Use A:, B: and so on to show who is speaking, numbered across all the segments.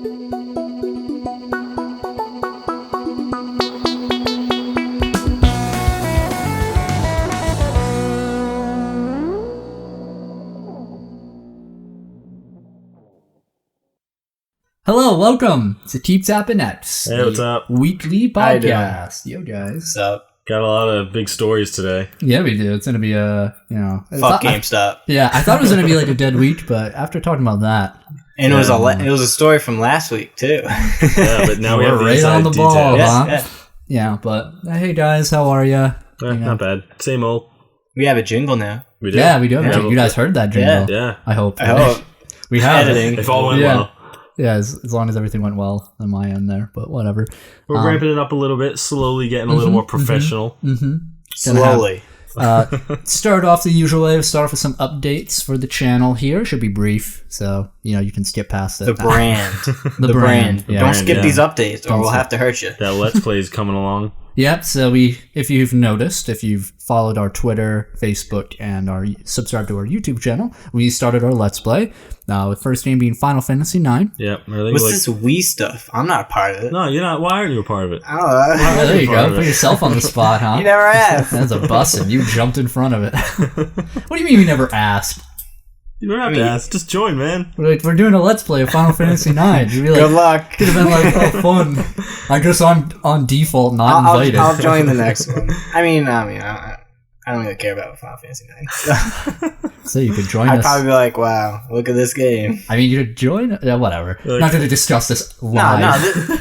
A: Hello, welcome to Keep Tappin X.
B: Hey, what's up?
A: Weekly podcast. Yo, guys.
C: What's up?
B: Got a lot of big stories today.
A: Yeah, we do. It's going to be
C: Fuck GameStop.
A: I thought it was going to be like a dead week, but after talking about that.
C: And it was a story from last week, too.
B: Yeah, but now we have
A: right on the ball, huh?
C: Yeah.
A: Yeah, but hey, guys, how are ya?
B: Not bad. Same old.
C: We have a jingle now.
B: We do.
A: Yeah, we do have a jingle. You guys heard that jingle?
B: Yeah.
A: I hope.
C: We
A: have
C: editing.
B: If all went well.
A: Yeah, as long as everything went well on my end there, but whatever.
B: We're ramping it up a little bit, slowly getting a little more professional.
C: Slowly.
A: Start off the usual way. Start off with some updates for the channel here. Should be brief, so you can skip past it.
C: The brand.
A: the brand. Yeah.
C: Don't skip these updates, or we'll have to hurt you.
B: That Let's Play is coming along.
A: Yep, so if you've noticed, if you've followed our Twitter, Facebook, and subscribed to our YouTube channel, we started our Let's Play. The first game being Final Fantasy IX.
B: Yep.
C: What's this Wii stuff? I'm not a part of it.
B: No, you're not. Why aren't you a part of it?
C: I don't know.
A: Oh, there you go. Put yourself on the spot, huh?
C: You never asked.
A: That's a bussin'. You jumped in front of it. What do you mean you never asked?
B: You don't have to ask. Just join, man.
A: We're doing a Let's Play of Final Fantasy IX. You'd be like,
C: good luck.
A: Could have been like, oh, fun. I guess on default, not invited.
C: I'll join the next one. I don't really care about Final Fantasy IX.
A: So you could join
C: I'd
A: us.
C: probably be like, wow, look at this game.
A: I mean, you could join. Yeah, whatever.
B: Like,
A: not going to discuss this live.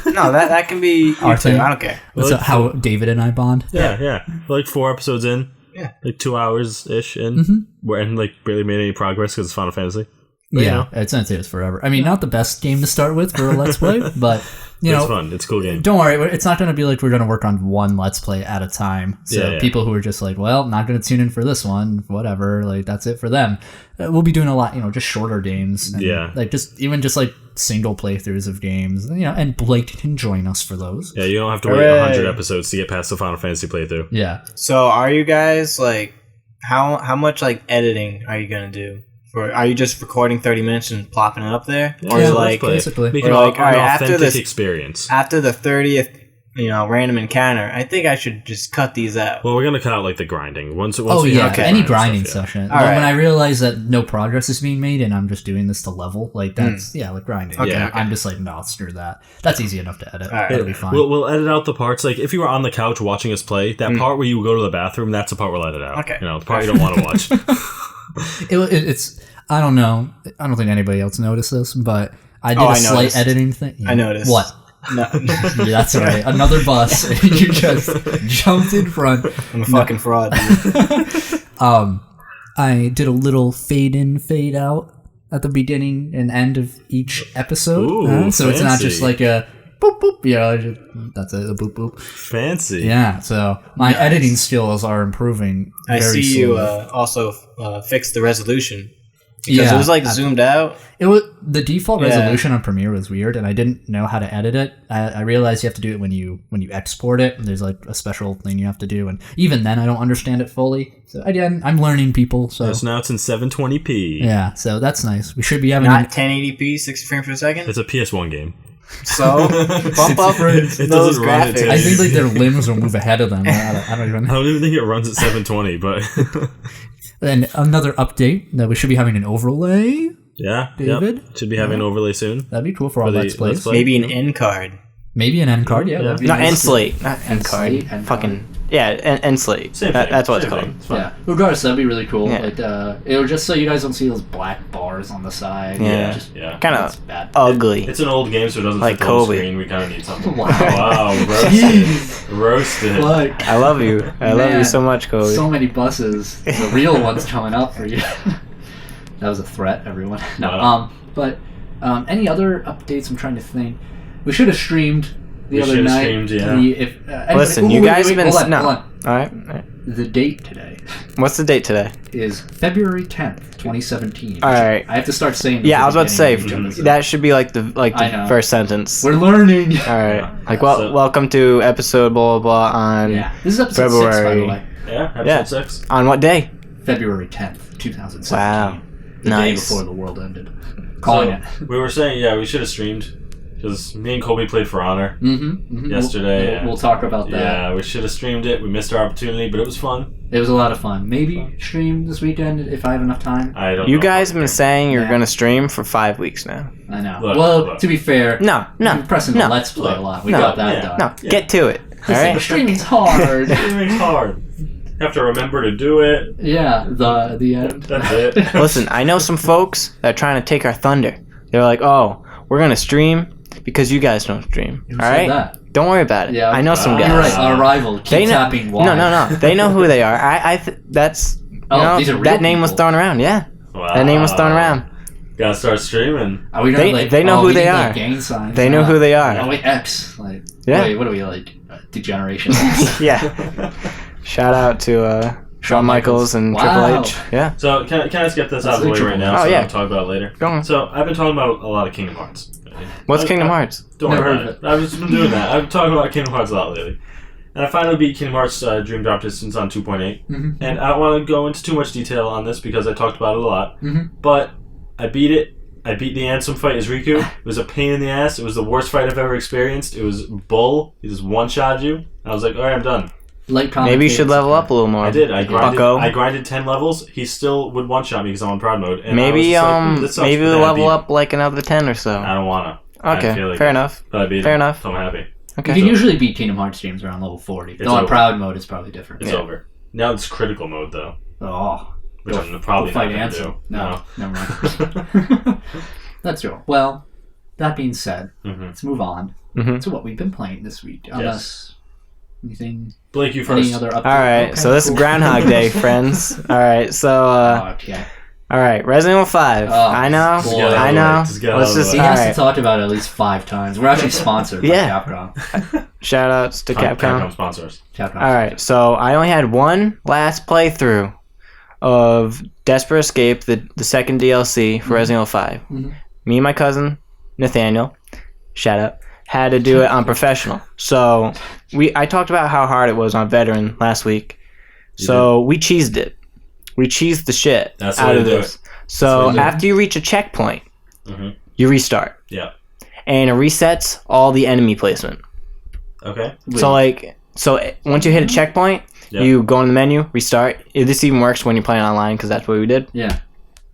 C: No, that can be
A: Our
C: YouTube.
A: thing.
C: I don't care.
A: That's how David and I bond.
B: Yeah. Like 4 episodes in.
C: Yeah.
B: Like 2 hours ish in. We're barely made any progress because it's Final Fantasy. But,
A: It's not it's forever. I mean, not the best game to start with for a Let's Play, but
B: it's fun. It's a cool game.
A: Don't worry, it's not going to be like we're going to work on one Let's Play at a time. So people who are just like, well, not going to tune in for this one, whatever, like that's it for them. We'll be doing a lot, just shorter games. And, like just single playthroughs of games, and Blake can join us for those.
B: Yeah, you don't have to wait 100 episodes to get past the Final Fantasy playthrough.
A: Yeah.
C: So are you guys like, how much like editing are you going to do? Are you just recording 30 minutes and plopping it up there?
B: Yeah,
C: or is it like
A: basically
B: make it
C: all right,
B: after this
C: experience? After the 30th, random encounter, I think I should just cut these out.
B: Well, we're gonna cut out like the grinding. Once
A: any grinding session.
C: Right.
A: When I realize that no progress is being made and I'm just doing this to level, like that's like grinding.
C: Okay,
A: I'm just like, no, screw that. That's easy enough to edit.
C: Right.
A: It'll be fine.
B: We'll edit out the parts. Like if you were on the couch watching us play, that part where you go to the bathroom, that's the part we'll edit out.
C: Okay.
B: The part you don't want to watch.
A: It's I don't know. I don't think anybody else noticed this, but I did a slight editing thing.
C: I noticed.
A: What?
C: No.
A: Yeah, that's right. Another bus. You just jumped in front.
C: I'm a fucking fraud, dude.
A: I did a little fade in, fade out at the beginning and end of each episode.
B: Ooh,
A: so it's not just like a boop boop. That's a boop boop.
B: Fancy.
A: Yeah. So my editing skills are improving.
C: I see
A: slowly.
C: you also fixed the resolution. Because it was like zoomed out.
A: It was the default resolution on Premiere was weird, and I didn't know how to edit it. I realized you have to do it when you export it. There's like a special thing you have to do, and even then I don't understand it fully. So again, I'm learning, people. So
B: now it's in 720p.
A: Yeah, so that's nice. We should be having
C: not 1080p, 60 frames per second.
B: It's a PS1 game.
C: So bump up those graphics.
A: I think like their limbs will move ahead of them. I don't even know.
B: I don't even think it runs at 720, but.
A: And another update that we should be having an overlay.
B: Yeah,
A: David?
B: Yep. Should be having an overlay soon.
A: That'd be cool for our Let's Plays.
C: Maybe an end card.
A: Maybe an end card, yeah.
C: Not end slate. Not end card. End slate. That's what it's called.
A: Yeah. Regardless, that'd be really cool.
C: Yeah.
A: Like, it'll just so you guys don't see those black bars on the side.
C: Yeah. Kind of
A: bad.
C: ugly.
B: It's an old game, so it doesn't
C: like
B: fit the whole
C: Kobe.
B: screen. We kind of need something.
A: Wow.
B: Roasted.
A: Like,
C: I love you. I love you so much, Kobe.
A: So many buses. The real ones coming up for you. That was a threat, everyone. No. But any other updates? I'm trying to think. We should have streamed the other night.
B: Streamed, yeah.
C: Listen, you guys have been...
A: Hold on.
C: All right.
A: The date today.
C: What's the date today?
A: Is February 10th, 2017.
C: All right.
A: I have to start saying.
C: Yeah, I was about to say that should be like the first sentence.
A: We're learning.
C: All right. Welcome to episode blah blah blah on.
A: Yeah. This is episode
C: February.
A: 6, by the way.
B: Yeah. Episode 6.
C: On what day?
A: February 10th, 2017.
C: Wow.
A: The day before the world ended. Calling it.
B: We were saying, we should have streamed. because me and Colby played For Honor yesterday.
A: We'll talk about that.
B: Yeah, we should have streamed it. We missed our opportunity, but it was fun.
A: It was a lot of fun. Maybe stream this weekend if I have enough time.
B: I don't know.
C: You guys have been saying you're going to stream for 5 weeks now.
A: I know. Look. To be fair,
C: no.
A: You're pressing the Let's Play a lot. We got that done.
C: No, get to it. All right?
A: Streaming's hard.
B: Streaming's hard. You have to remember to do it.
A: Yeah, the end.
B: That's it.
C: Listen, I know some folks that are trying to take our thunder. They're like, oh, we're going to stream because you guys don't stream.
A: Who
C: all
A: said
C: right?
A: That?
C: Don't worry about it. Yeah, I know some guys.
A: You're right. Our rival, Keep Tappin X.
C: No. They know who they are. That's...
A: these are real
C: that name
A: people.
C: was thrown around, yeah.
B: Wow.
C: That name was thrown around.
B: Gotta start streaming.
A: Are we
C: they know who they are.
A: Gang signs.
C: They know who they are.
A: Oh, wait, X.
C: Yeah.
A: Wait, what are we, Degeneration X?
C: Yeah. Shout out to Shawn Michaels and Triple H. Yeah.
B: So, can I just get this out of the way right now so I'll talk about it later?
C: Go on.
B: So, I've been talking about a lot of Kingdom Hearts.
C: What's Kingdom Hearts?
B: Don't worry about it. I've just been doing that. I've been talking about Kingdom Hearts a lot lately. And I finally beat Kingdom Hearts Dream Drop Distance on 2.8. And I don't want to go into too much detail on this because I talked about it a lot. But I beat it. I beat the Ansem fight as Riku. It was a pain in the ass. It was the worst fight I've ever experienced. It was bull. He just one-shot you. I was like, alright, I'm done.
C: Maybe you should level up a little more.
B: I did. I grinded 10 levels. He still would one-shot me because I'm on proud mode. And
C: maybe maybe we'll level up like another 10 or so.
B: I don't want to.
C: Okay, fair enough.
B: But I beat
C: fair
B: him,
C: enough.
B: So I'm happy.
A: Okay. You can usually beat Kingdom Hearts streams around level 40. Though on proud mode, it's probably different.
B: It's over. Now it's critical mode, though.
A: Oh.
B: Which I'm probably not going to do.
A: No, never mind. That's true. Well, that being said, let's move on to what we've been playing this week. Unless anything...
B: Blake, you first.
A: Any other update?
C: Alright, so this is Groundhog Day, friends. Alright, so...
A: okay.
C: Alright, Resident Evil 5. I know. Let's just...
A: He has to talk about it at least 5 times. We're actually sponsored by Capcom.
C: Shout-outs to Capcom.
B: Capcom sponsors.
C: Alright, so I only had one last playthrough of Desperate Escape, the second DLC for Resident Evil 5. Me and my cousin, Nathaniel, shout out, had to do it on Professional. So I talked about how hard it was on Veteran last week. So we cheesed it. We cheesed the shit out of this. So after you reach a checkpoint, you restart.
B: Yeah.
C: And it resets all the enemy placement.
B: Okay.
C: So once you hit a checkpoint, you go in the menu, restart. This even works when you're playing online because that's what we did.
A: Yeah.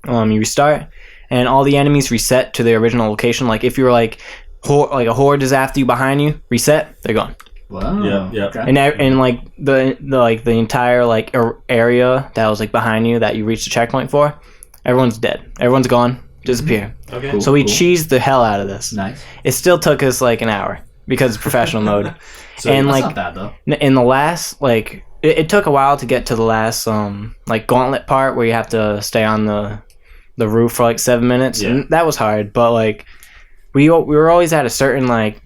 C: You restart, and all the enemies reset to their original location. Like if you're like a horde is after you behind you, reset, they're gone.
A: Wow.
B: Yeah.
A: Okay.
C: And like the entire like area that was like behind you that you reached the checkpoint for, everyone's dead. Everyone's gone. Disappear.
B: Okay.
C: Cool, so we cheesed the hell out of this.
A: Nice.
C: It still took us like an hour because it's professional mode.
A: So and that's not bad though.
C: In the last it took a while to get to the last gauntlet part where you have to stay on the roof for like 7 minutes. Yeah. And that was hard, but like we were always at a certain like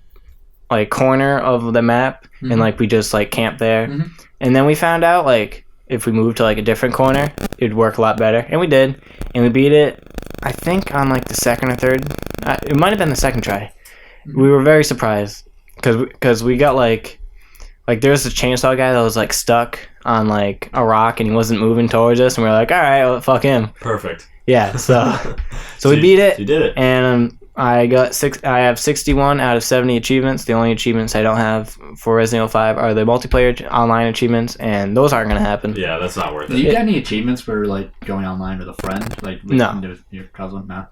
C: corner of the map and like we just like camped there. And then we found out like if we moved to like a different corner, it'd work a lot better. And we did. And we beat it I think on like the second or third. It might have been the second try. We were very surprised because we got like there's a chainsaw guy that was like stuck on like a rock and he wasn't moving towards us and we were like, all right, well, fuck him.
B: Perfect.
C: Yeah, so we beat it.
B: You did it.
C: And I have 61 out of 70 achievements. The only achievements I don't have for Resident Evil 5 are the multiplayer online achievements, and those aren't going to happen.
B: Yeah, that's not worth it.
A: Do you get any achievements for like going online with a friend? Like
C: no.
A: Your cousin? No.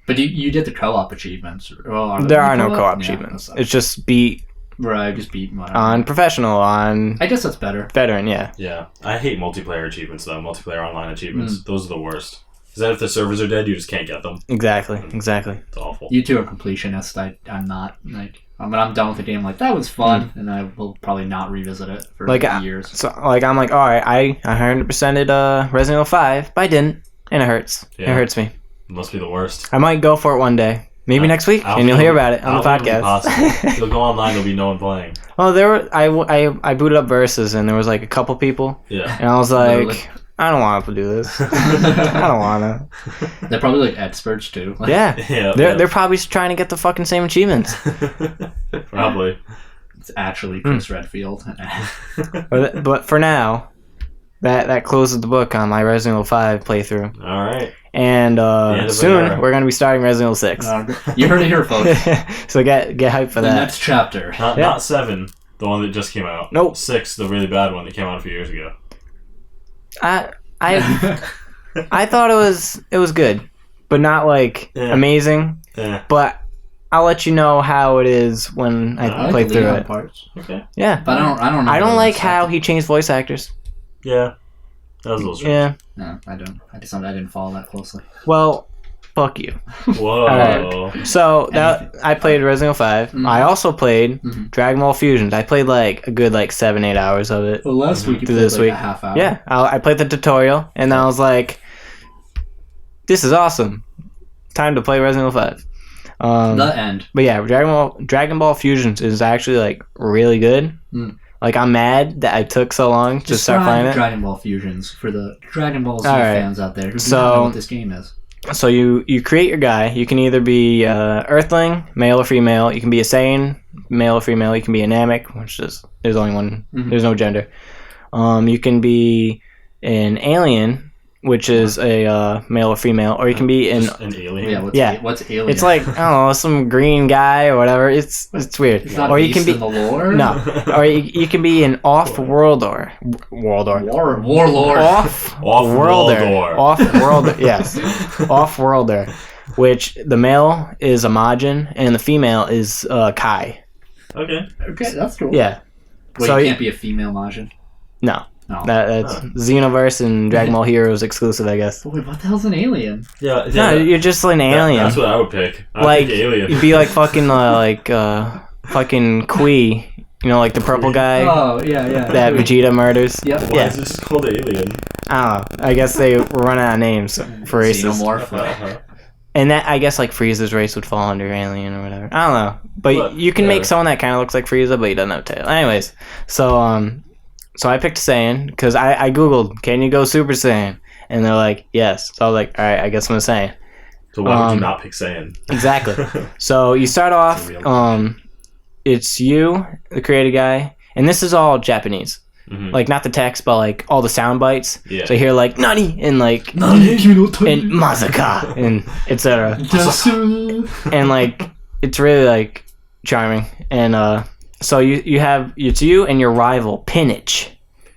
C: But
A: you did the co-op achievements.
C: There are no co-op achievements. It's just beat.
A: Right, just beat whatever.
C: On professional, on...
A: I guess that's better.
C: Veteran, yeah.
B: Yeah. I hate multiplayer achievements, though. Multiplayer online achievements. Those are the worst. Is that if the servers are dead, you just can't get them? Exactly. It's awful.
A: You two are completionists. I'm not. Like, I'm done with the game. Like, that was fun, and I will probably not revisit it for years.
C: So, I'm like, all right, I 100%ed Resident Evil 5, but I didn't, and it hurts. Yeah. It hurts me.
B: It must be the worst.
C: I might go for it one day. Maybe next week, and you'll hear about it on the podcast.
B: You'll go online, there'll be no one playing.
C: Well, I booted up Versus, and there was like a couple people.
B: Yeah.
C: And I was like, literally. I don't want to do this. I don't want to.
A: They're probably like experts too.
C: Yeah. They're probably trying to get the fucking same achievements.
B: Probably.
A: It's actually Chris Redfield.
C: But for now, that closes the book on my Resident Evil 5 playthrough.
B: All right.
C: And soon we're going to be starting Resident Evil 6.
A: You heard it here, folks.
C: So get hyped for that.
A: The next chapter.
B: Not 7, the one that just came out.
C: Nope.
B: 6, the really bad one that came out a few years ago.
C: I thought it was good, but not like amazing. Yeah. But I'll let you know how it is when I play through it.
B: Parts. Okay.
C: Yeah.
A: But I don't
C: like how he changed voice actors.
B: Yeah. That was a little strange.
C: Yeah.
A: No, I don't. I didn't follow that closely.
C: Well, fuck you.
B: Whoa.
C: Right. So I played Resident Evil 5. Mm-hmm. I also played Dragon Ball Fusions. I played like a good 7-8 hours of it.
A: Well, last week you played this week a half hour.
C: Yeah, I played the tutorial and I was like, "This is awesome. Time to play Resident Evil 5."
A: The end.
C: But yeah, Dragon Ball Fusions is actually really good. Like, I'm mad that I took so long to start playing it.
A: Dragon Ball Fusions for the Dragon Ball Z fans out there who do not know what this game is.
C: So you create your guy. You can either be Earthling, male or female. You can be a Saiyan, male or female. You can be a Namek, which is there's only one. There's no gender. You can be an alien, which is a male or female, or you can be an
B: alien.
A: What's alien?
C: It's like, I don't know, some green guy or whatever. It's weird.
A: It's not
C: or you can be
A: in the lore?
C: No, or you can be an off-worlder.
A: Warlord.
C: Off-worlder. Yes, off-worlder. Which the male is a Majin and the female is Kai.
B: Okay,
A: that's cool.
C: Yeah.
A: Well, so you can't be a female Majin.
C: No. No. That's Xenoverse and Dragon Ball Heroes exclusive, I guess.
A: Wait, what the hell's an alien?
B: Yeah.
C: No, you're just an alien.
B: That's what I would pick.
C: I'd
B: pick alien.
C: You'd be like fucking fucking Kui, like the purple guy.
A: Oh yeah.
C: That Vegeta murders.
A: Yep.
B: Why is this called alien?
C: I don't know. I guess they were running out of names for races.
A: Xenomorph.
C: And that, I guess, Frieza's race would fall under alien or whatever. I don't know, but you can make someone that kind of looks like Frieza, but he doesn't have a tail. Anyways, So I picked Saiyan because I googled, can you go Super Saiyan? And they're like, yes. So I was like, all right, I guess I'm a Saiyan.
B: So why would you not pick Saiyan?
C: Exactly. So you start off, it's you, the creative guy, and this is all Japanese. Like, not the text, but all the sound bites. Yeah. So you hear Nani and Nani and Mazaka and etc. And it's really charming. And so it's you and your rival, Pinich.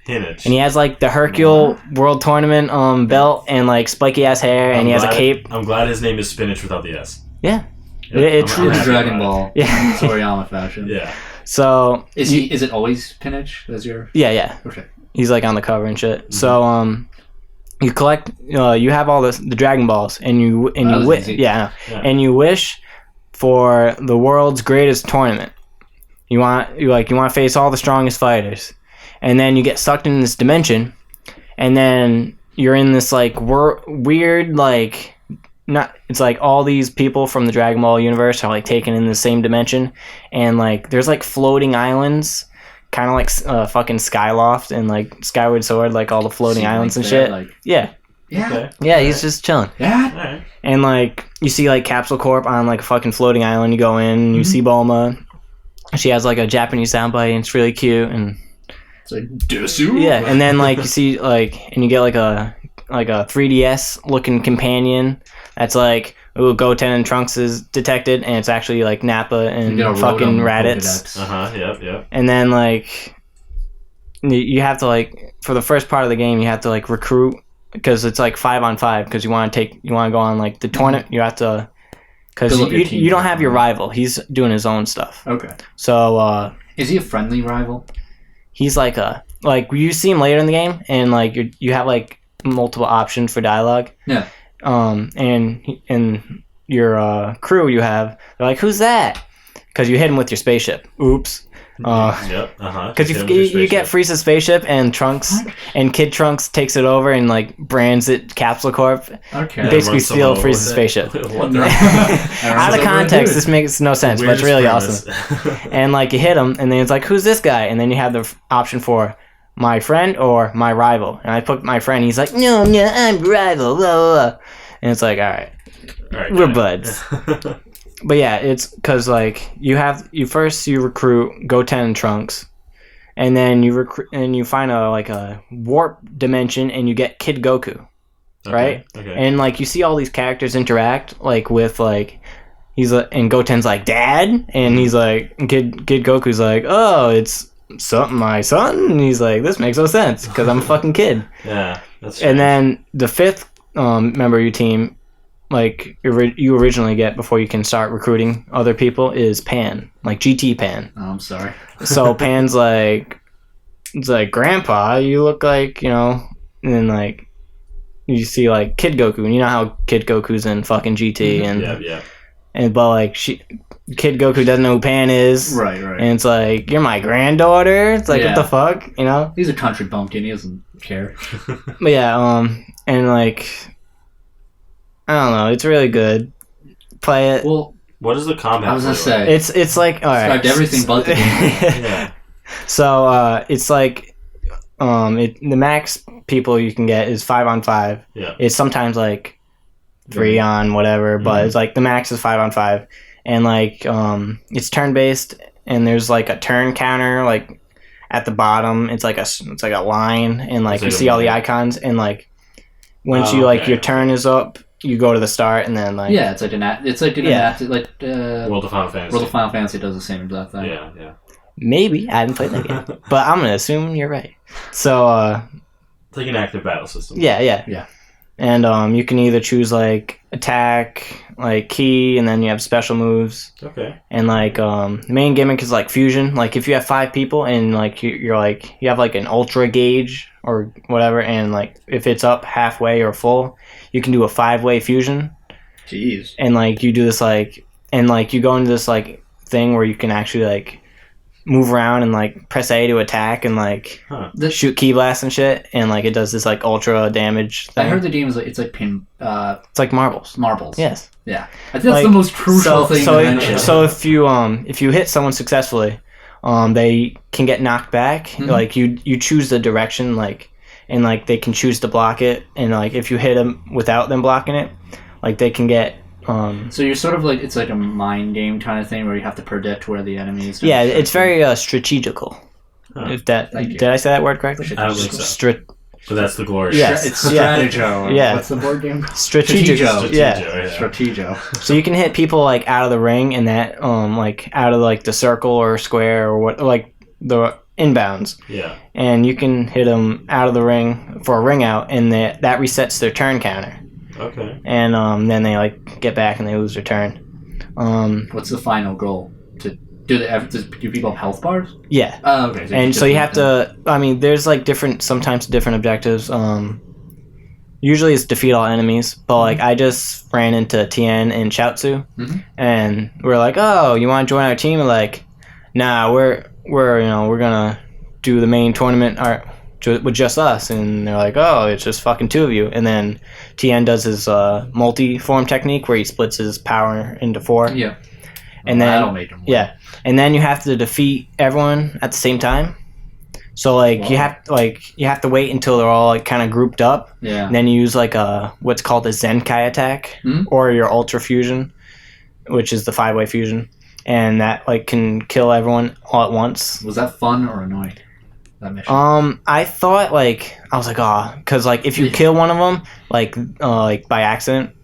C: And he has the Hercule World Tournament belt and spiky ass hair, and he has a cape.
B: I'm glad his name is Spinach without the S.
C: Yeah.
A: It's Dragon Ball. Yeah. Toriyama fashion.
B: Yeah.
C: So
A: is it always Pinich as your?
C: Yeah.
A: Okay.
C: He's on the cover and shit. Mm-hmm. So you collect. You have all the Dragon Balls, and you wish. Yeah. And you wish for the world's greatest tournament. You want to face all the strongest fighters, and then you get sucked in this dimension, and then you're in this weird it's all these people from the Dragon Ball universe are taken in the same dimension, and there's floating islands, kind of fucking Skyloft and Skyward Sword, all the floating islands and shit. Yeah.
A: Okay.
C: Yeah, he's just chilling.
B: Yeah.
C: And you see Capsule Corp on a fucking floating island. You go in, you see Bulma. She has a Japanese soundbite, and it's really cute, and
A: it's Desu.
C: Yeah, and then you see and you get a 3DS looking companion that's Goten and Trunks is detected, and it's actually Nappa and fucking Raditz.
B: Yep.
C: And then you have to for the first part of the game you have to recruit, because it's 5-on-5, because you want to go on the tournament. You have to. Because you don't have your rival. He's doing his own stuff.
A: Okay.
C: So,
A: is he a friendly rival?
C: He's you see him later in the game, and you have multiple options for dialogue.
A: Yeah.
C: And your crew you have, they're who's that? Because you hit him with your spaceship. Oops.
B: Yep.
C: Because you get Frieza's spaceship, and Trunks and Kid Trunks takes it over and brands it Capsule Corp.
A: Okay.
C: Basically steal Frieza's spaceship. Out of context, this makes no sense, but it's really awesome. And you hit him, and then it's who's this guy? And then you have the option for my friend or my rival. And I put my friend. He's no, I'm rival. Blah, blah. And it's all right, we're buds. But yeah, it's because you recruit Goten and Trunks, and then you find a warp dimension, and you get Kid Goku. right?
B: Okay.
C: And like you see all these characters interact like with like he's and Goten's like dad, and he's like Kid Goku's like, oh, it's something my son, and he's like, this makes no sense because I'm a fucking kid.
B: Yeah, that's
C: strange. And then the fifth member of your team, like you originally get before you can start recruiting other people, is Pan, like GT Pan.
A: Oh, I'm sorry.
C: So Pan's like, it's like, Grandpa, you look like, and then like you see like Kid Goku, and you know how Kid Goku's in fucking GT, and
B: yeah.
C: And but like Kid Goku doesn't know who Pan is,
A: right?
C: And it's like, you're my granddaughter. It's like, what the fuck,
A: He's a country bumpkin. He doesn't care.
C: But yeah, and like, I don't know. It's really good. Play it.
A: Well,
B: what is the combat?
A: I was gonna say
C: it's like, all right,
A: described everything but the game.
B: Yeah.
C: So it's like, the max people you can get is 5-on-5.
B: Yeah.
C: It's sometimes like 3 on whatever, but it's like the max is 5-on-5, and like it's turn based, and there's like a turn counter like at the bottom. It's like a line, and like you see all the icons, and like once you like your turn is up, you go to the start, and then like
A: it's like
B: World of Final Fantasy.
A: World of Final Fantasy does the same exact thing.
B: Yeah.
C: Maybe I haven't played that game, but I'm gonna assume you're right. So
B: it's like an active battle system.
C: Yeah. And you can either choose like attack, like key, and then you have special moves.
B: Okay.
C: And like the main gimmick is like fusion. Like if you have 5 people and like you're like you have like an ultra gauge or whatever, and like if it's up halfway or full, you can do a 5-way fusion.
A: Jeez.
C: And like you do this like, and like you go into this like thing where you can actually like move around and like press A to attack and like shoot key blasts and shit, and like it does this like ultra damage thing.
A: I heard the game is like it's like
C: it's like marbles.
A: Yes. Yeah. I think that's
C: like,
A: the most crucial thing to mention.
C: So if you hit someone successfully, they can get knocked back. Mm-hmm. Like you choose the direction, like, and like they can choose to block it, and like if you hit them without them blocking it, like they can get.
A: So you're sort of like, it's like a mind game kind of thing where you have to predict where the enemy is.
C: Yeah, it's very strategical. If that did I say that word correctly?
B: I don't think so. So that's the glory.
C: Yes,
A: it's Stratego.
C: Yeah.
A: What's the board game?
C: Stratego. Yeah.
A: Stratego.
C: So you can hit people like out of the ring, and that like out of like the circle or square or what, like the inbounds.
B: Yeah.
C: And you can hit them out of the ring for a ring out, and that resets their turn counter.
B: Okay.
C: And then they like get back and they lose their turn.
A: What's the final goal? Do people have health bars?
C: Yeah.
A: Oh, okay.
C: And so you have to. I mean, there's like sometimes different objectives. Usually it's defeat all enemies, but like I just ran into Tien and Chaozu, and we're like, oh, you want to join our team? We're like, nah, we're gonna do the main tournament with just us, and they're like, oh, it's just fucking 2 of you. And then Tien does his multi-form technique where he splits his power into 4.
A: Yeah.
C: And then
A: that'll make him win.
C: Yeah, and then you have to defeat everyone at the same time. So like you have to wait until they're all like kind of grouped up.
A: Yeah.
C: And then you use like what's called a Zenkai attack or your Ultra Fusion, which is the 5-way fusion, and that like can kill everyone all at once.
A: Was that fun or annoying? That mission?
C: I thought I was like, because like if you kill one of them like by accident,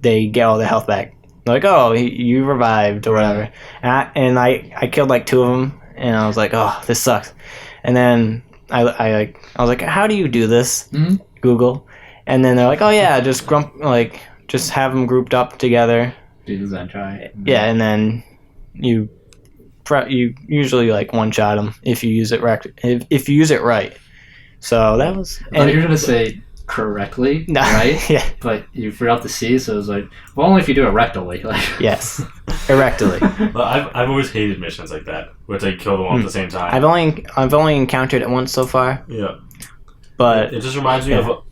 C: they get all their health back. Like, oh, you revived or whatever. And I killed like 2 of them, and I was like, oh, this sucks. And then I was like, how do you do this? Google. And then they're like, oh yeah, just have them grouped up together.
A: Do the Zenkai.
C: Yeah, and then you usually like one-shot them if you use it if you use it right. So that was.
A: And you're gonna say correctly, right?
C: Yeah.
A: But you forgot the C, so it was like, well, only if you do it rectally.
C: Yes, erectily.
B: Well, I've always hated missions like that, where they kill them all at the same time.
C: I've only encountered it once so far.
B: Yeah.
C: But
B: it just reminds me of old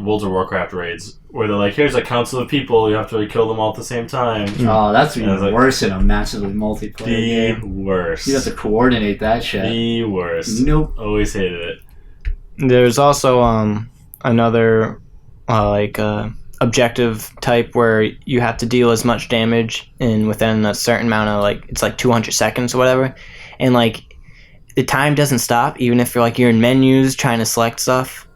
B: World of Warcraft raids where they're like, here's a council of people, you have to kill them all at the same time.
A: Oh, that's even worse in a massively multiplayer game.
B: The worst.
A: You have to coordinate that shit.
B: The worst.
A: Nope.
B: Always hated it.
C: There's also another objective type where you have to deal as much damage within a certain amount of it's like 200 seconds or whatever, and like the time doesn't stop even if you're in menus trying to select stuff.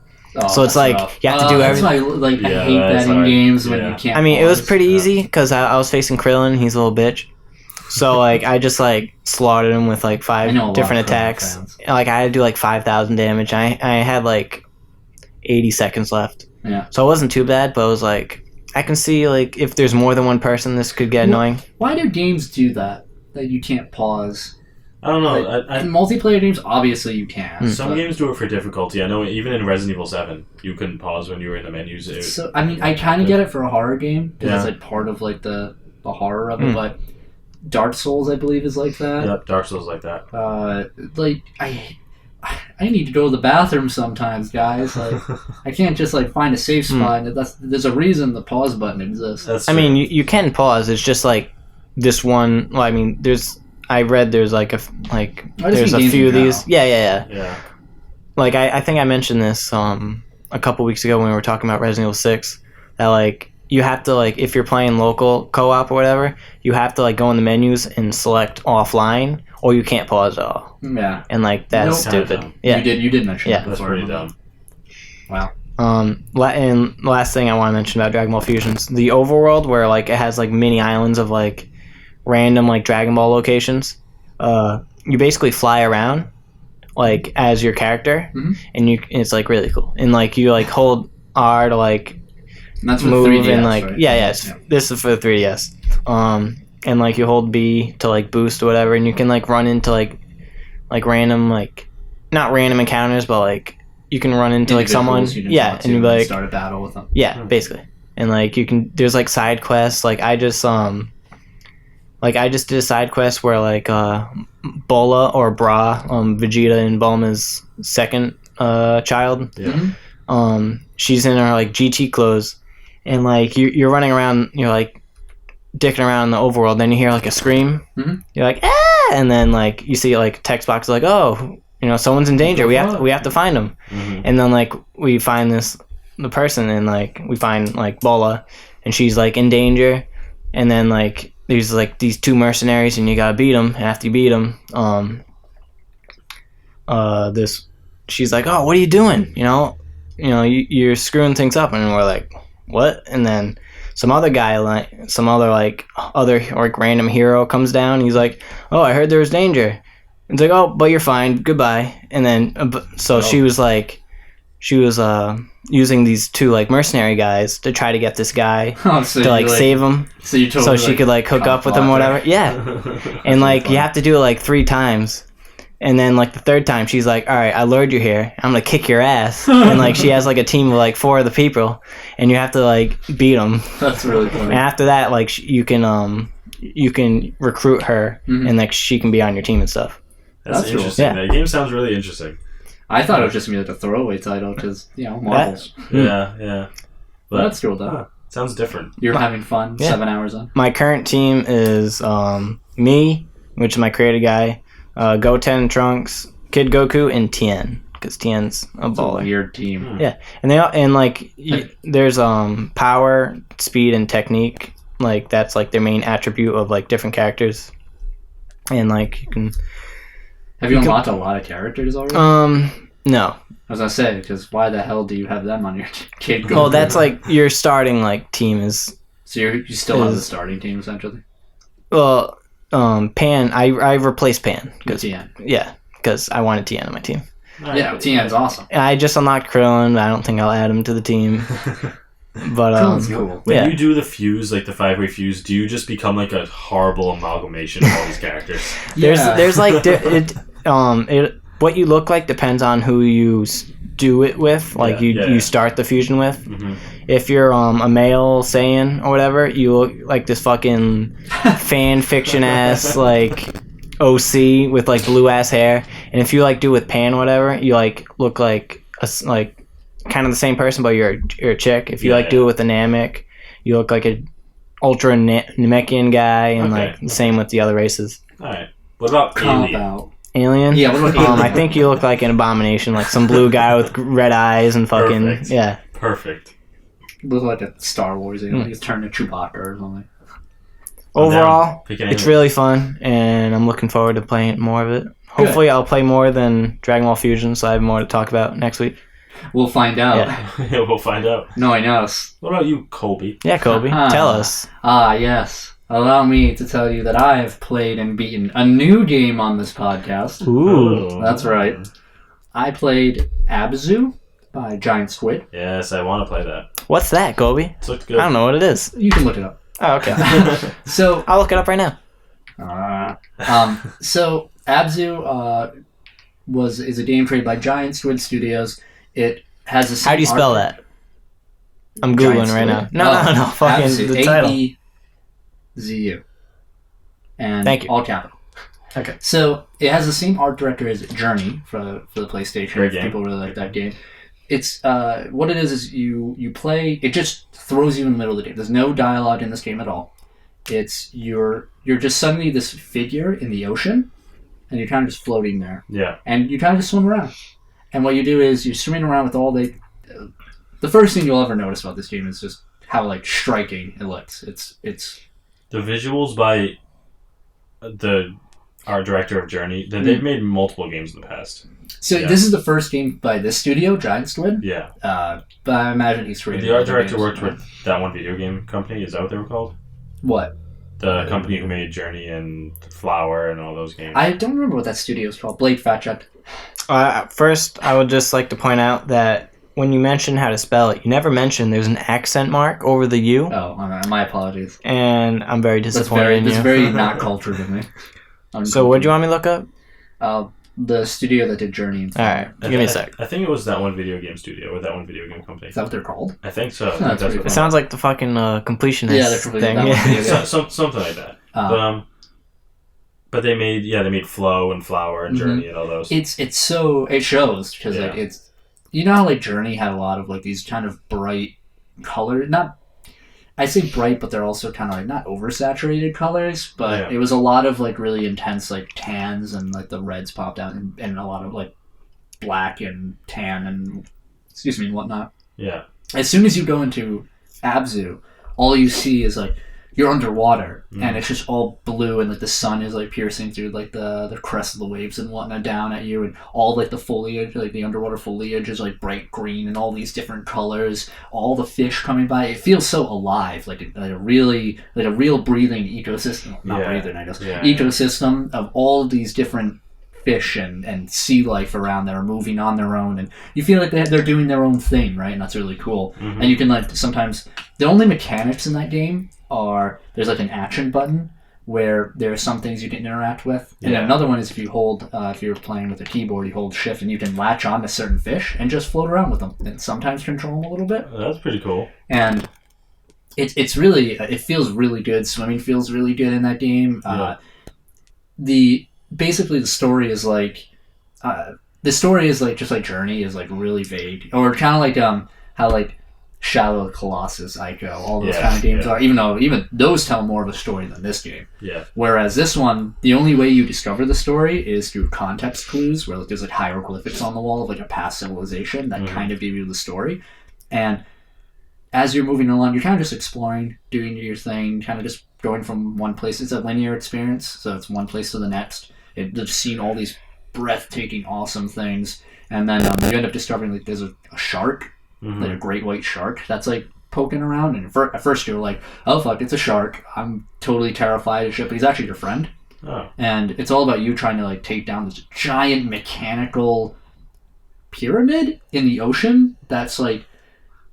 C: So it's like rough. You have to do everything.
A: I hate that in games when you can't.
C: I mean, it was pretty easy because I was facing Krillin. He's a little bitch. So like I just like slaughtered him with like 5 different attacks. Like I had to do like 5,000 damage. I had like 80 seconds left.
A: Yeah.
C: So it wasn't too bad, but it was like I can see like if there's more than one person, this could get annoying.
A: Why do games do that you can't pause?
B: I don't know.
A: Like, in multiplayer games, obviously you can.
B: Some games do it for difficulty. I know even in Resident Evil 7, you couldn't pause when you were in the menus.
A: So I mean, I kind of get it for a horror game because it's like part of like the horror of it, but Dark Souls, I believe, is like that.
B: Yep, Dark Souls like that.
A: Like I need to go to the bathroom sometimes, guys. Like I can't just like find a safe spot. There's a reason the pause button exists.
C: I mean, you can pause. It's just like this one. Well, I mean, I read there's like there's a few of these. Yeah. Like I think I mentioned this a couple weeks ago when we were talking about Resident Evil 6 that like you have to like if you're playing local co-op or whatever, you have to like go in the menus and select offline or you can't pause at all.
A: Yeah.
C: And like that's stupid.
A: Yeah. You did mention that.
B: That's pretty dumb.
A: Wow.
C: And last thing I want to mention about Dragon Ball Fusions, the overworld where like it has like mini islands of like random like Dragon Ball locations. You basically fly around like as your character, and it's like really cool. And like you like hold R to like move 3DS, and like right? This is for the 3DS. And like you hold B to like boost or whatever, and you can like run into like random like not random encounters, but like you can run into like someone, and you like
A: start a battle with them.
C: Yeah, basically. And like you can there's like side quests. Like I just did a side quest where like Bola or Bra, Vegeta and Bulma's second child.
B: Yeah.
C: She's in her like GT clothes, and like you're running around, you're like dicking around in the overworld. Then you hear like a scream. You're like ah, and then like you see like text box like oh, you know someone's in danger. We have to find them. And then like we find the person, and like we find like Bola, and she's like in danger, and then like. There's like these 2 mercenaries, and you gotta beat them. And after you beat them, she's like, "Oh, what are you doing? You're screwing things up." And we're like, "What?" And then some other guy, other random hero comes down. He's like, "Oh, I heard there was danger." It's like, "Oh, but you're fine. Goodbye." And then, she was like, using these 2 like mercenary guys to try to get this guy to like save him, so she could like hook up with him or whatever. Yeah. And like you have to do it like 3 times, and then like the 3rd time she's like, all right, I lured you here, I'm gonna kick your ass. And like she has like a team of like 4 of the people, and you have to like beat them.
A: That's really funny.
C: And after that, like you can recruit her, and like she can be on your team and stuff.
B: That's interesting. Cool. That game sounds really interesting.
A: I thought it was just going to be like a throwaway title because, Marvels.
B: Yeah.
A: But that's cool, though.
B: Sounds different.
A: You're having fun 7 hours in.
C: My current team is me, which is my creative guy, Goten, Trunks, Kid Goku, and Tien, because Tien's a baller.
A: It's a weird team.
C: Yeah. There's power, speed, and technique. Like, that's like their main attribute of like different characters. And like, you can...
A: Have you unlocked a lot of characters already?
C: No.
A: I was gonna say, because why the hell do you have them on your Kid Goku?
C: Well, that's like your starting like team is.
A: So you still have the starting team essentially.
C: Well, Pan, I replaced Pan because
A: Tien.
C: Yeah, because I wanted Tien on my team.
A: Yeah, Tien's awesome.
C: I just unlocked Krillin. I don't think I'll add him to the team. But
A: Krillin's cool.
B: When you do the fuse, like the 5-way fuse, do you just become like a horrible amalgamation of all these characters?
C: There's like what you look like depends on who you do it with. Like you start the fusion with. If you're a male Saiyan or whatever, you look like this fucking fan fiction ass like OC with like blue ass hair. And if you like do with Pan or whatever, you like look like kind of the same person, but you're a chick. If you do it with a Namek, you look like a ultra Namekian guy, and like the same with the other races.
B: All right. What about Alien?
C: Alien?
A: Yeah. What about Alien?
C: I think you look like an abomination, like some blue guy with red eyes and fucking
B: Perfect.
A: You look like a Star Wars. Like he's turned to Chewbacca or something.
C: Overall, it's really fun, and I'm looking forward to playing more of it. Hopefully, I'll play more than Dragon Ball Fusion, so I have more to talk about next week.
A: We'll find out.
B: Yeah, we'll find out.
A: No, I know.
B: What about you, Colby?
C: Yeah, Colby. Tell us.
A: Yes. Allow me to tell you that I have played and beaten a new game on this podcast.
C: Ooh.
A: That's right. I played Abzu by Giant Squid.
B: Yes, I want to play that.
C: What's that, Colby?
B: It looked good.
C: I don't know what it is.
A: You can look it up.
C: Oh, okay.
A: So
C: I'll look it up right now.
A: So Abzu is a game created by Giant Squid Studios. It has a.
C: How do you spell that? I'm Googling right now. No. Fucking
A: Abzu,
C: the title.
A: ABZU. And
C: Thank you.
A: All capital. Okay. So it has the same art director as Journey for the PlayStation.
B: Great game.
A: People really like that game. It's what it is you play. It just throws you in the middle of the game. There's no dialogue in this game at all. It's you're just suddenly this figure in the ocean, and you're kind of just floating there.
B: Yeah.
A: And you kind of just swim around. And what you do is you're swimming around with all the first thing you'll ever notice about this game is just how like striking it looks. It's
B: the visuals by the art director of Journey. They've made multiple games in the past.
A: So this is the first game by this studio, Giant Squid.
B: Yeah.
A: But I imagine he's created.
B: The art director worked with that one video game company. Is that what they were called?
A: What?
B: The company who made Journey and Flower and all those games.
A: I don't remember what that studio is called. Blade fact checked.
C: First, I would just like to point out that when you mention how to spell it, you never mention there's an accent mark over the U.
A: Oh, my apologies.
C: And I'm very disappointed in you.
A: That's very not cultured of me.
C: So what do you want me to look up?
A: The studio that did Journey. And
C: Alright, give me a sec.
B: I think it was that one video game studio or that one video game company.
A: Is that what they're called?
B: I think so.
A: That's
B: what
C: it sounds like the fucking completionist thing.
B: Yeah. Something like that. But they made Flow and Flower and Journey and all those.
A: It shows because like it's, you know how like Journey had a lot of like these kind of bright colors, not, I say bright, but they're also kind of like not oversaturated colors, but it was a lot of like really intense like tans and like the reds popped out and a lot of like black and tan and whatnot. Yeah. As soon as you go into Abzu, all you see is like you're underwater and it's just all blue and like the sun is like piercing through like the crest of the waves and whatnot down at you, and all like the foliage, like the underwater foliage is like bright green and all these different colors, all the fish coming by. It feels so alive, like a real breathing ecosystem. Ecosystem of all of these different fish and sea life around that are moving on their own, and you feel like they're doing their own thing, right? And that's really cool. And you can like sometimes, the only mechanics in that game are there's like an action button where there are some things you can interact with, and then another one is if you hold if you're playing with a keyboard, you hold shift and you can latch on to certain fish and just float around with them and sometimes control them a little bit.
B: That's pretty cool.
A: And it's really, it feels really good. Swimming feels really good in that game. Basically the story is like just like Journey is like really vague, or kind of like how like Shadow of the Colossus, Ico, all those kind of games are, even those tell more of a story than this game. Yeah. Whereas this one, the only way you discover the story is through context clues, where like there's like hieroglyphics on the wall of like a past civilization that kind of give you the story. And as you're moving along, you're kind of just exploring, doing your thing, kind of just going from one place. It's a linear experience, so it's one place to the next. Just seeing all these breathtaking, awesome things, and then you end up discovering like there's a shark, like a great white shark that's like poking around. And at first you're like, oh fuck, it's a shark. I'm totally terrified of shit, but he's actually your friend. Oh. And it's all about you trying to like take down this giant mechanical pyramid in the ocean that's like,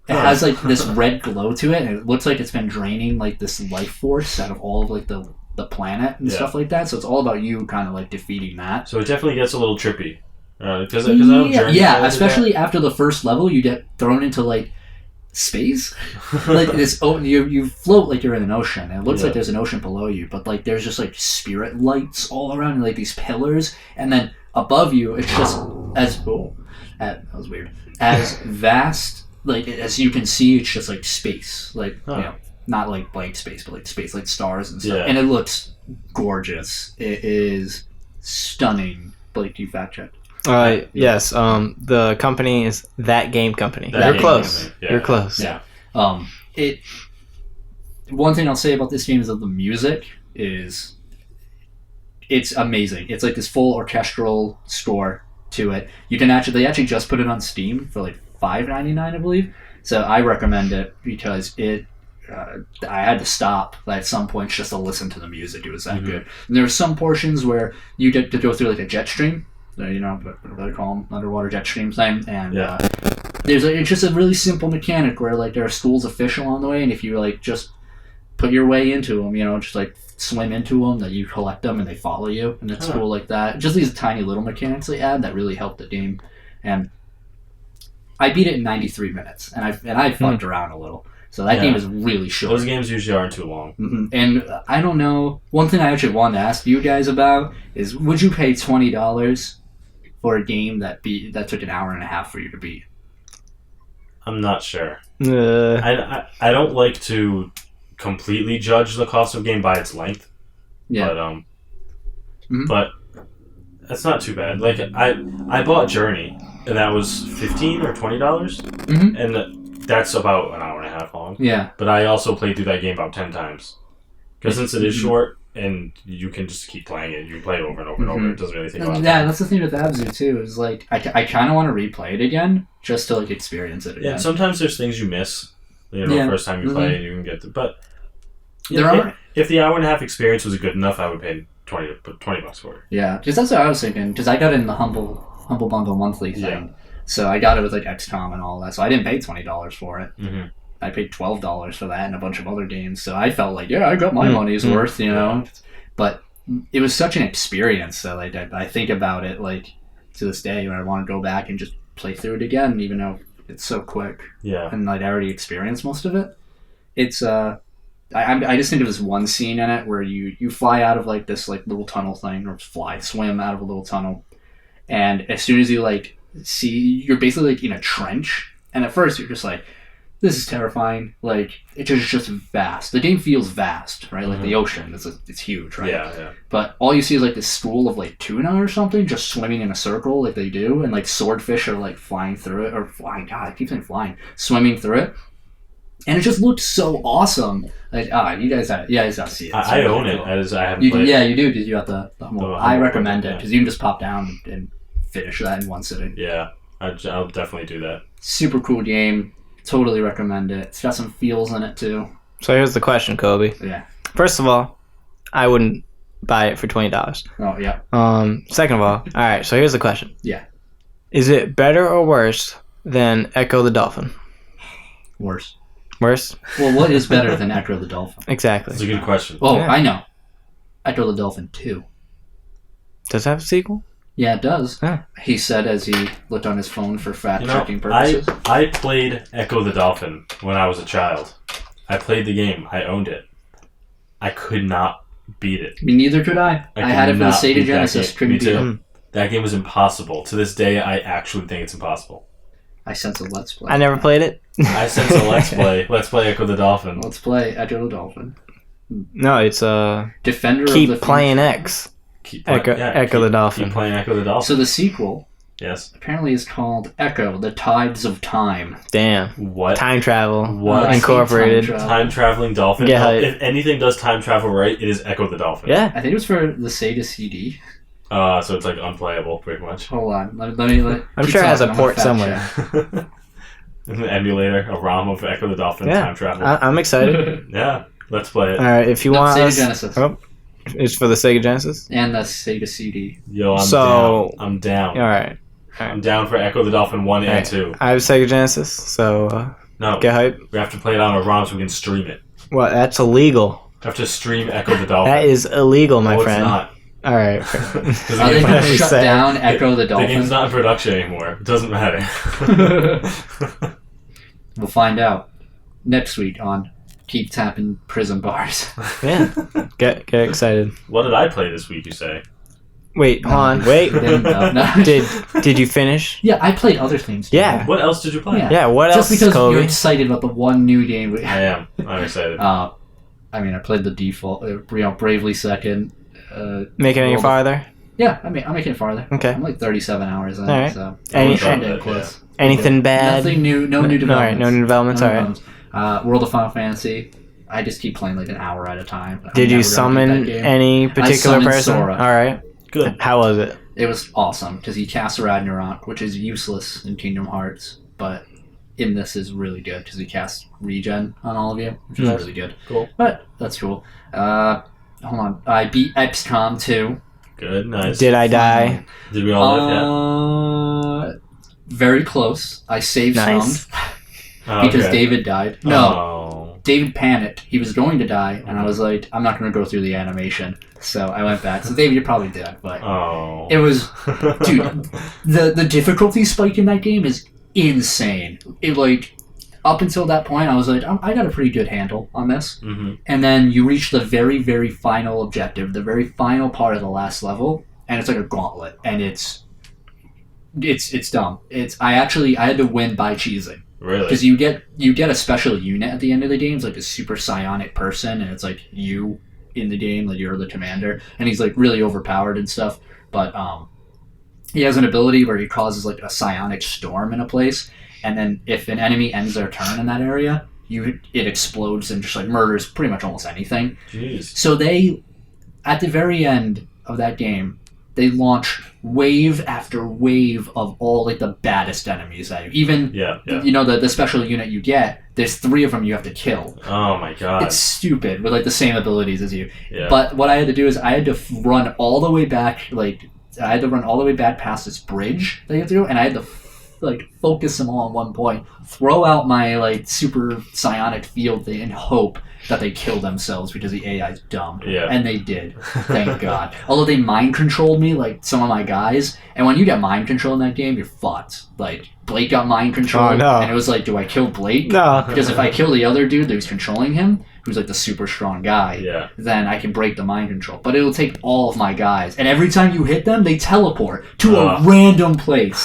A: it has like this red glow to it, and it looks like it's been draining like this life force out of all of like the planet and stuff like that. So it's all about you kind of like defeating that.
B: So it definitely gets a little trippy.
A: Especially after the first level, you get thrown into like space. Like this, you float like you're in an ocean, and it looks like there's an ocean below you, but like there's just like spirit lights all around, and like these pillars, and then above you, it's just that was weird, as vast, like as you can see, it's just like space, like not like blank space, but like space, like stars and stuff, and it looks gorgeous. It is stunning. Blake, you fact checked.
C: Yes. The company is That Game Company. You're close. You're close.
A: Yeah. One thing I'll say about this game is that the music it's amazing. It's like this full orchestral score to it. They actually just put it on Steam for like $5.99, I believe. So I recommend it because I had to stop at some points just to listen to the music. It was that good. And there were some portions where you get to go through like a jet stream, you know, what they call them, underwater jet stream thing, and it's just a really simple mechanic where like there are schools of fish along the way, and if you like just put your way into them, you know, just like swim into them, that you collect them and they follow you, and it's cool like that. Just these tiny little mechanics they add that really help the game. And I beat it in 93 minutes, and I fucked around a little. So that game is really short.
B: Those games usually aren't too long.
A: And I don't know. One thing I actually wanted to ask you guys about is, would you pay $20 for a game that took an hour and a half for you to beat?
B: I'm not sure. I don't like to completely judge the cost of a game by its length. Yeah. But that's not too bad. Like I bought Journey, and that was $15 or $20, and that's about an hour and a half long.
A: Yeah.
B: But I also played through that game about 10 times. Because since it is short, and you can just keep playing it, you play it over and over and over, it doesn't really take a lot of time.
A: Yeah, that's the thing with Abzu too, is like, I kind of want to replay it again, just to like experience it again.
B: Yeah, sometimes there's things you miss, you know, first time you play, and you can get to, but if the hour and a half experience was good enough, I would pay $20 for it.
A: Yeah, because that's what I was thinking, because I got it in the Humble Bundle monthly thing. Yeah. So I got it with like XCOM and all that. So I didn't pay $20 for it. I paid $12 for that and a bunch of other games. So I felt like, I got my money's worth, you know. But it was such an experience that like I think about it like to this day when I want to go back and just play through it again, even though it's so quick. Yeah. And like I already experienced most of it. It's I just think of this one scene in it where you fly out of like this like little tunnel thing, or swim out of a little tunnel, and as soon as you like see, you're basically like in a trench, and at first you're just like, this is terrifying. Like it's just vast. The game feels vast, right? Like the ocean, it's huge, right? Yeah. But all you see is like this school of like tuna or something just swimming in a circle, like they do, and like swordfish are like flying through it, or flying. God, I keep saying flying, swimming through it, and it just looked so awesome. Like you guys gotta see it.
B: I own it. I haven't played it.
A: Yeah, you do. Did you have the I recommend it because you can just pop down and finish that in one sitting.
B: Yeah, I'll definitely do that.
A: Super cool game. Totally recommend it. It's got some feels in it too.
C: So here's the question, Kobe.
A: Yeah.
C: First of all, I wouldn't buy it for $20.
A: Oh yeah.
C: Second of all right. So here's the question.
A: Yeah.
C: Is it better or worse than Echo the Dolphin?
A: Worse.
C: Worse?
A: Well, what is better than Echo the Dolphin?
C: Exactly.
B: That's a good question.
A: Oh, yeah. I know. Echo the Dolphin 2.
C: Does it have a sequel?
A: Yeah, it does.
C: Yeah.
A: He said as he looked on his phone for fact-checking purposes.
B: I played Echo the Dolphin when I was a child. I played the game. I owned it. I could not beat it.
A: Me neither could I. I had it for the Sega Genesis. Couldn't beat it.
B: That game was impossible. To this day, I actually think it's impossible.
A: I sense a Let's Play.
C: I never played it.
B: I sense a Let's Play. Let's play Echo the Dolphin.
A: Let's play Echo the Dolphin.
C: No, it's
A: Defender
C: Keep
A: of the
C: Playing X. Echo the Dolphin.
B: Keep playing Echo the Dolphin.
A: So the sequel,
B: apparently
A: is called Echo: The Tides of Time.
C: Damn.
B: What?
C: Time travel.
B: What?
C: Incorporated.
B: Time traveling dolphin.
C: Yeah.
B: If anything does time travel right, it is Echo the Dolphin.
C: Yeah.
A: I think it was for the Sega CD.
B: So it's like unplayable, pretty much.
A: Hold on. Let me
C: I'm sure it has a port somewhere.
B: An emulator, a ROM of Echo the Dolphin time travel.
C: I'm excited.
B: Yeah, let's play it.
C: All right, if you want
A: Sega Genesis.
C: Oh, it's for the Sega Genesis?
A: And the Sega CD.
B: Yo, I'm down.
C: All right.
B: I'm down for Echo the Dolphin 1 and 2.
C: I have Sega Genesis, so
B: no,
C: get hype.
B: We have to play it on a ROM so we can stream it.
C: Well, that's illegal.
B: We have to stream Echo the Dolphin.
C: That is illegal, my friend.
B: It's not.
C: All right.
A: Are they going to shut down Echo the Dolphin?
B: The game's not in production anymore. It doesn't matter.
A: We'll find out next week on Keep Tappin Prison Bars.
C: Yeah. Get excited.
B: What did I play this week, you say?
C: Wait, hold on. Wait. Did you finish?
A: Yeah, I played other things.
C: Yeah.
B: What else did you play?
C: Yeah, what else,
A: Just because
C: Kobe?
A: you're excited about the one new game.
B: I am. I'm excited.
A: I played the default, Bravely Second.
C: Make it any farther?
A: Yeah, I'm making it farther.
C: Okay.
A: I'm like 37 hours in,
C: right.
A: so...
C: Anything bad?
A: Nothing new, no new developments.
C: All right, no new developments, alright.
A: World of Final Fantasy, I just keep playing like an hour at a time.
C: Did you summon any particular person?
A: Sora.
C: Alright.
B: Good.
C: How was it?
A: It was awesome, because he casts Ragnarok, which is useless in Kingdom Hearts, but in this is really good because he casts regen on all of you, which is really good.
B: Cool.
A: But that's cool. Hold on. I beat XCOM 2.
B: Good, nice.
C: Did I die?
B: Did we all live yet?
A: Very close. I saved
C: Nice.
A: some because David died. No.
B: Oh.
A: David panicked. He was going to die, and I was like, I'm not going to go through the animation. So I went back. So David, you're probably dead, but it was... Dude, the difficulty spike in that game is insane. It, like, up until that point, I was like, I got a pretty good handle on this.
B: Mm-hmm.
A: And then you reach the very, very final objective, the very final part of the last level, and it's like a gauntlet, and it's dumb. I had to win by cheesing.
B: Really?
A: Because you get a special unit at the end of the game. It's like a super psionic person, and it's like you in the game, like you're the commander, and he's like really overpowered and stuff. But he has an ability where he causes like a psionic storm in a place, and then if an enemy ends their turn in that area, it explodes and just like murders pretty much almost anything.
B: Jeez.
A: So they, at the very end of that game, they launch wave after wave of all like the baddest enemies that you know the special unit you get, there's 3 of them you have to kill.
B: Oh my god.
A: It's stupid with like the same abilities as you.
B: Yeah.
A: But what I had to do is I had to run all the way back, past this bridge that you have to do, and I had to focus them all on one point, throw out my like super psionic field thing, and hope that they kill themselves because the AI is dumb.
B: Yeah.
A: And they did. Thank God. Although they mind controlled me, like some of my guys, and when you get mind control in that game, you're fucked. Like Blake got mind controlled, and it was like, do I kill Blake?
C: No.
A: Because if I kill the other dude that was controlling him, who's like the super strong guy, then I can break the mind control. But it'll take all of my guys, and every time you hit them, they teleport to a random place.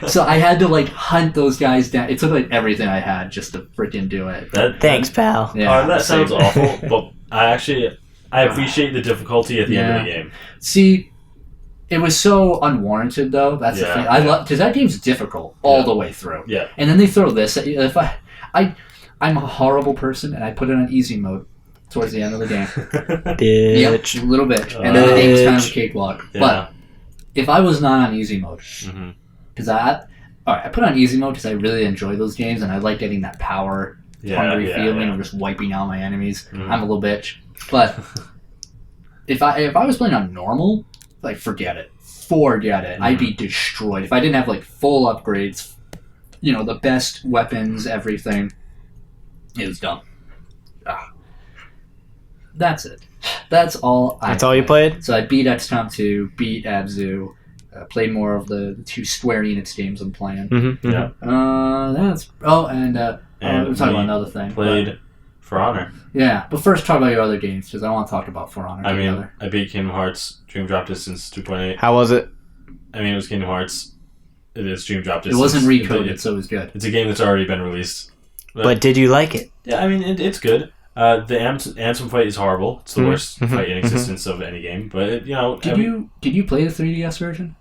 A: So I had to like hunt those guys down. It took like everything I had just to freaking do it.
C: Thanks, pal.
B: Yeah, that sounds awful, but I appreciate the difficulty at the end of the game.
A: See, it was so unwarranted though. That's the thing. I love because that game's difficult all the way through.
B: Yeah.
A: And then they throw this at you. If I'm a horrible person, and I put it on easy mode towards the end of the game.
C: Bitch.
A: Yep, a little bit. And then the game's kind of a cakewalk.
B: Yeah.
A: But if I was not on easy mode, because I put on easy mode because I really enjoy those games, and I like getting that power, hungry feeling of just wiping out my enemies. I'm a little bitch. But if I was playing on normal, like forget it. I'd be destroyed. If I didn't have like full upgrades, you know, the best weapons, everything. It was dumb. That's it. That's all
C: That's all you played?
A: So I beat XCOM 2, beat Abzu, played more of the 2 Square Enix games I'm playing.
B: Yeah.
A: We're talking about another thing.
B: Played For Honor.
A: Yeah, but first talk about your other games, because I want to talk about For Honor together.
B: I beat Kingdom Hearts Dream Drop Distance 2.8.
C: How was it?
B: It was Kingdom Hearts. It is Dream Drop Distance.
A: It wasn't recoded, so it was good.
B: It's a game that's already been released.
C: But did you like it?
B: Yeah, it's good. The Ansem fight is horrible. It's the worst fight in existence of any game. But did
A: you play the 3DS version?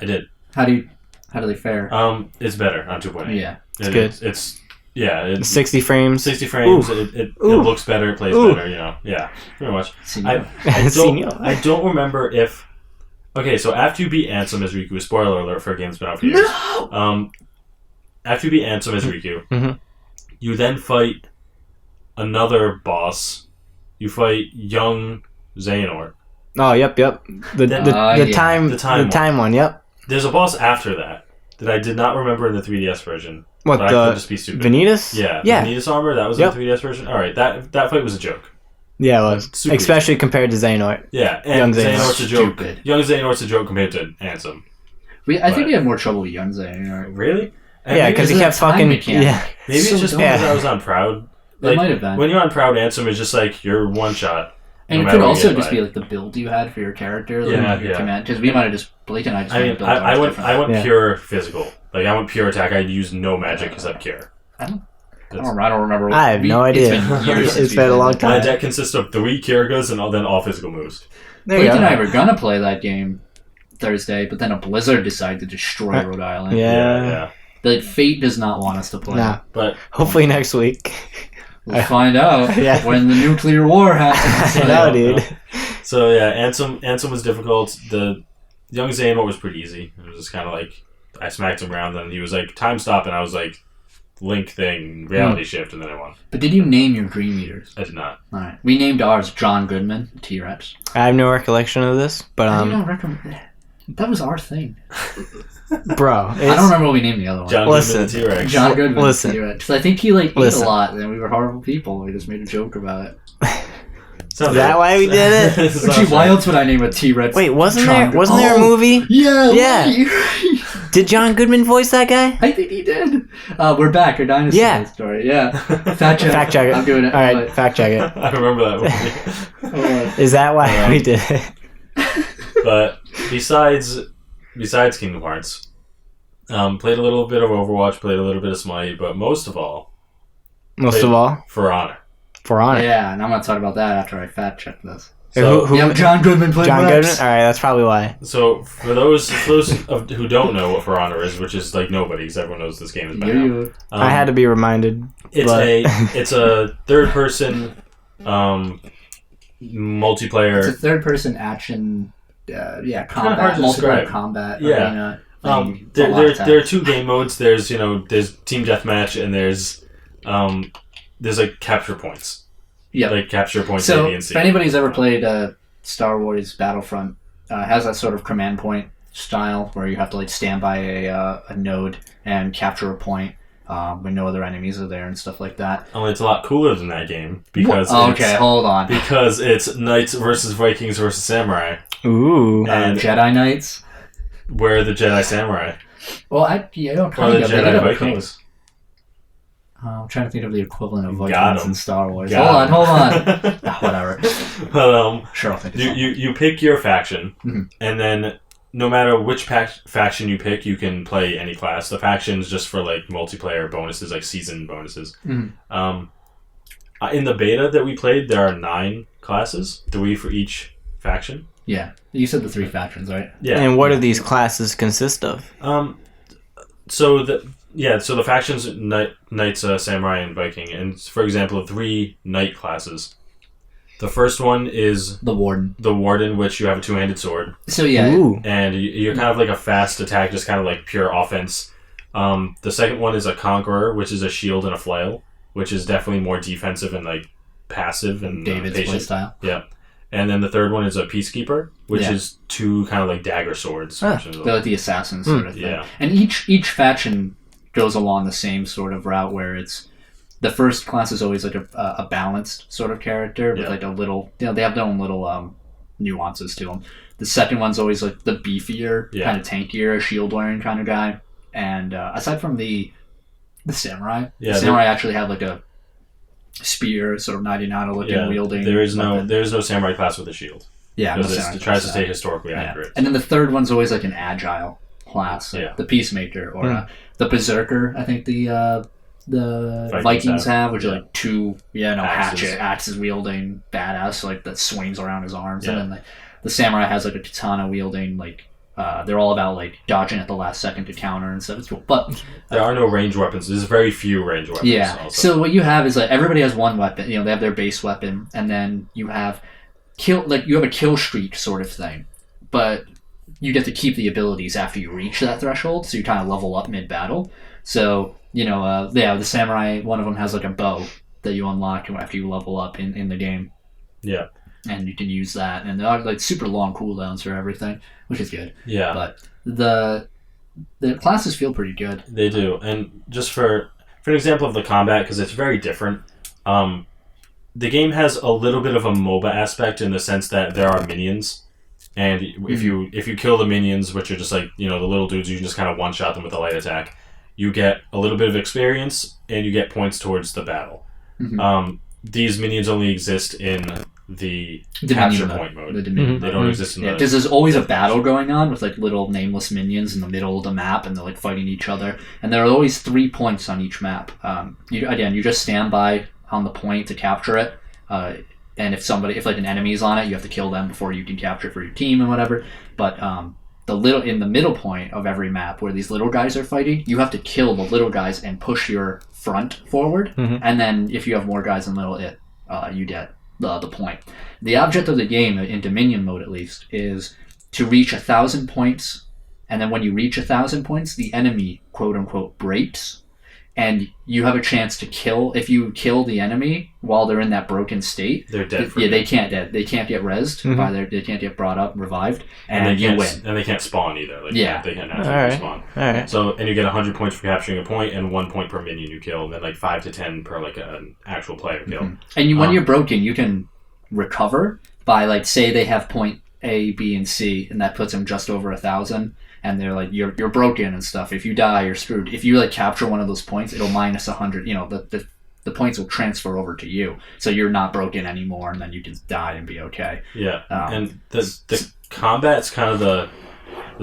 B: I did.
A: How do they fare?
B: It's better on 2.8.
A: Yeah,
C: it's good.
B: It's
C: 60 frames.
B: 60 frames. It looks better. It plays better. Yeah, pretty much. I don't remember if. Okay, so after you beat Ansem as Riku, spoiler alert for a game that's been out for years. No! After you beat Ansem as Riku, you then fight another boss. You fight young Xehanort.
C: Oh, yep. The time one, yep.
B: There's a boss after that I did not remember in the 3DS version.
C: What,
B: but I could just be stupid.
C: Vanitas?
B: Yeah. Vanitas armor, that was in the 3DS version? Alright, that fight was a joke.
C: Yeah, it was.
B: Super
C: especially compared to Xehanort.
B: Yeah, and
C: young
B: Xehanort's a joke.
A: Stupid.
B: Young Xehanort's a joke compared to Ansem.
A: I think we had more trouble with young Xehanort.
B: Really?
C: Yeah, because he kept fucking...
B: Maybe it's just because I was on Proud.
A: It might have been.
B: When you're on Proud, Ansem is just like, you're one shot.
A: And it could also just be like the build you had for your character. Your command. Because we might have just... Blake and I
B: went pure physical. Like, I went pure attack. I used no magic except cure.
A: I don't remember.
C: I have no idea. It's been a long time.
B: My deck consists of 3 Kiragas and then all physical moves.
A: Blake and I were gonna play that game Thursday, but then a blizzard decided to destroy Rhode Island.
C: Yeah.
A: Like, fate does not want us to play.
C: Nah.
B: But
C: hopefully next week.
A: We'll find out when the nuclear war happens.
C: No, dude.
B: So yeah, Ansem was difficult. The young Xehanort was pretty easy. It was just kind of like I smacked him around, and he was like time stop, and I was like, Link thing, Reality Shift, and then I won.
A: But did you name your Dream Eaters?
B: I did not.
A: All right. We named ours John Goodman, T-Rex.
C: I have no recollection of this, but
A: I don't recommend. That was our thing.
C: Bro,
A: I don't remember what we named the other one.
B: John Goodman, T-Rex.
A: John Goodman,
C: Listen.
A: T-Rex. Because I think he ate a lot, and we were horrible people. We just made a joke about it.
C: Is that why we did it?
A: Gee, why else would I name a T-Rex?
C: Wait, wasn't there a movie?
A: Yeah.
C: Did John Goodman voice that guy?
A: I think he did. We're back. Our dinosaur story. Yeah. Fact check it. I'm doing it.
C: All right, fact check it.
B: I remember that movie.
C: Is that why we did it?
B: But besides Kingdom Hearts, played a little bit of Overwatch, played a little bit of Smite, but most of all, For Honor.
C: For Honor.
A: Yeah, and I'm going to talk about that after I fact check this.
B: So,
A: John Goodman played
C: John
A: Rex.
C: Goodman? Alright, that's probably why.
B: So, for those who don't know what For Honor is, which is like nobody, because everyone knows this game is by now.
C: I had to be reminded.
B: It's a third-person multiplayer.
A: It's a third-person action,
B: combat,
A: multiplayer combat.
B: Yeah.
A: Arena
B: there are two game modes. There's team deathmatch and there's like capture points. Yeah, like capture points.
A: So
B: A, B, and C.
A: If anybody's ever played Star Wars Battlefront, it has that sort of command point style where you have to like stand by a node and capture a point when no other enemies are there and stuff like that.
B: Only it's a lot cooler than that game because
A: hold on,
B: because it's Knights versus Vikings versus Samurai.
C: Ooh,
A: and Jedi Knights.
B: Where are the Jedi Samurai?
A: Well, kind
B: of. Or the Jedi Vikings.
A: I'm trying to think of the equivalent of Vikings in Star Wars.
B: Hold
A: on. Whatever.
B: But,
A: sure, I'll think of
B: you pick your faction,
A: mm-hmm.
B: and then no matter which faction you pick, you can play any class. The faction's just for like multiplayer bonuses, like season bonuses.
A: Mm-hmm.
B: In the beta that we played, there are 9 classes, 3 for each faction.
A: Yeah, you said the 3 factions, right?
B: Yeah.
C: And what do these classes consist of?
B: So the factions Knights, Samurai, and Viking, and for example, 3 Knight classes. The first one is
A: the Warden,
B: which you have a 2-handed sword.
A: So yeah,
B: and you're kind of like a fast attack, just kind of like pure offense. The second one is a Conqueror, which is a shield and a flail, which is definitely more defensive and like passive and
A: David's
B: patient.
A: playstyle.
B: Yeah. And then the third one is a Peacekeeper, which is 2 kind of like dagger swords.
A: They're like the assassins sort of thing.
B: Yeah.
A: And each faction goes along the same sort of route where it's the first class is always like a balanced sort of character with like a little, they have their own little nuances to them. The second one's always like the beefier, kind of tankier, shield wearing kind of guy. And aside from the samurai, the samurai actually have like a spear, sort of 99 looking wielding.
B: There is no samurai class with a shield.
A: Yeah,
B: because it tries to stay historically accurate.
A: And then the third one's always like an agile class, like the Peacemaker or the Berserker. I think the Vikings have, which are like 2 axes wielding badass, like that swings around his arms, and then the samurai has like a katana wielding, like they're all about like dodging at the last second to counter and stuff. It's cool, but
B: there are no ranged weapons. There's very few ranged weapons.
A: Yeah. Also. So what you have is like everybody has one weapon. They have their base weapon, and then you have you have a kill streak sort of thing, but you get to keep the abilities after you reach that threshold, so you kind of level up mid-battle. So, the samurai, one of them has like a bow that you unlock after you level up in the game.
B: Yeah.
A: And you can use that, and there are like super long cooldowns for everything, which is good.
B: Yeah.
A: But the classes feel pretty good.
B: They do. And just for an example of the combat, because it's very different, the game has a little bit of a MOBA aspect in the sense that there are minions. And if you kill the minions, which are just like, the little dudes, you can just kind of one-shot them with a light attack. You get a little bit of experience, and you get points towards the battle. Mm-hmm. These minions only exist in the capture point mode. They don't exist in
A: because there's always a battle going on with like little nameless minions in the middle of the map, and they're like fighting each other. And there are always 3 points on each map. You just stand by on the point to capture it. And if like an enemy's on it, you have to kill them before you can capture it for your team and whatever. But in the middle point of every map where these little guys are fighting, you have to kill the little guys and push your front forward. Mm-hmm. And then if you have more guys in the middle, you get the point. The object of the game, in Dominion mode at least, is to reach 1,000 points. And then when you reach 1,000 points, the enemy, quote unquote, breaks. and you have a chance to kill. If you kill the enemy while they're in that broken state,
B: they're dead.
A: They can't get rezzed. They can't get brought up, revived, and
B: you
A: win.
B: And they can't spawn either. Like, they can't naturally spawn.
C: All right.
B: So, and you get 100 points for capturing a point, and 1 point per minion you kill, and then like 5 to 10 per like an actual player kill.
A: And when you're broken, you can recover by like, say they have point A, B, and C, and that puts them just over 1,000. And they're like, you're broken and stuff. If you die, you're screwed. If you like capture one of those points, it'll minus 100. You know, the points will transfer over to you, so you're not broken anymore, and then you can die and be okay.
B: Yeah, and the combat's kind of the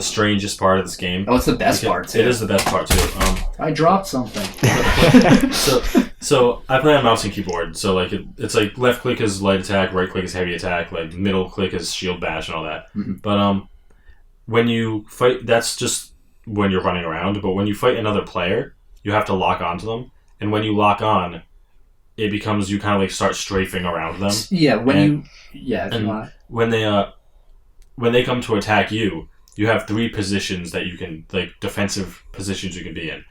B: strangest part of this game.
A: Oh, it's the best part too.
B: It is the best part too.
A: I dropped something.
B: So I play on mouse and keyboard. So like it's like left click is light attack, right click is heavy attack, like middle click is shield bash and all that. But when you fight, that's just when you're running around. But when you fight another player, you have to lock onto them. And when you lock on, it becomes you kind of like start strafing around them.
A: Yeah, when
B: they come to attack you, you have 3 positions that you can, like defensive positions you can be in.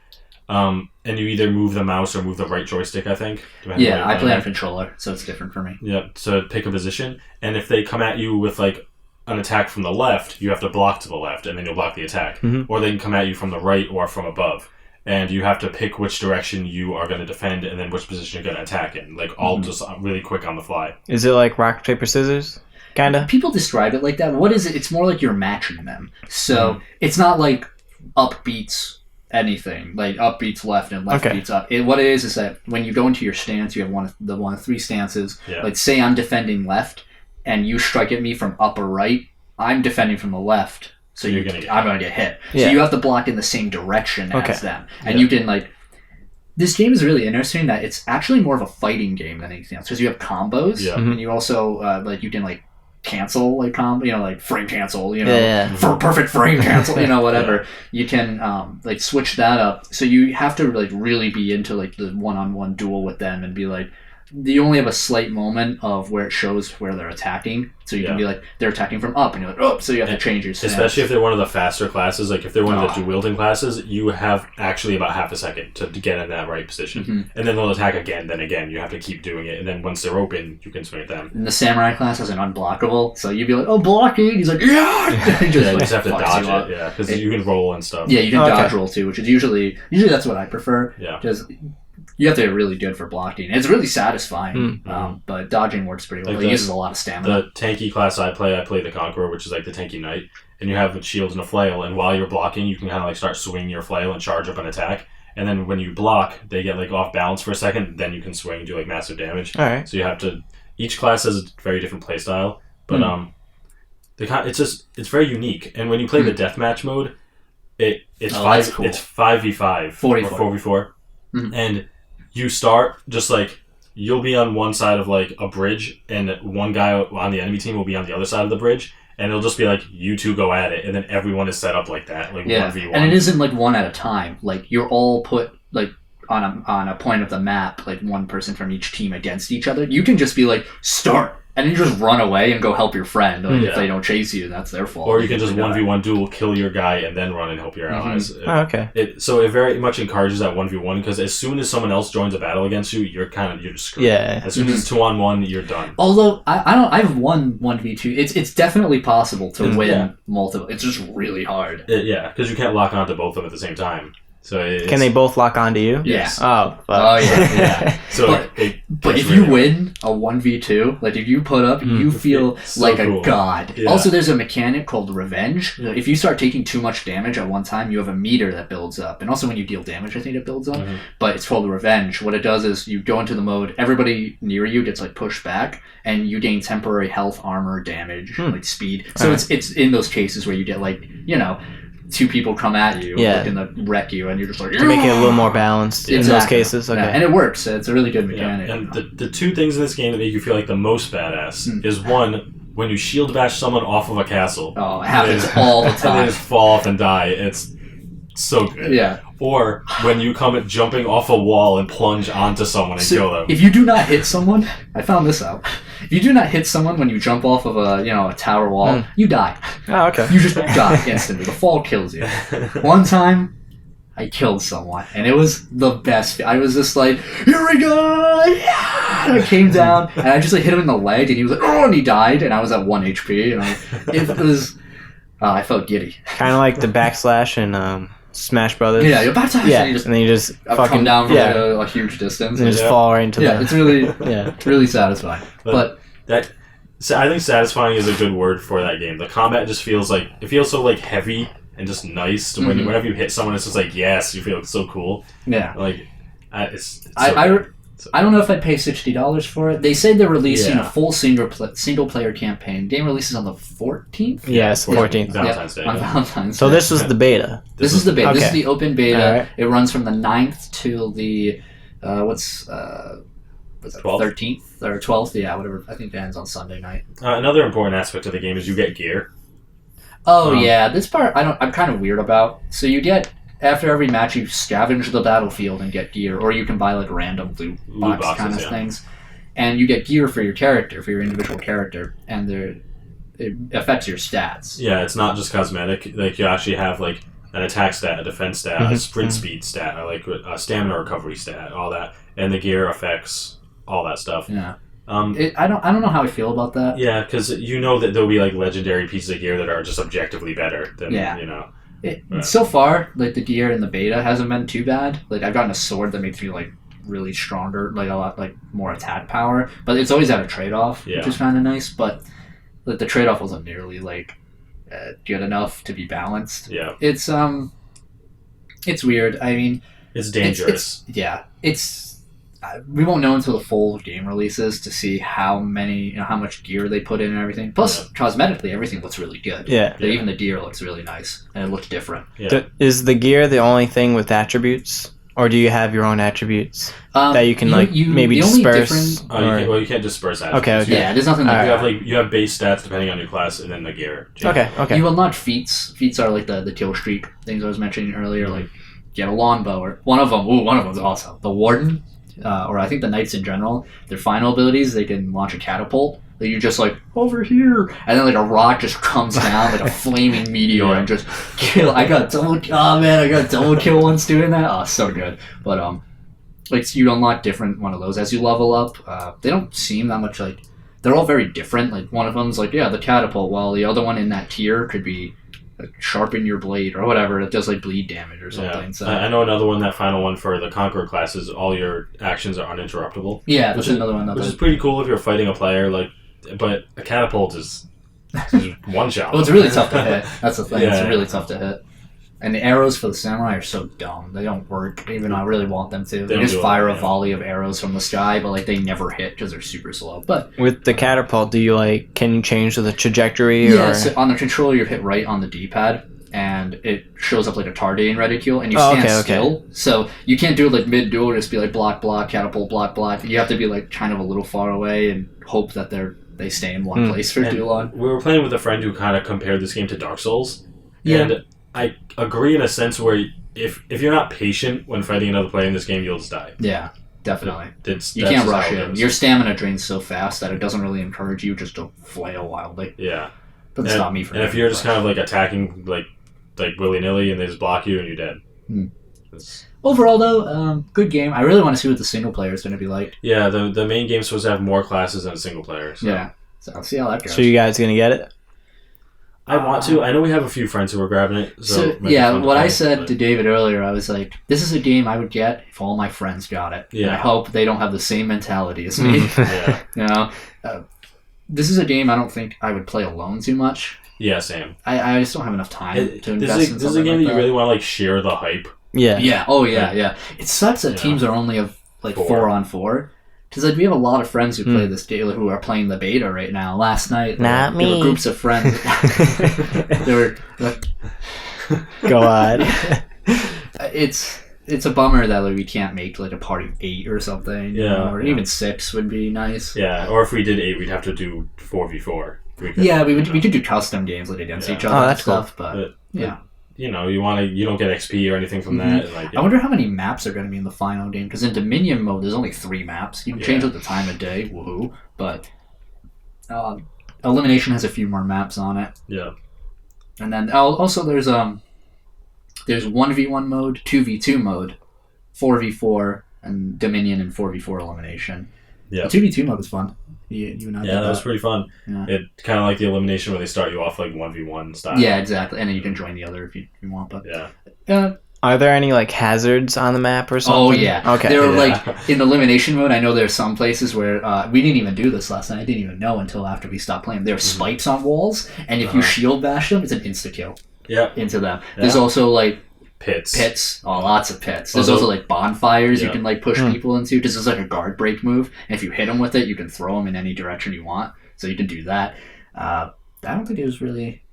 B: And you either move the mouse or move the right joystick, I think.
A: Yeah, I play on controller, so it's different for me.
B: Yeah, so pick a position. And if they come at you with like an attack from the left, you have to block to the left, and then you'll block the attack. Or they can come at you from the right or from above, and you have to pick which direction you are going to defend, and then which position you're going to attack in. Like all just really quick on the fly.
C: Is it like rock paper scissors? Kinda.
A: People describe it like that. What is it? It's more like you're matching them. So it's not like up beats anything, like up beats left and left beats up. What it is that when you go into your stance, you have one of 3 stances.
B: Yeah.
A: Like say I'm defending left, and you strike at me from up or right, I'm defending from the left, so I'm going to get hit. Yeah. So you have to block in the same direction as them. And you can, like... This game is really interesting that it's actually more of a fighting game than anything else, because you have combos, and you also, you can, like, cancel, like, like, frame cancel, for perfect frame cancel, whatever. You can, switch that up. So you have to, like, really be into, like, the one-on-one duel with them and be, like... You only have a slight moment of where it shows where they're attacking. So you can be like, they're attacking from up, and you're like, oh, so you have to change your stance.
B: Especially if they're one of the faster classes, like if they're one of the dual-wielding classes, you have actually about half a second to get in that right position. And then they'll attack again, then again, you have to keep doing it, and then once they're open, you can swing at them.
A: And the samurai class is an unblockable, so you'd be like, oh, blocking! He's like, yeah!
B: You just have to dodge it, because you can roll and stuff.
A: Yeah, you can dodge roll too, which is usually that's what I prefer.
B: Yeah.
A: Because you have to be really good for blocking. It's really satisfying, but dodging works pretty well. It uses a lot of stamina.
B: The tanky class I play the Conqueror, which is like the tanky knight, and you have a shield and a flail, and while you're blocking, you can kind of like start swinging your flail and charge up an attack, and then when you block, they get like off balance for a second, then you can swing and do like massive damage.
C: All right.
B: So you have to... Each class has a very different play style, but it's very unique, and when you play the deathmatch mode, it's 5v5 or 4v4, and you start just like you'll be on one side of like a bridge, and one guy on the enemy team will be on the other side of the bridge, and it'll just be like you two go at it, and then everyone is set up like that, like 1v1.
A: And it isn't like one at a time. Like you're all put like on a point of the map, like one person from each team against each other. You can just be like start. And you just run away and go help your friend. Like, if they don't chase you, that's their fault.
B: Or you can just 1v1 duel, kill your guy, and then run and help your allies.
C: Okay.
B: So it very much encourages that 1v1, because as soon as someone else joins a battle against you, you're just screwed.
C: Yeah.
B: As soon as it's 2-on-1, you're done.
A: Although I've won 1v2. It's definitely possible to win multiple. It's just really hard.
B: Because you can't lock onto both of them at the same time. So
C: can they both lock onto you?
B: Yes.
C: Oh. Fuck.
A: Oh yeah.
B: So
A: but if you win a 1v2, like if you put up, you feel like a god. Yeah. Also, there's a mechanic called revenge. If you start taking too much damage at one time, you have a meter that builds up, and also when you deal damage, I think it builds up. But it's called revenge. What it does is you go into the mode, everybody near you gets like pushed back, and you gain temporary health, armor, damage, like speed. So it's in those cases where you get like 2 people come at you, looking to wreck you, and you're just like...
C: To make it a little more balanced in those cases. Okay.
A: Yeah, and it works. It's a really good mechanic.
B: Yeah. And the 2 things in this game that make you feel like the most badass is, one, when you shield bash someone off of a castle.
A: Oh, it happens all the time.
B: And they just fall off and die. It's so good.
A: Yeah.
B: Or when you come jumping off a wall and plunge onto someone and kill them.
A: If you do not hit someone... I found this out. If you do not hit someone when you jump off of a tower wall, you die.
C: Oh, okay.
A: You just die instantly. The fall kills you. One time, I killed someone, and it was the best. I was just like, here we go! Yeah! And I came down, and I just like hit him in the leg, and he was like, oh, and he died, and I was at 1 HP, and it was... I felt giddy.
C: Kind of like the backslash in Smash Brothers.
A: Yeah, you're back to
C: and then you just fucking
A: come down from a huge distance.
C: And just fall right into
A: it's really really satisfying. But
B: that... So I think satisfying is a good word for that game. The combat just feels like... It feels so like heavy and just nice. Whenever you hit someone, it's just like, yes, you feel so cool.
A: Yeah.
B: Like, it's so
A: I don't know if I'd pay $60 for it. They said they're releasing a full single-player campaign. Game releases on the 14th?
C: Yes, 14th.
B: Valentine's Day.
A: On Valentine's Day.
C: So this was the beta?
A: This is the beta.
C: Okay.
A: This is the open beta.
C: Right.
A: It runs from the 9th till the... 13th or 12th? Yeah, whatever. I think it ends on Sunday night.
B: Another important aspect of the game is you get gear.
A: Oh, yeah. This part I'm kind of weird about. So you get... After every match, you scavenge the battlefield and get gear, or you can buy like random loot boxes, kind of things, and you get gear for your character, for your individual character, and it affects your stats.
B: Yeah, it's not just cosmetic. Like you actually have like an attack stat, a defense stat, a sprint speed stat, or like a stamina recovery stat, all that, and the gear affects all that stuff.
A: Yeah. I don't know how I feel about that.
B: Yeah, because you know that there'll be like legendary pieces of gear that are just objectively better than you know.
A: So far, like the gear in the beta hasn't been too bad. Like I've gotten a sword that makes me like really stronger, like a lot like more attack power. But it's always at a trade-off, which is kind of nice. But like the trade-off wasn't nearly like good enough to be balanced.
B: Yeah,
A: it's weird. I mean,
B: it's dangerous.
A: We won't know until the full game releases to see how much gear they put in and everything. Plus, cosmetically, everything looks really good. Even the gear looks really nice, and it looks different.
C: Yeah. Is the gear the only thing with attributes? Or do you have your own attributes that you can maybe disperse?
B: You can't disperse attributes.
C: Okay.
A: Yeah, there's nothing like
B: you have base stats depending on your class, and then the gear.
C: Okay.
A: You unlock feats. Feats are like the kill streak things I was mentioning earlier. Like get a longbow, or one of them's awesome. The Warden. Or I think the Knights in general, their final abilities, they can launch a catapult that you just like, over here, and then like a rock just comes down like a flaming meteor and just kill. I got double kill once doing that. Oh, so good. But like you unlock different one of those as you level up. They don't seem that much like, they're all very different. Like one of them's like, the catapult, while the other one in that tier could be like sharpen your blade or whatever. It does like bleed damage or something.
B: Yeah.
A: So
B: I know another one, that final one for the Conqueror class is all your actions are uninterruptible.
A: Yeah, that's another one.
B: Which is pretty cool if you're fighting a player. Like, but a catapult is one shot.
A: Well, it's really tough to hit. That's the thing. It's really tough to hit. And the arrows for the samurai are so dumb. They don't work, even though I really want them to. They just fire a volley of arrows from the sky, but like they never hit because they're super slow. But
C: with the catapult, can you change the trajectory?
A: Yeah, so on the controller, you hit right on the D-pad, and it shows up like a Tardian reticule, and you stand still. So you can't do it like mid-duel, just be like block, catapult, block. You have to be like kind of a little far away and hope that they stay in one place for too long.
B: We were playing with a friend who kind of compared this game to Dark Souls. Yeah. And I agree in a sense where if you're not patient when fighting another player in this game, you'll just die.
A: Yeah, definitely.
B: You
A: can't rush in. Your stamina drains so fast that it doesn't really encourage you just to flail wildly.
B: Yeah.
A: Doesn't stop me from
B: And if you're just kind of like attacking like willy-nilly and they just block you and you're dead.
A: Overall, though, good game. I really want to see what the single player is going to be like.
B: Yeah, the main game's supposed to have more classes than a single player. So.
A: Yeah. So I'll see how that goes.
C: So you guys going to get it?
B: I want to. I know we have a few friends who are grabbing it.
A: What I said to David earlier, I was like, this is a game I would get if all my friends got it. Yeah. And I hope they don't have the same mentality as me. This is a game I don't think I would play alone too much.
B: Yeah, same.
A: I just don't have enough time to invest in something.
B: This is a game that you really want to like share the hype.
C: Yeah.
A: Yeah. Oh, yeah. It sucks that teams are only of like 4-on-4. Because like we have a lot of friends who play this game, who are playing the beta right now. Last night,
C: there were
A: groups of friends.
C: Go on.
A: It's a bummer that like we can't make like a party of 8 or something. Or even 6 would be nice.
B: Yeah, or if we did 8, we'd have to do 4v4.
A: We could do custom games like against each other and stuff. But
B: you don't get XP or anything from that. Like,
A: I wonder how many maps are going to be in the final game, because in Dominion mode there's only 3 maps. You can change up the time of day, woohoo! But Elimination has a few more maps on it.
B: Yeah,
A: and then also there's there's 1v1 mode, 2v2 mode, 4v4, and Dominion and 4v4 elimination. Yeah. The 2v2 mode was fun. You and I did
B: that was pretty fun. Yeah. It kind of like the elimination where they start you off like 1v1 style.
A: Yeah, exactly. And then you can join the other if you want. But
B: yeah.
C: Are there any like hazards on the map or something?
A: Oh yeah.
C: Okay.
A: There were like in elimination mode. I know there's some places where we didn't even do this last night. I didn't even know until after we stopped playing. There are spikes on walls, and if you shield bash them, it's an insta kill.
B: Yeah.
A: Into them. Yeah. There's also like
B: pits.
A: Oh, lots of pits. There's also like bonfires you can like push people into. This is like a guard break move, and if you hit them with it, you can throw them in any direction you want. So you can do that. I don't think there's really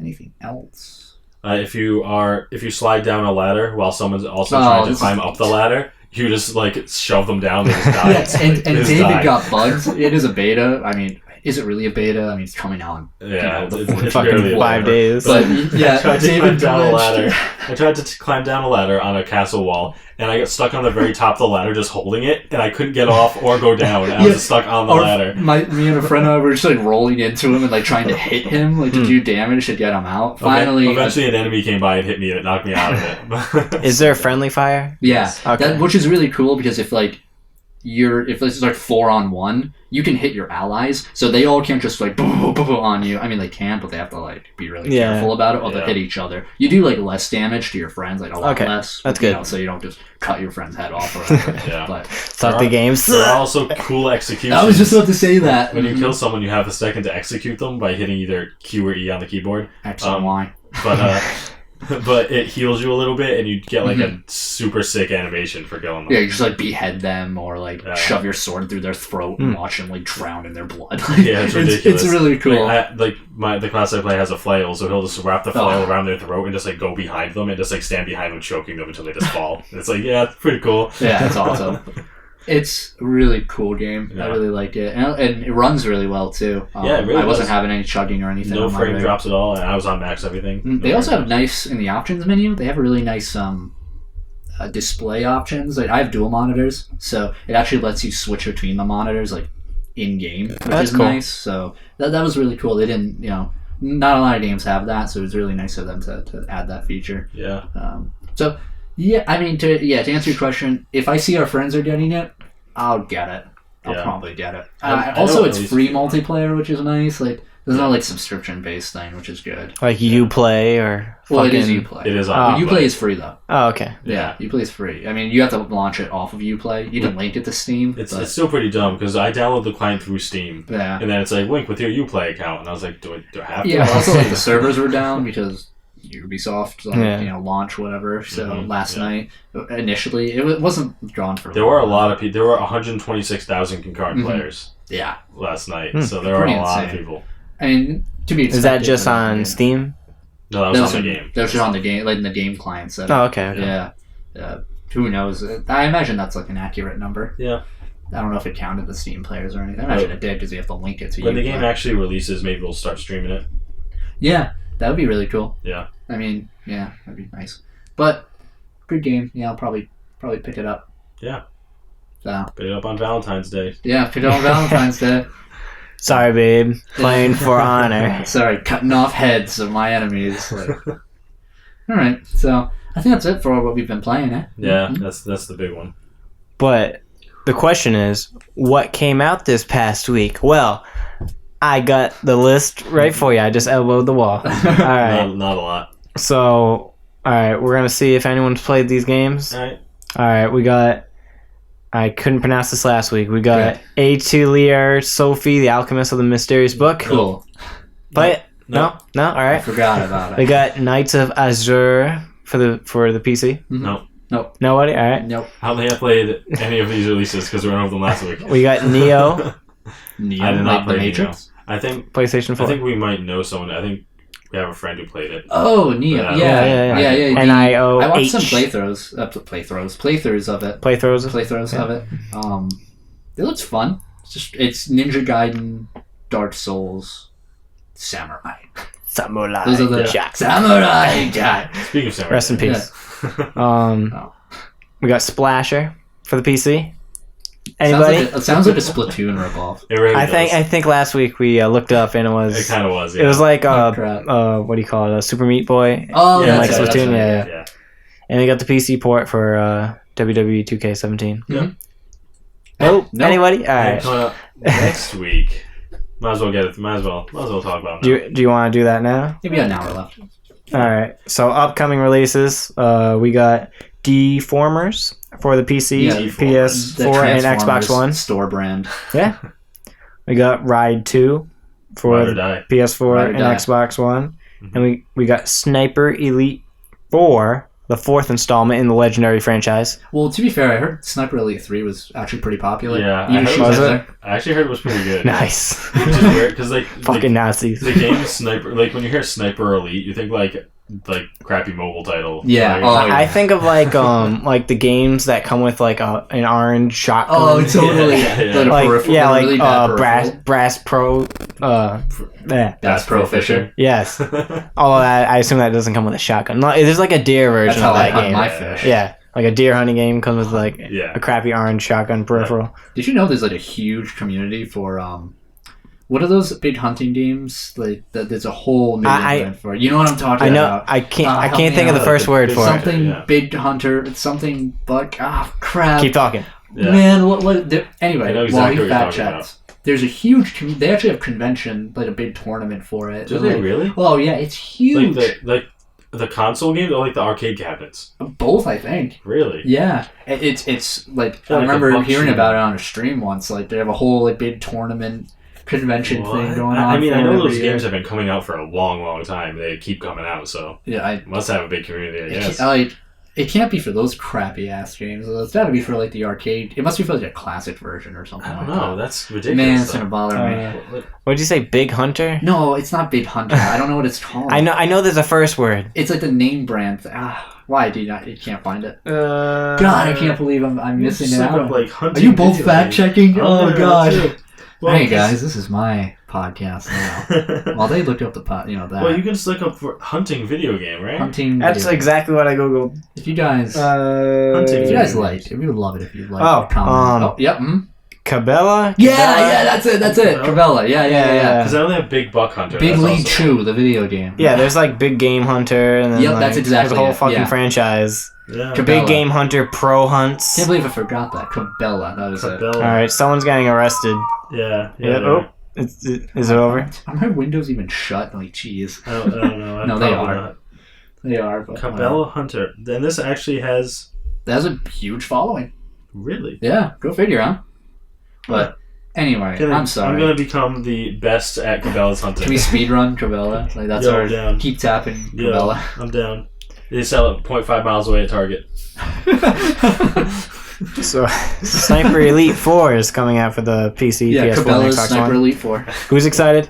A: anything else.
B: If you slide down a ladder while someone's also trying to climb up the ladder, you just like shove them down. They just die.
A: and David got bugged. It is a beta. I mean, is it really a beta? I mean, it's coming out.
B: Yeah,
C: it's fucking 5 days.
A: But yeah,
B: David climb down a ladder. I tried to climb down a ladder on a castle wall, and I got stuck on the very top of the ladder, just holding it, and I couldn't get off or go down. I was just stuck on the ladder.
A: Me and a friend and I were just like rolling into him and like trying to hit him, like to do damage to get him out. Finally,
B: eventually, an enemy came by and hit me, and it knocked me out of it.
C: Is there a friendly fire?
A: Yeah, okay. Which is really cool because if this is like 4-on-1, you can hit your allies, so they all can't just like on you. I mean, they can, but they have to like be really careful about it, or they'll hit each other. You do like less damage to your friends, like a lot less.
C: That's good.
A: So you don't just cut your friend's head off or whatever. But
C: talk the games.
B: There are also cool executions.
A: I was just about to say that.
B: When you kill someone, you have a second to execute them by hitting either Q or E on the keyboard.
A: X and Y.
B: But it heals you a little bit, and you get like a super sick animation for killing them.
A: Yeah, you just like behead them or like shove your sword through their throat and watch them like drown in their blood.
B: Yeah, it's ridiculous.
A: It's really cool.
B: The class I play has a flail, so he'll just wrap the flail around their throat and just like go behind them and just like stand behind them, choking them until they just fall. And it's like, it's pretty cool.
A: Yeah, it's awesome. It's a really cool game. Yeah. I really like it. And it runs really well, too.
B: It really
A: I wasn't having any chugging or anything.
B: No frame drops at all, and I was on max everything.
A: They also have nice, in the options menu, they have a really nice display options. Like I have dual monitors, so it actually lets you switch between the monitors like in-game, which is cool. Nice. So that was really cool. They didn't, not a lot of games have that, so it was really nice of them to add that feature.
B: Yeah.
A: Yeah, I mean, to answer your question, if I see our friends are getting it, I'll get it. I'll probably get it. Also, it's free multiplayer, which is nice. Like, there's no like subscription-based thing, which is good.
C: Like Uplay or
A: it is Uplay.
B: It is
A: on Uplay is free though.
C: Oh, okay.
A: Yeah, Uplay is free. I mean, you have to launch it off of Uplay. You can link it to Steam.
B: It's still pretty dumb because I download the client through Steam.
A: Yeah.
B: And then it's like link with your Uplay account, and I was like, do I have to?
A: Yeah. Also, like the servers were down because Ubisoft, launch whatever. So last night, initially, it wasn't drawn for.
B: There were a lot of people. There were 126,000 concurrent players.
A: Yeah.
B: Last night, so there were a lot of people.
A: I mean, to be expected.
C: Is that just on Steam?
B: No, that was on the game.
A: That was just on the game, like in the game client set.
C: Oh, okay.
A: Yeah. Who knows? I imagine that's like an accurate number.
B: Yeah.
A: I don't know if it counted the Steam players or anything. I imagine it did because you have to link it to.
B: When the game actually releases, maybe we'll start streaming it.
A: Yeah. That would be really cool.
B: Yeah.
A: I mean, yeah, that'd be nice. But good game. Yeah, I'll probably pick it up.
B: Yeah.
A: So
B: pick it up on Valentine's Day.
A: Yeah, pick it up on Valentine's Day.
C: Sorry, babe. Playing for honor.
A: Sorry, cutting off heads of my enemies. All right, so I think that's it for what we've been playing, eh?
B: Yeah, that's the big one.
C: But the question is, what came out this past week? Well, I got the list right for you. I just elbowed the wall. All right.
B: Not a lot.
C: So, all right, we're going to see if anyone's played these games.
B: All
C: right, we got... I couldn't pronounce this last week. We got Atelier Sophie, the Alchemist of the Mysterious Book.
A: Cool.
C: Play it? No? All right.
A: I forgot about it.
C: We got Knights of Azure for the PC.
B: Mm-hmm.
A: Nope.
C: Nobody? All right.
A: Nope.
B: I don't think I played any of these releases because we went over them last week.
C: We got Neo.
A: Neo,
B: I did not play
A: Matrix.
B: Neo. I think
C: PlayStation 4.
B: I think we might know someone. I think we have a friend who played it.
A: Oh, Neo. Yeah.
C: NIO.
A: I watched some playthroughs of it. Playthroughs of it. It looks fun. It's Ninja Gaiden, Dark Souls, Samurai. Those are the Samurai Jack.
B: Speaking of Samurai,
C: rest in peace. We got Splasher for the PC. Anybody?
A: It sounds like a Splatoon ripoff.
B: It really does.
C: I think last week we looked up and it was.
B: It kind of was. Yeah.
C: It was like
A: crap.
C: what do you call it? A Super Meat Boy.
A: Oh,
C: yeah,
A: that's
C: like
A: right,
C: Splatoon.
A: that's right.
C: Yeah. And we got the PC port for WWE 2K17.
B: Yeah.
C: Oh,
A: Nope.
C: anybody? All right.
B: Coming up next week. Might as well get it. Might as well talk about it.
C: Do you want to do that now?
A: Maybe an hour left.
C: All right. So upcoming releases, we got Deformers for the PC,
A: Yeah,
B: Deformers.
C: PS4, and Xbox
A: Transformers
C: One.
A: store brand.
C: Yeah. We got Ride 2 for
B: Ride or
C: the
B: die.
C: PS4
A: Ride or
C: and
A: die.
C: Xbox One.
B: Mhm.
C: And we got Sniper Elite 4, the 4th installment in the Legendary franchise.
A: Well, to be fair, I heard Sniper Elite 3 was actually pretty popular.
B: Yeah,
A: You
B: I heard
A: shoot
B: it was
A: there.
B: I actually heard it was pretty good.
C: Nice.
B: Which is weird because like
C: Fucking Nazis.
B: the game Sniper, like when you hear Sniper Elite, you think like crappy mobile title.
A: Yeah,
B: Like,
A: oh,
C: I think of like the games that come with like an orange shotgun.
A: Oh, totally.
B: Yeah, yeah.
A: The
C: Like
A: peripheral-
C: yeah,
A: the
C: like
A: really bad peripheral.
C: brass pro. Yeah.
A: That's Pro Fisher.
C: Yes. Although I assume that doesn't come with a shotgun. No, there's like a deer version
A: That's how
C: of
A: I
C: that
A: hunt
C: game.
A: my fish.
C: Yeah, like a deer hunting game comes with like
B: Yeah.
C: a crappy orange shotgun peripheral.
A: Did you know there's like a huge community for what are those big hunting games? Like that, there's a whole movement for it. You know what I'm talking
C: I know.
A: about?
C: I can't. I
A: help
C: can't
A: me
C: think of the
A: out.
C: first word for it.
A: Something
B: Yeah.
A: big hunter. It's something buck. Ah, crap.
C: Keep talking.
B: Yeah.
A: Man, anyway,
B: I know exactly
A: while
B: what
A: we
B: you're
A: fact
B: talking
A: checked, there's a huge. They actually have convention, like a big tournament for it.
B: Do they
A: Like,
B: really?
A: Oh yeah, it's huge.
B: Like the console games or like the arcade cabinets?
A: Both, I think.
B: Really?
A: Yeah, it's like I
B: Like a
A: remember
B: buck
A: hearing
B: shooter.
A: about it on a stream once. Like they have a whole like big tournament convention
B: What?
A: thing going on.
B: I mean,
A: for
B: I
A: it
B: know
A: every
B: those
A: year.
B: games have been coming out for a long, long time. They keep coming out, so
A: Yeah,
B: must have a big community. I guess.
A: it can't be for those crappy ass games. It's got to be for like the arcade. It must be for like a classic version or something.
B: I don't
A: like
B: know.
A: that.
B: That's ridiculous.
A: Man, it's
B: though.
A: gonna bother me.
C: What did you say? Big Hunter?
A: No, it's not Big Hunter. I don't know what it's called.
C: I know. I know. There's a first word.
A: It's like the name brand. Why do you not? You can't find it.
C: God,
A: God, I can't believe I'm
B: You
A: missing
B: just
A: it
B: look
A: out.
B: up, like,
A: Are
B: hunting
A: you both
B: video
A: fact
B: games.
A: checking? Oh
B: yeah,
A: God.
B: that's it. Well,
A: Hey guys, this is my podcast now. While they looked up the that.
B: Well, you can just look up for hunting video game, right?
A: hunting.
C: that's
A: video.
C: exactly what I googled.
A: If you guys,
B: Hunting.
A: if you guys
B: video
A: liked, we would love it if you liked.
C: Oh,
A: comment. Yep.
C: Cabela?
A: Yeah, that's it. That's it. Cabela. Yeah.
B: Because I only have Big Buck Hunter.
A: Big
B: that's
A: League
B: also-
A: Chew, the video game.
C: Yeah, there's like Big Game Hunter, and then
A: Yep,
C: like,
A: that's exactly
C: there's a whole
A: it,
C: fucking
A: yeah.
C: franchise.
B: Yeah.
A: Cabela.
C: Big Game Hunter Pro Hunts.
A: Can't believe I forgot that. Cabela. That was it.
B: Cabela.
C: All right, someone's getting arrested.
B: Yeah.
C: Yeah.
B: they're-
C: Oh, is it over?
A: Are my windows even shut? Like, jeez.
B: I don't know.
A: No, they
B: Probably
A: are.
B: not.
A: They are. But
B: Cabela Hunter. Then this actually has
A: That's a huge following.
B: really.
A: Yeah, go figure, huh? But anyway, I'm sorry.
B: I'm gonna become the best at Cabela's hunting.
A: Can we speedrun Cabela? Like that's
B: Yo,
A: our
B: down.
A: keep tapping
B: Yeah,
A: Cabela.
B: I'm down. They sell it 0.5 miles away at Target.
C: So, Sniper Elite 4 is coming out for the PC,
A: Yeah,
C: PS4, and
A: Cabela's
C: Xbox
A: Sniper
C: One.
A: Elite 4.
C: Who's excited?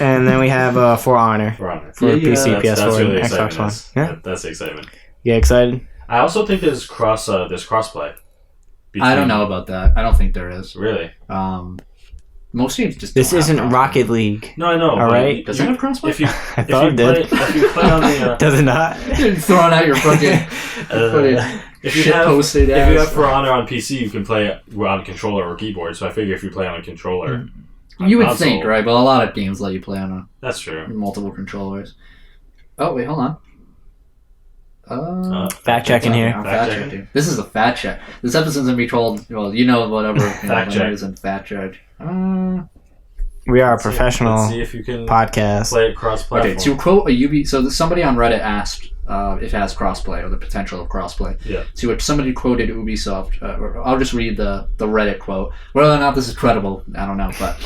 C: And then we have For Honor
B: For Honor.
C: for
A: Yeah,
C: PC,
B: That's
C: PS4,
B: really
C: and
B: exciting.
C: Xbox One. Yeah,
B: That's the excitement.
C: you excited?
B: I also think there's crossplay.
A: I don't know about that. I don't think there is.
B: Really?
A: Most games just.
C: This
A: don't have
C: isn't
A: crossplay.
C: Rocket League.
B: No, I know.
C: All
B: but
C: right.
A: Does it have crossplay?
B: If you
C: I thought it did.
B: if you play on the
C: Does it not?
A: You're throwing out your fucking
B: if you
A: shit
B: have
A: posted
B: if you have
A: ass.
B: For Honor on PC, you can play on a controller or keyboard. So I figure if you play on a controller, on
A: You would
B: console-
A: think, right? But a lot of games let you play on
B: That's true.
A: multiple controllers. Oh wait, hold on.
C: Fact checking here.
A: I'm
B: Fact
A: fact checking. This is a fact check. This episode's gonna be told. Well, whatever.
B: Fact check.
A: And fact check.
C: We are a
B: Let's
C: professional
B: see if you can
C: podcast.
B: play it cross-platform.
A: Okay, to quote a UB, so somebody on Reddit asked if it has crossplay or the potential of crossplay.
B: Yeah.
A: To which somebody quoted Ubisoft. I'll just read the Reddit quote. Whether or not this is credible, I don't know. But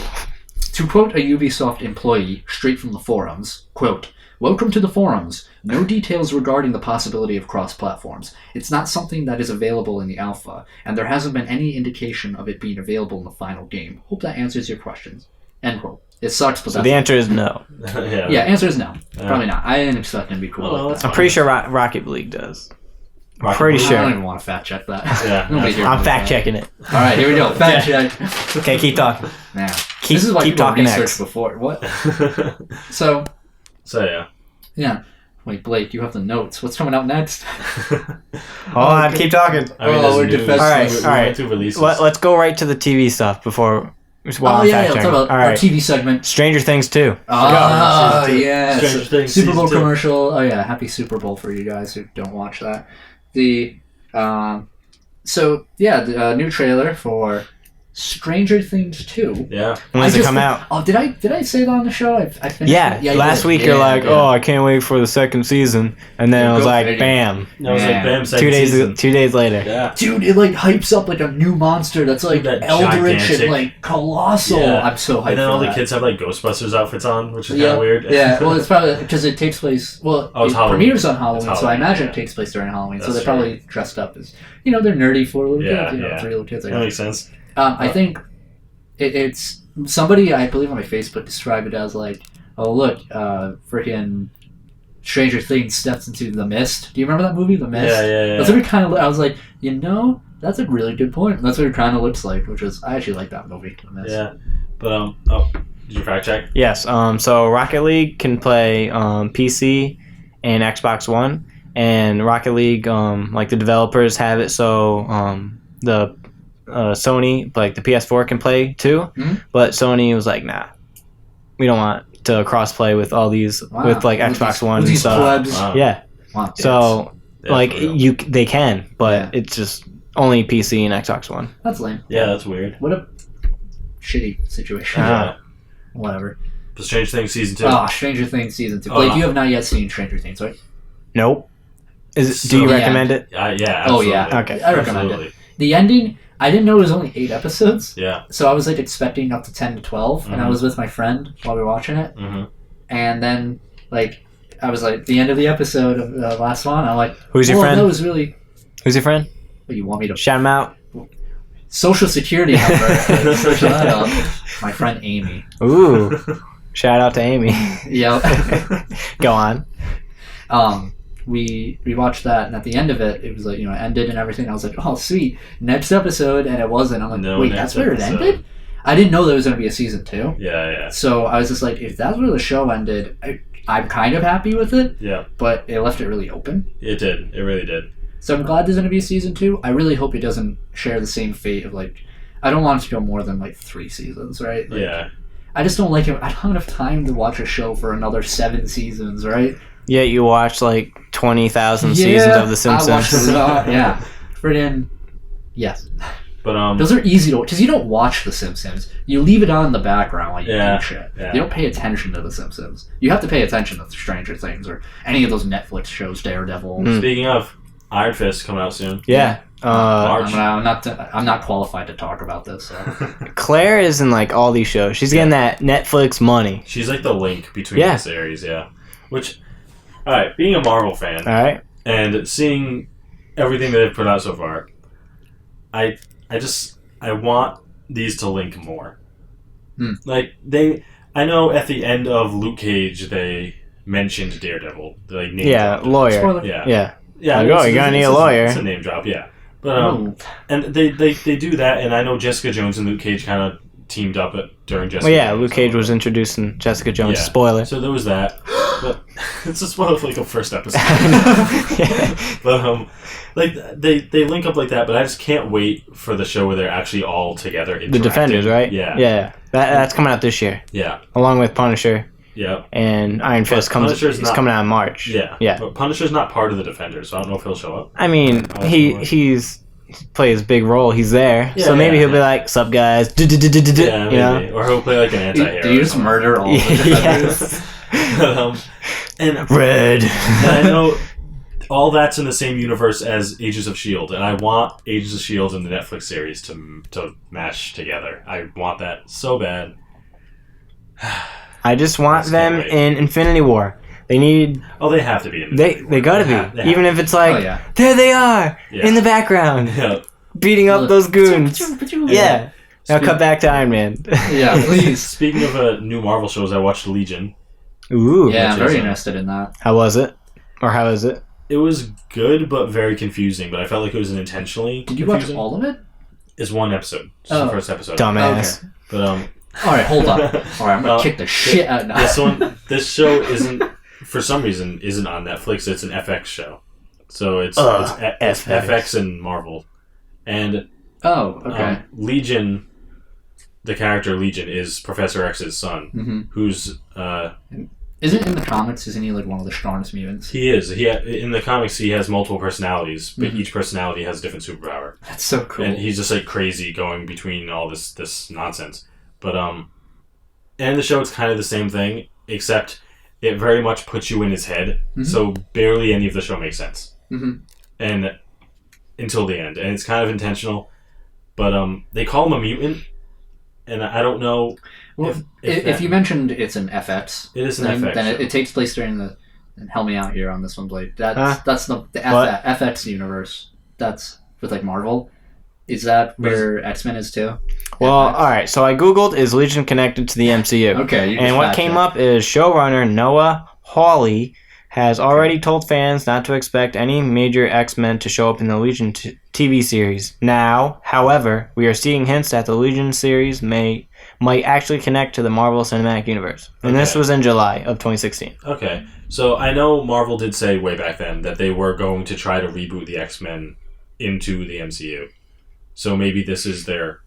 A: to quote a Ubisoft employee straight from the forums, quote, "Welcome to the forums. No details regarding the possibility of cross-platforms. It's not something that is available in the alpha, and there hasn't been any indication of it being available in the final game. Hope that answers your questions." End quote. It sucks, but
C: So
A: that's
C: the answer is no.
A: yeah, answer is no. Probably not. I didn't expect him to be cool.
B: Well,
A: like
B: that's
A: that.
C: I'm pretty sure Rocket League does.
B: Rocket
C: Pretty
B: League?
A: I don't
C: sure.
A: even want to fact check that.
B: Yeah,
A: Nobody's here
C: I'm
A: for
C: fact
A: that.
C: checking it.
A: All right, here we go. Fact check.
C: Okay, keep talking.
A: Now,
C: Keep,
A: this is why
C: keep
A: people
C: talking
A: research
C: X.
A: before. What? So,
B: So yeah.
A: yeah. Wait, Blake, you have the notes. What's coming out next?
C: Hold on, keep talking.
B: We're defensive.
C: All right. Let's go right to the TV stuff before.
A: Let's talk about our TV segment.
C: Stranger Things 2.
A: Oh, yeah.
B: Stranger Things
A: Super Bowl
B: 2.
A: commercial. Oh, yeah. Happy Super Bowl for you guys who don't watch that. The new trailer for Stranger Things 2.
B: Yeah.
C: When does it come out?
A: Oh, did I say that on the show? I finished it?
C: Yeah, last week you're like, oh, I can't wait for the second season. And then it was like, bam.
B: No, it was like, bam, second
C: 2 days later.
B: Yeah.
A: Dude, it like hypes up like a new monster that's like eldritch and like colossal. Yeah. I'm so hyped.
B: And then all the kids have like Ghostbusters outfits on, which is kind of weird.
A: Yeah, well, it's probably because it takes place. Well, it premieres on Halloween, so I imagine it takes place during Halloween. So they're probably dressed up as, they're nerdy for little kids. 3 little kids.
B: That makes sense.
A: I think it's somebody, I believe on my Facebook, described it as like, oh look, freaking Stranger Things steps into The Mist. Do you remember that movie, The Mist?
B: Yeah.
A: That's what it kind of. I was like, that's a really good point. That's what it kind of looks like, which is I actually like that movie, The Mist.
B: Yeah, but did you fact check?
C: Yes. So Rocket League can play PC and Xbox One, and Rocket League, like the developers have it so the Sony, like the PS4 can play too, but Sony was like, nah, we don't want to cross-play with all these with like Xbox One and stuff.
A: Wow.
C: Yeah. Wow. So like they can, but it's just only PC and Xbox One.
A: That's lame.
B: Yeah, that's weird.
A: What a shitty situation. Whatever.
B: The Stranger Things season 2.
A: Oh, Stranger Things season 2. Blake, you have not yet seen Stranger Things, right?
C: Nope. Do you recommend it?
B: Yeah, absolutely.
A: Oh yeah.
C: Okay.
A: I recommend it. The ending, I didn't know it was only 8 episodes.
B: Yeah.
A: So I was like expecting up to 10 to 12, and I was with my friend while we were watching it. And then like I was like the end of the episode of the last one. I'm like,
C: who's your friend?
A: That was really.
C: Who's your friend?
A: What, you want me to
C: shout him out?
A: Social security number. My friend Amy.
C: Ooh. Shout out to Amy.
A: Yep.
C: Go on.
A: We watched that, and at the end of it, it was like, it ended and everything. I was like, oh, sweet, next episode, and it wasn't. I'm like, wait, that's where it ended? I didn't know there was going to be a season 2.
B: Yeah.
A: So I was just like, if that's where the show ended, I'm kind of happy with it.
B: Yeah.
A: But it left it really open.
B: It did. It really did.
A: So I'm glad there's going to be a season 2. I really hope it doesn't share the same fate of like, I don't want it to go more than like 3 seasons, right? Like, yeah. I just don't like it. I don't have time to watch a show for another 7 seasons, right?
C: Yeah, you watch like 20,000 seasons of The Simpsons.
A: I watched a lot. Yeah, friggin' yes.
B: But
A: those are easy to, because you don't watch The Simpsons. You leave it on in the background while you do shit. Yeah. You don't pay attention to The Simpsons. You have to pay attention to Stranger Things or any of those Netflix shows, Daredevil.
B: Speaking of, Iron Fist coming out soon.
C: Yeah.
B: March.
A: I'm not qualified to talk about this. So.
C: Claire is in like all these shows. She's getting that Netflix money.
B: She's like the link between the series, Which, all right, being a Marvel fan,
C: all right, and
B: seeing everything that they've put out so far, I want these to link more. Like I know at the end of Luke Cage they mentioned Daredevil. They like named
C: lawyer.
A: Spoiler.
C: Yeah.
B: Like,
C: you're gonna need a lawyer.
B: It's a name drop, But and they do that, and I know Jessica Jones and Luke Cage kind of teamed up during Jessica. Well,
C: Luke Cage was introducing Jessica Jones. Spoiler.
B: So there was that, but it's a spoiler for like a first episode. But like they link up like that, but I just can't wait for the show where they're actually all together.
C: The Defenders, right?
B: Yeah.
C: That's coming out this year.
B: Yeah.
C: Along with Punisher.
B: Yeah.
C: And Iron Fist is coming out in March.
B: Yeah. But Punisher's not part of the Defenders, so I don't know if he'll show up.
C: I mean, he plays a big role. He's there. So maybe he'll be like, sup guys.
B: Yeah, maybe. Or he'll play like an anti-hero.
A: Do you just murder all the Defenders?
B: And
C: Red.
B: And I know all that's in the same universe as Agents of S.H.I.E.L.D. And I want Agents of S.H.I.E.L.D. and the Netflix series to mash together. I want that so bad.
C: I just want them in Infinity War. They need.
B: Oh, they have to be in
C: Infinity War. They gotta be. Even if it's like, there they are in the background, beating up those goons. Yeah. Now cut back to Iron Man.
A: Yeah, please.
B: Speaking of new Marvel shows, I watched Legion.
C: Ooh.
A: Yeah, I'm very interested in that.
C: How was it? Or how is it?
B: It was good, but very confusing. But I felt like it was intentionally.
A: Did you watch all of it?
B: It's one episode. It's the first episode.
C: Dumbass.
B: Okay. But
A: all right, hold on. All right, I'm gonna kick the shit out of
B: this show isn't for some reason, isn't on Netflix. It's an FX show. So it's FX and Marvel. And Legion, the character Legion, is Professor X's son, who's...
A: Isn't in the comics, isn't he like one of the strongest mutants?
B: He is. In the comics, he has multiple personalities, but each personality has a different superpower.
A: That's so cool.
B: And he's just like crazy going between all this nonsense. But and in the show, it's kind of the same thing, except it very much puts you in his head. So barely any of the show makes sense. And until the end, and it's kind of intentional. But they call him a mutant, and I don't know.
A: Well, if you mentioned it's an FX,
B: it is an FX.
A: Then it takes place during the. And help me out here on this one, Blade. That's the FX universe. That's with like Marvel. Is that where X-Men is too?
C: Well, all right. So I googled, is Legion connected to the MCU?
A: Okay.
C: And what came up is showrunner Noah Hawley has already told fans not to expect any major X-Men to show up in the Legion TV series. Now, however, we are seeing hints that the Legion series might actually connect to the Marvel Cinematic Universe. And this was in July of 2016.
B: Okay. So I know Marvel did say way back then that they were going to try to reboot the X-Men into the MCU. So maybe this is their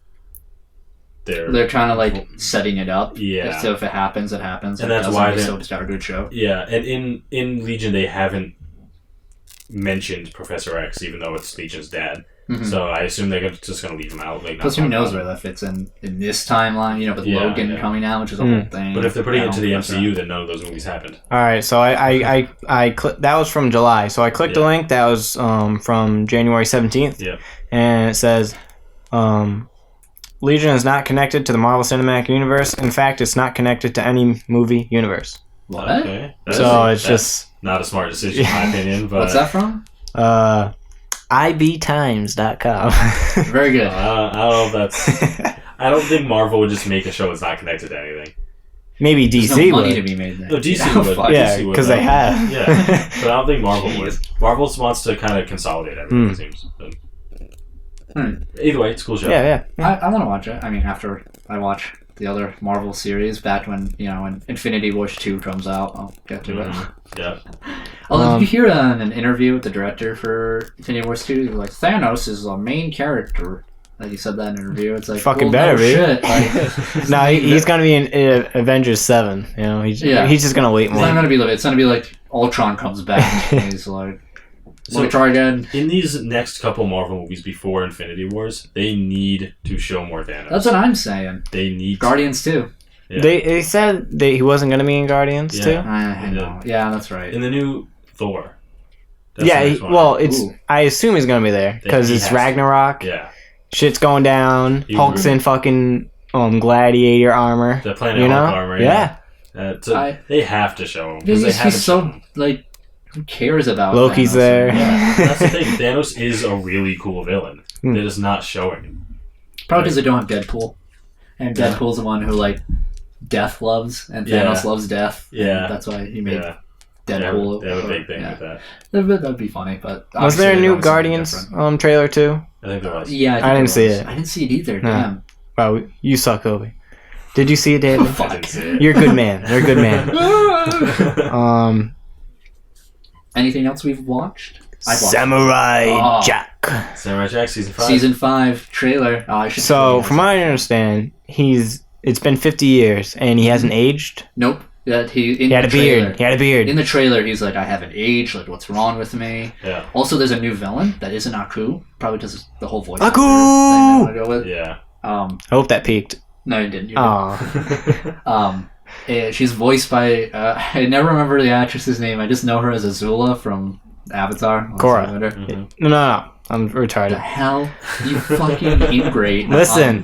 A: they're kind of like setting it up.
B: Yeah.
A: So if it happens, it happens.
B: And that's why they
A: still got a good show.
B: Yeah, and in Legion they haven't mentioned Professor X, even though it's Legion's dad. So I assume they're just going to leave him out. Like,
A: plus, who knows where that fits in this timeline? With Logan coming out, which is a whole thing.
B: But if they're putting it into the MCU, then none of those movies happened.
C: All right, so I that was from July. So I clicked the link that was from January 17th.
B: Yeah.
C: And it says, Legion is not connected to the Marvel Cinematic Universe. In fact, it's not connected to any movie universe.
A: What?
B: Okay.
C: It's just
B: not a smart decision, in my opinion. But
A: what's that from?
C: ibtimes.com.
A: Very good.
B: I don't know if that's... I don't think Marvel would just make a show that's not connected to anything.
C: Maybe DC
A: There's no money
C: would.
A: To be made there.
B: No, DC would.
C: Yeah, because they have.
B: Yeah, but I don't think Marvel would. Marvel wants to kind of consolidate everything, it seems. But either way, it's a cool show.
C: Yeah.
A: I want to watch it. I mean, after I watch the other Marvel series, back when when Infinity Wars 2 comes out, I'll get to it.
B: Yeah.
A: Although, did you hear in an interview with the director for Infinity Wars 2, he was like, Thanos is the main character. Like, he said that in an interview. It's like,
C: fucking better, dude.
A: Shit. Like,
C: no, he's going to be in Avengers 7. He's just going to wait more.
A: It's not going to be like, it's going to be like Ultron comes back and he's like, let me try again.
B: In these next couple Marvel movies before Infinity Wars, they need to show more Thanos.
A: That's what I'm saying.
B: They need
A: Guardians too.
B: Yeah.
C: They said he wasn't going to be in Guardians too.
A: I know. Yeah, that's right.
B: In the new Thor.
C: I assume he's going to be there because it's Ragnarok.
B: Yeah.
C: Shit's going down. Hulk's in fucking gladiator armor.
B: The Planet Hulk armor.
C: Yeah.
B: They have to show him.
A: Because he's so like. Who cares about
C: Loki's
A: Thanos?
C: there?
B: Yeah, that's the thing. Thanos is a really cool villain. They're just not showing him.
A: Probably because they don't have Deadpool. And Deadpool's the one who, like, death loves, and Thanos loves death.
B: Yeah.
A: That's why he made Deadpool.
B: They have a big thing with that.
A: That'd be funny, but...
C: Was there a new Guardians trailer, too?
B: I think there was.
A: Yeah,
C: I didn't see it.
A: I didn't see it either,
C: no.
A: Damn.
C: Wow, you suck, Obi. Did you see it, David?
A: Fuck.
B: I didn't see it.
C: You're a good man. You're a good man.
A: Anything else we've watched?
C: Samurai Jack.
B: Samurai Jack Season 5.
A: Season 5 trailer.
C: So, from what I understand, it's been 50 years, and he hasn't aged?
A: Nope. He had
C: a beard. He had a beard.
A: In the trailer, he's like, I haven't aged. Like, what's wrong with me?
B: Yeah.
A: Also, there's a new villain that isn't Aku. Probably because the whole voice.
C: Aku!
A: Thing I want to go with.
B: Yeah.
C: I hope that peaked.
A: No, it didn't.
C: Oh.
A: She's voiced by I never remember the actress's name. I just know her as Azula from Avatar.
C: Korra. Mm-hmm. No, I'm retarded.
A: The hell, you fucking ingrate.
C: Listen.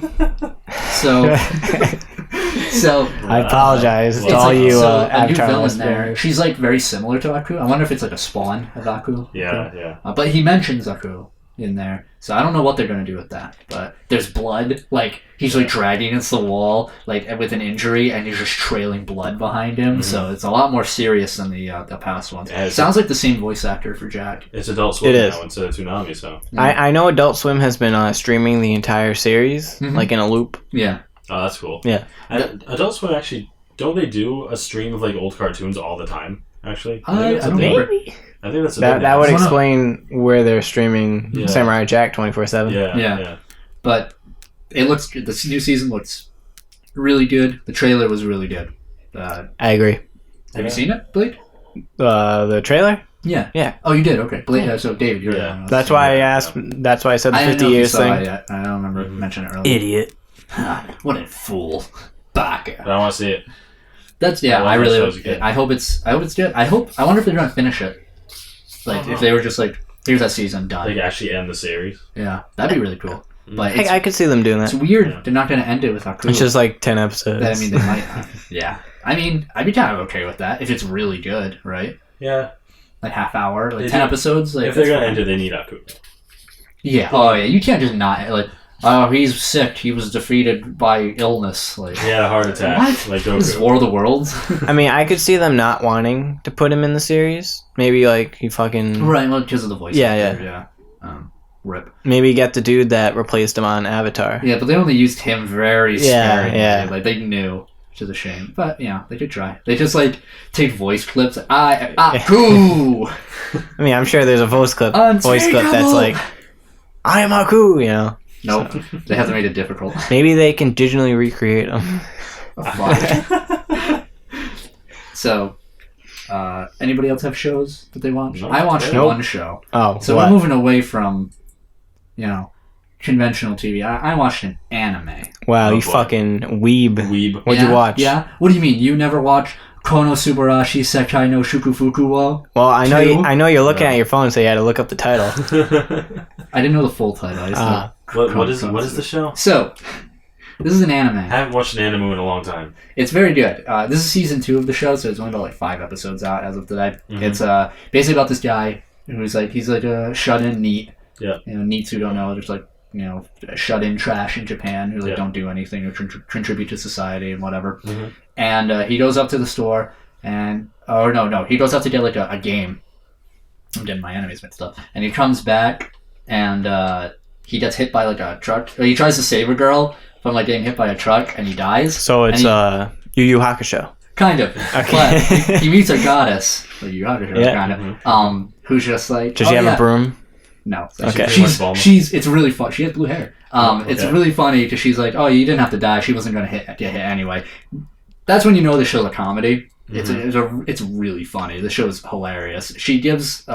A: So
C: I apologize to all you
A: a new villain
C: listeners.
A: there. She's like very similar to Aku. I wonder if it's like a spawn of Aku.
B: Yeah.
A: But he mentions Aku in there, so I don't know what they're gonna do with that. But there's blood, like he's like dragging against the wall, like with an injury, and he's just trailing blood behind him. Mm-hmm. So it's a lot more serious than the past ones. Sounds like the same voice actor for Jack.
B: It's Adult Swim now instead of Toonami. So
C: I know Adult Swim has been streaming the entire series, like in a loop.
A: Yeah.
B: Oh, that's cool.
C: Yeah.
B: And Adult Swim actually, don't they do a stream of like old cartoons all the time? actually.
A: I don't remember.
C: Maybe.
B: I think that's
C: that would explain where they're streaming Samurai Jack 24/7.
B: Yeah.
A: But it looks good. This new season looks really good. The trailer was really good.
C: I agree.
A: Have you seen it, Blake?
C: The trailer?
A: Yeah. Oh, you did? Okay. Blake, so David, you're
C: That's why I asked. That's why I said the 50 years thing.
A: I don't remember mentioning it earlier.
C: Idiot.
A: What a fool. Baka.
B: But I want to see it.
A: I really hope it. I hope it's good. I wonder if they're gonna finish it. Like if they were just like, here's that season done.
B: Like actually end the series.
A: Yeah, that'd be really cool. But
C: I could see them doing that.
A: It's weird. They're not gonna end it with Haku.
C: It's just like 10 episodes.
A: I mean, they might. Yeah. I mean, I'd be kind of okay with that if it's really good, right?
B: Yeah.
A: Like half hour, like 10 episodes. Like
B: if they're gonna end it, they need Haku.
A: Yeah. Oh yeah. You can't just not like. Oh, he's sick. He was defeated by illness. Like
B: he had a heart attack.
A: What?
B: Like Goku.
A: This is War of the Worlds.
C: I mean, I could see them not wanting to put him in the series. Maybe like he fucking
A: well, because of the voice.
C: Yeah.
A: Rip.
C: Maybe get the dude that replaced him on Avatar.
A: Yeah, but they only used him very sparingly.
C: Yeah.
A: Like they knew, which is a shame. But yeah, they did try. They just like take voice clips. Cool.
C: I mean, I'm sure there's a voice clip that's like, I am Haku. You know.
A: Nope. They have to make it difficult.
C: Maybe they can digitally recreate them.
A: So, anybody else have shows that they watch? I watched one show.
C: Oh,
A: so we're moving away from, conventional TV. I watched an anime.
C: Wow, you fucking weeb. What'd you watch?
A: Yeah. What do you mean? You never watch Konosubarashi Sekai no Shukufuku wo?
C: Well, I know you're looking at your phone, so you had to look up the title.
A: I didn't know the full title.
B: What is the show?
A: So, this is an anime.
B: I haven't watched an anime in a long time.
A: It's very good. This is season 2 of the show, so it's only about like 5 episodes out as of today. Mm-hmm. It's basically about this guy who's like he's like a shut-in NEET.
B: Yeah.
A: NEETs who don't know, there's like shut-in trash in Japan who like don't do anything or contribute to society and whatever. Mm-hmm. And he goes up to the store and he goes up to get like a game. I'm getting my animes mixed up. And he comes back and he gets hit by like a truck. He tries to save a girl from like getting hit by a truck and he dies.
C: So it's Yu Yu Hakusho.
A: Kind of.
C: Okay.
A: But he meets a goddess. Yu Yu Hakusho kind of. Who's just like.
C: Does she have a broom?
A: No.
C: Okay.
A: She's it's really fun. She has blue hair. It's really funny because she's like, oh, you didn't have to die. She wasn't going to get hit anyway. That's when you know the show's a comedy. Mm-hmm. It's really funny. The show's hilarious. She gives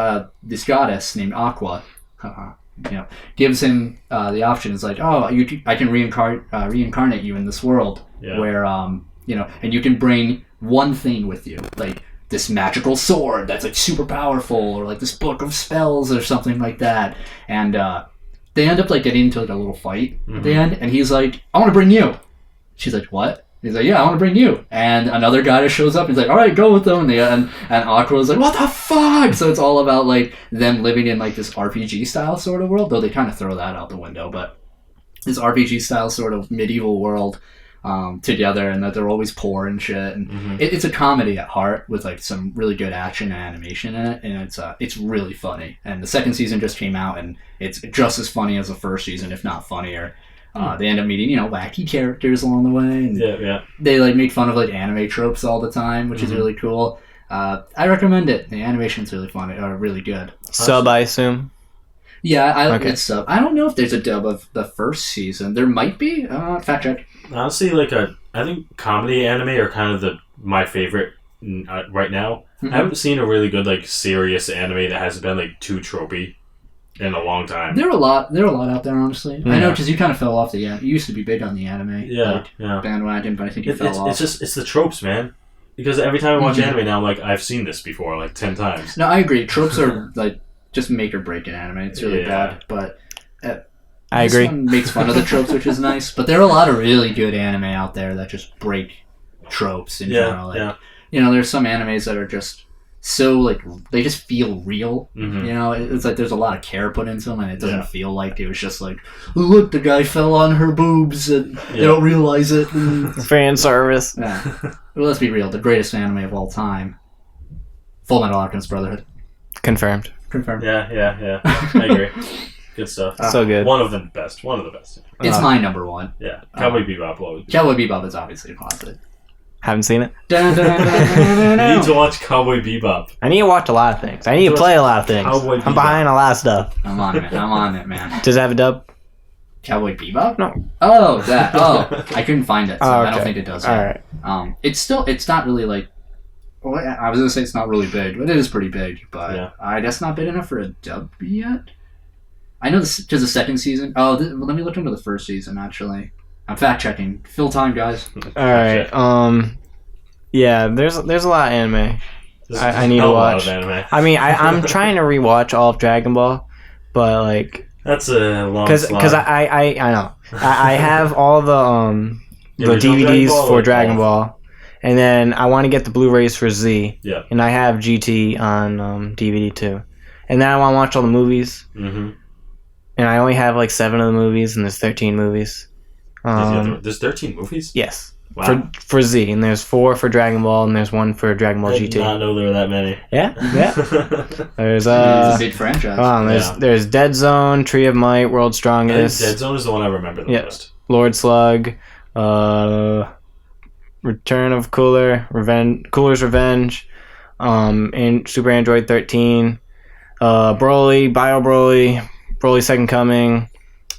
A: this goddess named Aqua, gives him the option. It's like, oh, I can reincarnate you in this world where and you can bring one thing with you, like this magical sword that's like super powerful, or like this book of spells or something like that. And they end up like getting into like a little fight at the end, and he's like, I want to bring you. She's like, what? He's like, yeah, I want to bring you. And another guy just shows up. He's like, all right, go with them. And Aqua's like, what the fuck? So it's all about like them living in like this RPG style sort of world, though they kind of throw that out the window. But this RPG style sort of medieval world together, and that they're always poor and shit. And it's a comedy at heart with like some really good action and animation in it, and it's really funny. And the second season just came out, and it's just as funny as the first season, if not funnier. They end up meeting, wacky characters along the way. And they like make fun of like anime tropes all the time, which is really cool. I recommend it. The animation's really funny, or really good.
C: Sub, I assume.
A: Yeah, it's sub. I don't know if there's a dub of the first season. There might be. Fact check.
B: Honestly, I think comedy anime are kind of my favorite right now. I haven't seen a really good like serious anime that hasn't been like too tropey in a long time. There are a lot
A: out there, honestly. Yeah. I know, because you kind of fell off you used to be big on the anime bandwagon, but I think you fell off.
B: It's the tropes, man. Because every time I watch anime now, I'm like, I've seen this before, like 10 times.
A: No, I agree. Tropes are like just make or break in anime. It's really bad, but
C: I agree.
A: This one makes fun of the tropes, which is nice. But there are a lot of really good anime out there that just break tropes in general. Like, there's some animes that are just so like they just feel real. It's like there's a lot of care put into them, and it doesn't feel like it was just like, look, the guy fell on her boobs and they don't realize it.
C: Fan service.
A: Well, let's be real. The greatest anime of all time, Full Metal Alchemist Brotherhood.
C: Confirmed.
B: Yeah. I agree. Good stuff.
C: So good.
B: One of the best.
A: It's my number one.
B: Yeah. Cowboy Bebop.
A: Cowboy Bebop is obviously positive.
C: Haven't seen it.
B: You need to watch Cowboy Bebop.
C: I need to watch a lot of things. I need to play a lot of things. I'm behind a lot of stuff.
A: I'm on it, man.
C: Does it have a dub?
A: Cowboy Bebop?
C: No.
A: Oh, that. Oh, I couldn't find it, so
C: okay.
A: I don't think it does.
C: All right.
A: It's not really like. Well, I was gonna say it's not really big, but it is pretty big. But I guess not big enough for a dub yet. I know this because the second season. Oh, let me look into the first season. Actually, I'm fact checking. Fill time, guys.
C: All right. Yeah. There's a lot of anime. I need to watch. I mean, I'm trying to rewatch all of Dragon Ball, but like.
B: That's a long
C: because I know I have all the DVDs for Dragon Ball, and then I want to get the Blu-rays for Z.
B: Yeah.
C: And I have GT on DVD too, and then I want to watch all the movies. Mm-hmm. And I only have like 7 of the movies, and there's 13 movies.
B: There's 13 movies?
C: Yes.
B: Wow.
C: For Z, and there's 4 for Dragon Ball, and there's 1 for Dragon Ball GT.
B: I did not know there were that many.
C: Yeah. There's
A: it's a big franchise.
C: There's Dead Zone, Tree of Might, World's Strongest.
B: Dead Zone is the one I remember the most.
C: Lord Slug, Return of Cooler's Revenge, and Super Android 13, Broly, Bio Broly, Broly Second Coming,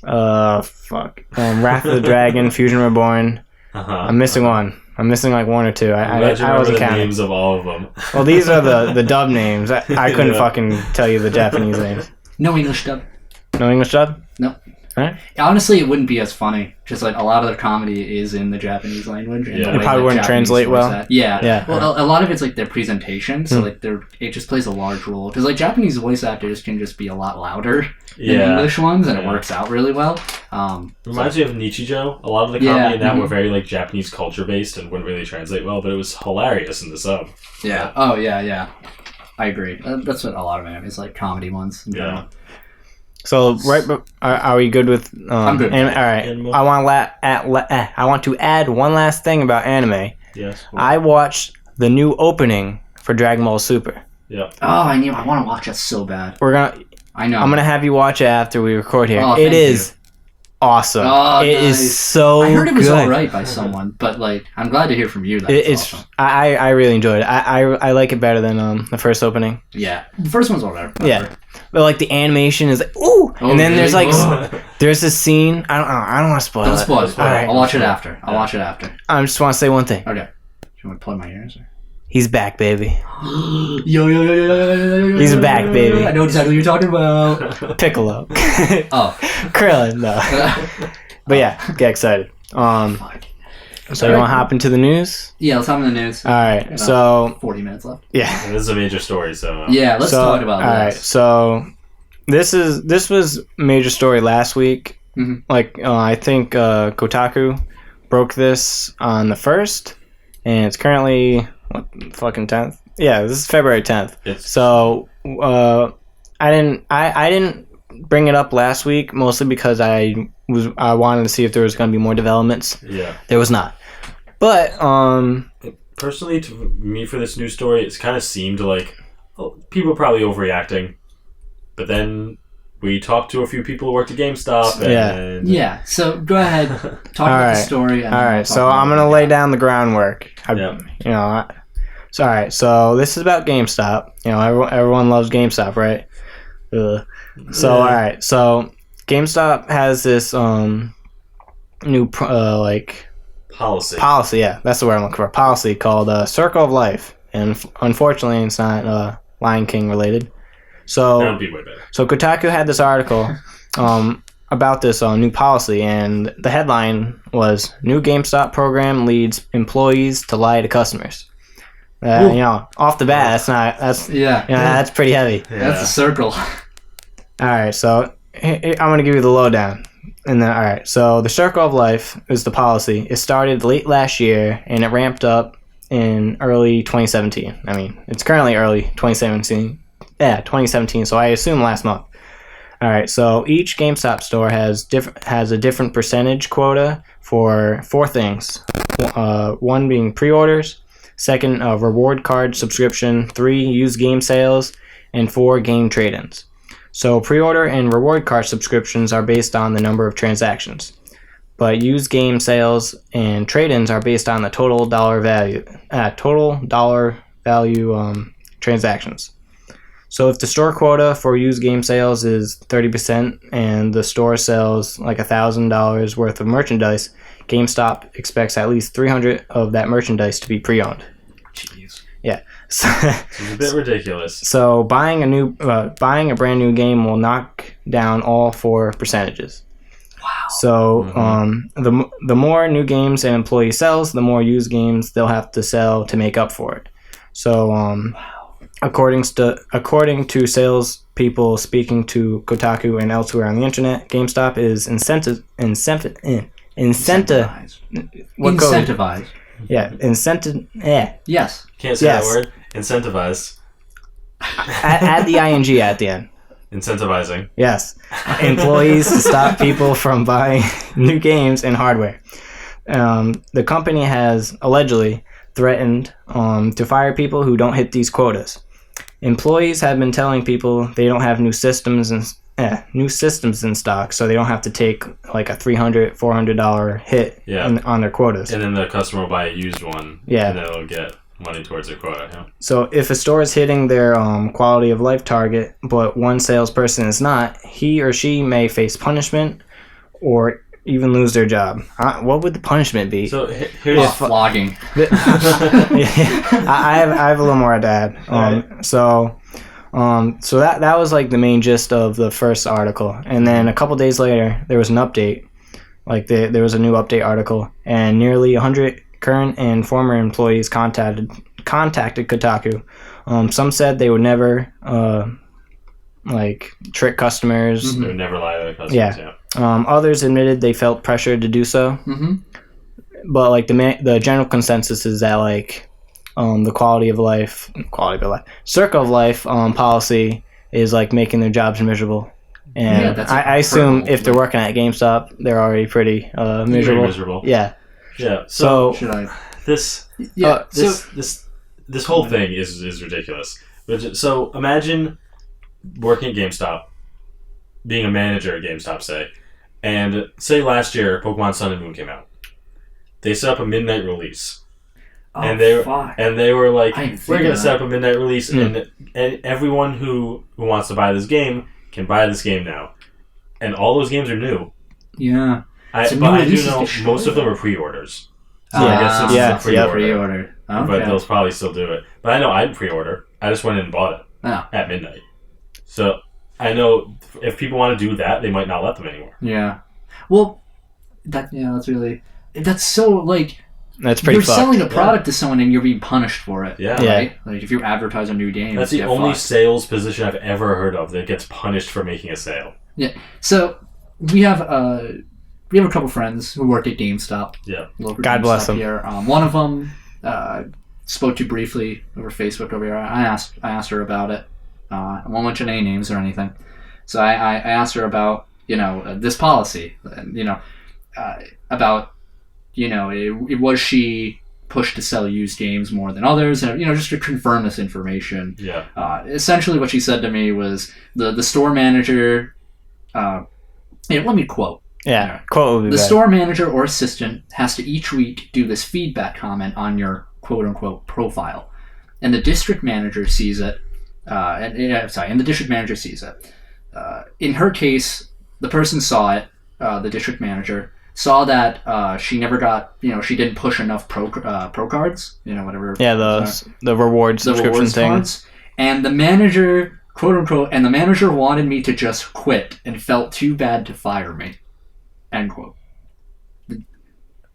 C: Wrath of the Dragon, Fusion Reborn. I'm missing one. I'm missing like 1 or 2. I wasn't counting.
B: The names of all of them.
C: Well, these are the dub names. I couldn't fucking tell you the Japanese names.
A: No English dub.
C: No English dub?
A: No.
C: All right.
A: Honestly, it wouldn't be as funny. Just like a lot of their comedy is in the Japanese language. And
C: it probably wouldn't translate well.
A: Yeah. Well, a lot of it's like their presentation, so like it just plays a large role. Because like Japanese voice actors can just be a lot louder than English ones, and it works out really well.
B: Reminds me of Nichijou. A lot of the comedy in that were very like Japanese culture based and wouldn't really translate well, but it was hilarious in the sub.
A: Yeah. Oh yeah. I agree. That's what a lot of anime is like, comedy ones.
B: Yeah.
C: So are we good with?
B: I'm good.
C: All right. I want to add one last thing about anime.
B: Yes.
C: I watched the new opening for Dragon Ball Super.
B: Yeah.
A: Oh, I want to watch that so bad.
C: I know. I'm gonna have you watch it after we record here.
A: Oh,
C: it is awesome.
A: Oh,
C: it
A: nice.
C: is so good.
A: I heard it was alright by someone, but like I'm glad to hear from you that it's awesome.
C: I really enjoyed it. I like it better than the first opening.
A: Yeah, the first one's alright.
C: Yeah, but like the animation is like and then there's like there's this scene. I don't want to spoil it.
A: Don't spoil it.
C: All right.
A: I'll watch it after. I
C: just want to say one thing.
A: Okay. Do you want to plug my ears? Or?
C: He's back, baby.
A: Yo.
C: He's back, baby.
A: I know exactly what you're talking about.
C: Piccolo. Krillin, no. But yeah, get excited. So you want to hop into the news?
A: Yeah, let's hop into the news.
C: All right, so
A: 40 minutes left.
C: Yeah,
B: this is a major story. So
A: yeah, let's talk about this.
C: All right, so this was a major story last week. Mm-hmm. Like I think Kotaku broke this on the 1st, and it's currently fucking 10th. Yeah, this is February 10th. So I didn't bring it up last week, mostly because I wanted to see if there was going to be more developments.
B: Yeah,
C: there was not. But
B: personally, to me, for this news story, it's kind of seemed like people probably overreacting. But then we talked to a few people who worked at GameStop. And
A: yeah. So go ahead, talk about the story.
C: All right. So I'm gonna lay down the groundwork. So this is about GameStop. Everyone loves GameStop, right? So all right. So GameStop has this new policy. Yeah, that's the word I'm looking for. Policy called Circle of Life, and unfortunately, it's not Lion King related. So
B: that would be way better.
C: So Kotaku had this article about this new policy, and the headline was "New GameStop program leads employees to lie to customers." Off the bat, that's pretty heavy.
A: Yeah. That's a circle.
C: All right, so I'm gonna give you the lowdown. And then, all right, so the Circle of Life is the policy. It started late last year, and it ramped up in early 2017. I mean, it's currently early 2017. Yeah, 2017. So I assume last month. All right, so each GameStop store has a different percentage quota for 4 things. 1 being pre-orders, 2 reward card subscription, 3 used game sales, and 4 game trade-ins. So pre-order and reward card subscriptions are based on the number of transactions. But used game sales and trade-ins are based on the total dollar value transactions. So if the store quota for used game sales is 30% and the store sells like $1,000 worth of merchandise, GameStop expects at least 300 of that merchandise to be pre-owned.
B: Jeez.
C: Yeah. So,
B: it's a bit ridiculous.
C: So buying a brand new game will knock down all 4 percentages.
A: Wow.
C: So the more new games an employee sells, the more used games they'll have to sell to make up for it. So according to sales people speaking to Kotaku and elsewhere on the internet, GameStop is incentivized. What code?
A: Incentivized.
C: Yeah, incentive. Yeah.
A: Yes.
B: Can't say that word. Incentivized.
C: Add the ing at the end.
B: Incentivizing.
C: Yes. Employees to stop people from buying new games and hardware. The company has allegedly threatened to fire people who don't hit these quotas. Employees have been telling people they don't have new systems in stock, so they don't have to take like a $300, $400 hit on their quotas.
B: And then the customer will buy a used one.
C: Yeah.
B: And then it'll get money towards their quota. Yeah.
C: So if a store is hitting their quality of life target, but one salesperson is not, he or she may face punishment or even lose their job. What would the punishment be?
B: So here's
A: flogging.
C: I have a little more to add. So that was like the main gist of the first article, and then a couple days later there was an update. Like there was a new update article, and nearly 100 current and former employees contacted Kotaku. Some said they would never trick customers.
B: They would never lie to the customers. Yeah.
C: Others admitted they felt pressured to do so.
A: Mm-hmm.
C: But like the general consensus is that like the quality of life Circle of Life policy is like making their jobs miserable. And I assume if they're working at GameStop, they're already pretty miserable. Yeah.
B: Yeah.
C: So
B: this whole thing is ridiculous. So imagine working at GameStop, being a manager at GameStop, and say last year Pokemon Sun and Moon came out. They set up a midnight release. And they were like, we're going to set up a midnight release, and everyone who wants to buy this game can buy this game now. And all those games are new.
A: Yeah.
B: I do know most of them are pre-orders. So I guess this is a pre-order.
A: Okay.
B: But they'll probably still do it. But I know I'd pre-order. I just went in and bought it at midnight. So I know if people want to do that, they might not let them anymore.
A: Yeah. Well, that's so like...
C: That's pretty
A: You're selling a product to someone and you're being punished for it.
B: Yeah.
A: Right? Like if you advertise a new game,
B: that's the only sales position I've ever heard of that gets punished for making a sale.
A: Yeah. So we have a couple friends who work at GameStop.
B: Yeah.
C: God bless them.
A: Here. One of them spoke to briefly over Facebook over here. I asked her about it. I won't mention any names or anything. So I asked her about this policy, about. Was she pushed to sell used games more than others? And, just to confirm this information.
B: Yeah.
A: Essentially what she said to me was the store manager, let me quote.
C: Yeah, quote would be
A: The
C: better.
A: store manager or assistant has to each week do this feedback comment on your quote-unquote profile. And the district manager sees it. And the district manager sees it. In her case, the person saw it, the district manager, saw that she never got, she didn't push enough pro cards, whatever.
C: Yeah, the reward subscription thing.
A: Cards. And the manager, quote unquote, and the manager wanted me to just quit and felt too bad to fire me. End quote.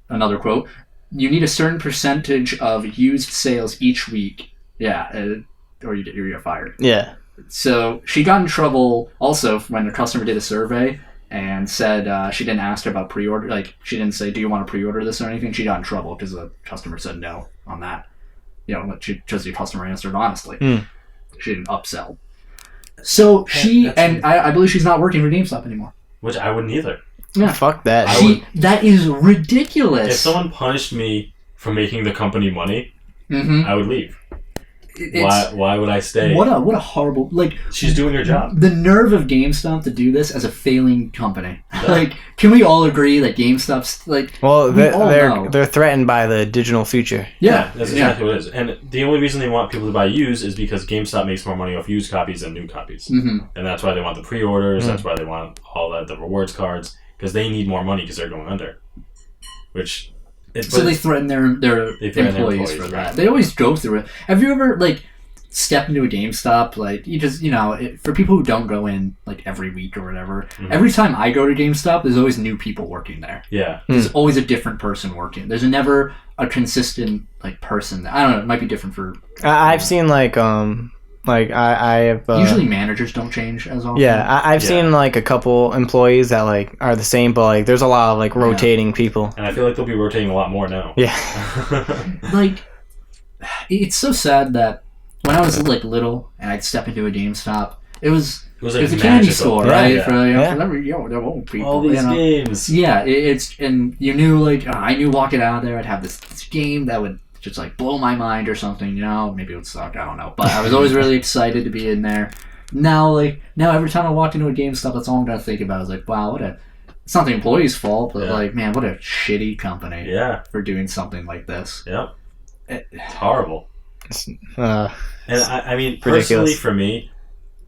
A: Another quote. You need a certain percentage of used sales each week. Yeah, or you're fired.
C: Yeah.
A: So she got in trouble also when a customer did a survey and said she didn't ask her about pre-order. Like, she didn't say, do you want to pre-order this or anything? She got in trouble because the customer said no on that. Because the customer answered honestly. She didn't upsell. So I believe she's not working for GameStop anymore.
B: Which I wouldn't either.
A: Yeah.
C: Fuck that.
A: That is ridiculous.
B: If someone punished me for making the company money, I would leave. Why would I stay?
A: What a horrible, like,
B: she's doing her job.
A: The nerve of GameStop to do this as a failing company. Yeah. Like, can we all agree that GameStop's like?
C: Well, they're threatened by the digital future.
B: Yeah, that's exactly what it is. And the only reason they want people to buy used is because GameStop makes more money off used copies than new copies, and that's why they want the pre-orders. That's why they want all the rewards cards, because they need more money because they're going under. Which.
A: So they threaten their employees for that. Right. They always go through it. Have you ever like stepped into a GameStop? Like you just for people who don't go in like every week or whatever. Every time I go to GameStop, there's always new people working there. Yeah, there's always a different person working. There's never a consistent like person. I don't know. It might be different for.
C: I've seen like I have
A: usually managers don't change as often.
C: Yeah, I've seen like a couple employees that like are the same, but like there's a lot of like rotating people.
B: And I feel like they'll be rotating a lot more now.
C: Yeah.
A: Like it's so sad that when I was like little and I'd step into a GameStop, it was a candy store, right?
B: Yeah.
A: For old people.
B: All these games.
A: Yeah, and you knew like I knew walking out of there I'd have this game that would just like blow my mind or something, maybe it would suck, I don't know, but I was always really excited to be in there. Now every time I walk into a GameStop, that's all I'm gonna think about is like, wow, it's not the employee's fault, but like, man, what a shitty company for doing something like this.
B: Yep. It's horrible.
C: And
B: I mean, personally for me,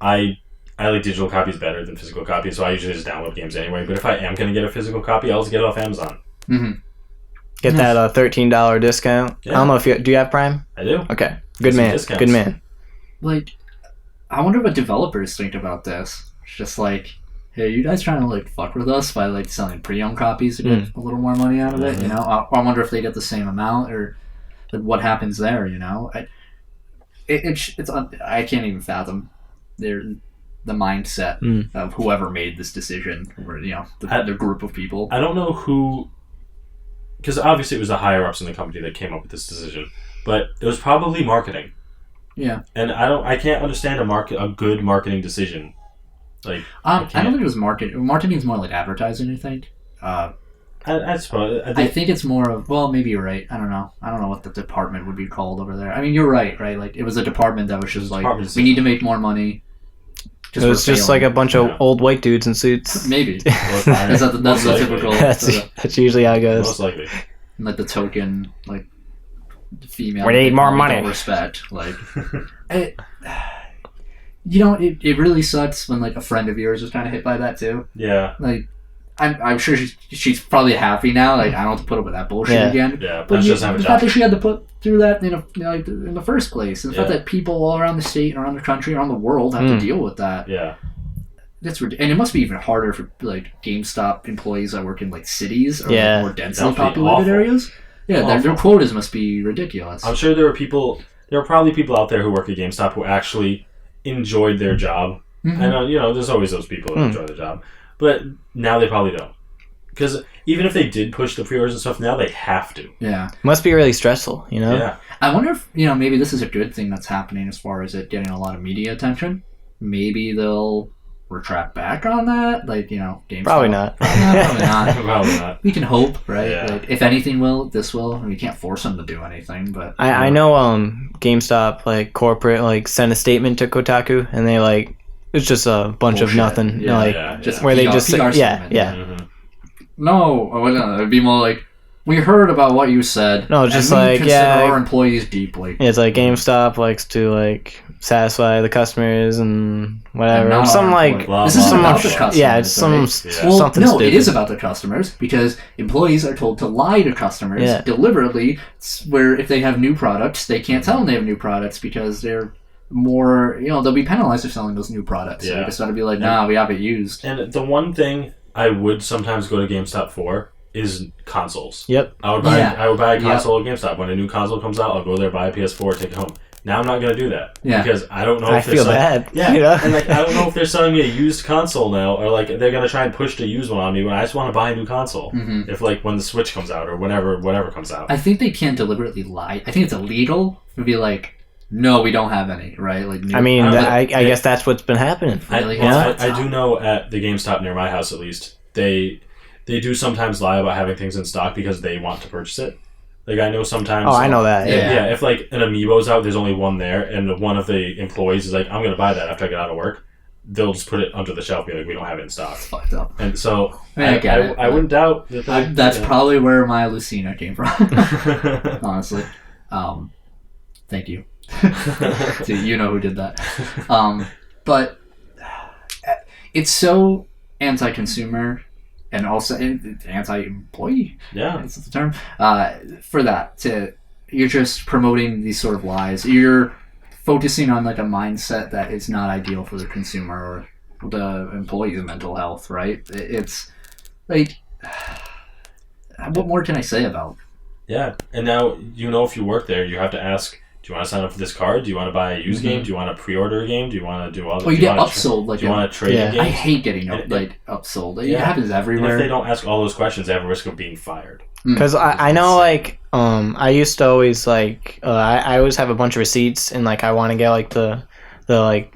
B: I like digital copies better than physical copies, so I usually just download games anyway, but if I am gonna get a physical copy, I'll just get it off Amazon.
C: Get that $13 discount. Yeah. I don't know if do you have Prime?
B: I do.
C: Okay, good man. Good man.
A: Like, I wonder what developers think about this. It's just like, hey, you guys trying to like fuck with us by like selling pre-owned copies to get a little more money out of it? I wonder if they get the same amount or like, what happens there. It's I can't even fathom the mindset of whoever made this decision, or the group of people.
B: I don't know who. Because obviously it was the higher-ups in the company that came up with this decision, but it was probably marketing.
A: Yeah.
B: And I can't understand a good marketing decision. Like
A: I don't think it was marketing. Marketing is more like advertising, I think.
B: I suppose.
A: I think it's more of, well, maybe you're right. I don't know what the department would be called over there. I mean, you're right? Like it was a department that was just like, we need to make more money.
C: It was just like a bunch of old white dudes in suits.
A: Maybe. That's the typical.
C: That's usually how it goes.
B: Most likely.
A: And like the token, like female.
C: We need more money.
A: Respect, like. It really sucks when like a friend of yours was kind of hit by that too.
B: Yeah.
A: Like, I'm sure she's probably happy now. Like, I don't have to put up with that bullshit again.
B: Yeah,
A: but the fact that she had to put through that in the first place, and the fact that people all around the state and around the country, around the world, have to deal with that.
B: Yeah,
A: that's and it must be even harder for like GameStop employees that work in like cities or like, more densely populated areas. Yeah, their quotas must be ridiculous.
B: I'm sure there are probably people out there who work at GameStop who actually enjoyed their job. I know, there's always those people who enjoy their job. But now they probably don't. Because even if they did push the pre-orders and stuff, now they have to.
A: Yeah.
C: Must be really stressful,
B: Yeah.
A: I wonder if, maybe this is a good thing that's happening as far as it getting a lot of media attention. Maybe they'll retract back on that. Like, GameStop.
C: Probably not.
A: Probably not.
B: Probably not.
A: We can hope, right?
B: Yeah.
A: Like, if anything this will. We can't force them to do anything, but...
C: I know GameStop, like, corporate, like, sent a statement to Kotaku, and they, like... It's just a bunch of nothing,
A: just
C: where
A: PR,
C: they just say,
A: Mm-hmm. No, it'd be more like, we heard about what you said.
C: No, just like,
A: our employees deeply.
C: It's like GameStop likes to like satisfy the customers and whatever. And some like
A: this isn't about the customers.
C: Yeah, it's something stupid.
A: It is about the customers because employees are told to lie to customers deliberately. Where if they have new products, they can't tell them they have new products because they're more, they'll be penalized for selling those new products. So they just got to be like, nah, we have it used.
B: And the one thing I would sometimes go to GameStop for is consoles.
C: Yep.
B: I would buy a console at GameStop. When a new console comes out, I'll go there, buy a PS4, take it home. Now I'm not going to do that. Yeah. Because I don't know if
C: I feel bad.
B: Yeah. And like, I don't know if they're selling me a used console now, or like they're going to try and push the used one on me when I just want to buy a new console. Mm-hmm. If like when the Switch comes out or whatever comes out.
A: I think they can't deliberately lie. I think it's illegal to be like, no, we don't have any, right? Like,
C: I guess that's what's been happening.
B: I do know at the GameStop near my house, at least, they do sometimes lie about having things in stock because they want to purchase it. Like, I know sometimes...
C: Oh, I know that.
B: Yeah, if, like, an Amiibo's out, there's only one there, and one of the employees is like, I'm going to buy that after I get out of work, they'll just put it under the shelf and be like, we don't have it in stock.
A: It's fucked up.
B: And so,
A: I
B: wouldn't doubt that...
A: That's probably where my Lucina came from, honestly. Thank you. You know who did that. But it's so anti-consumer and also anti-employee.
B: Yeah.
A: That's the term. For that. You're just promoting these sort of lies. You're focusing on like a mindset that is not ideal for the consumer or the employee's mental health, right? It's like, what more can I say about?
B: Yeah. And now, if you work there, you have to ask, do you want to sign up for this card? Do you want to buy a used game? Do you want to pre-order a game? Do you want to do all?
A: Well, you get upsold.
B: Do you want to trade a game?
A: I hate getting upsold. It happens everywhere.
B: And if they don't ask all those questions, they have a risk of being fired.
C: Because I know, like, I used to always, like, I always have a bunch of receipts, and, like, I want to get, like, the they're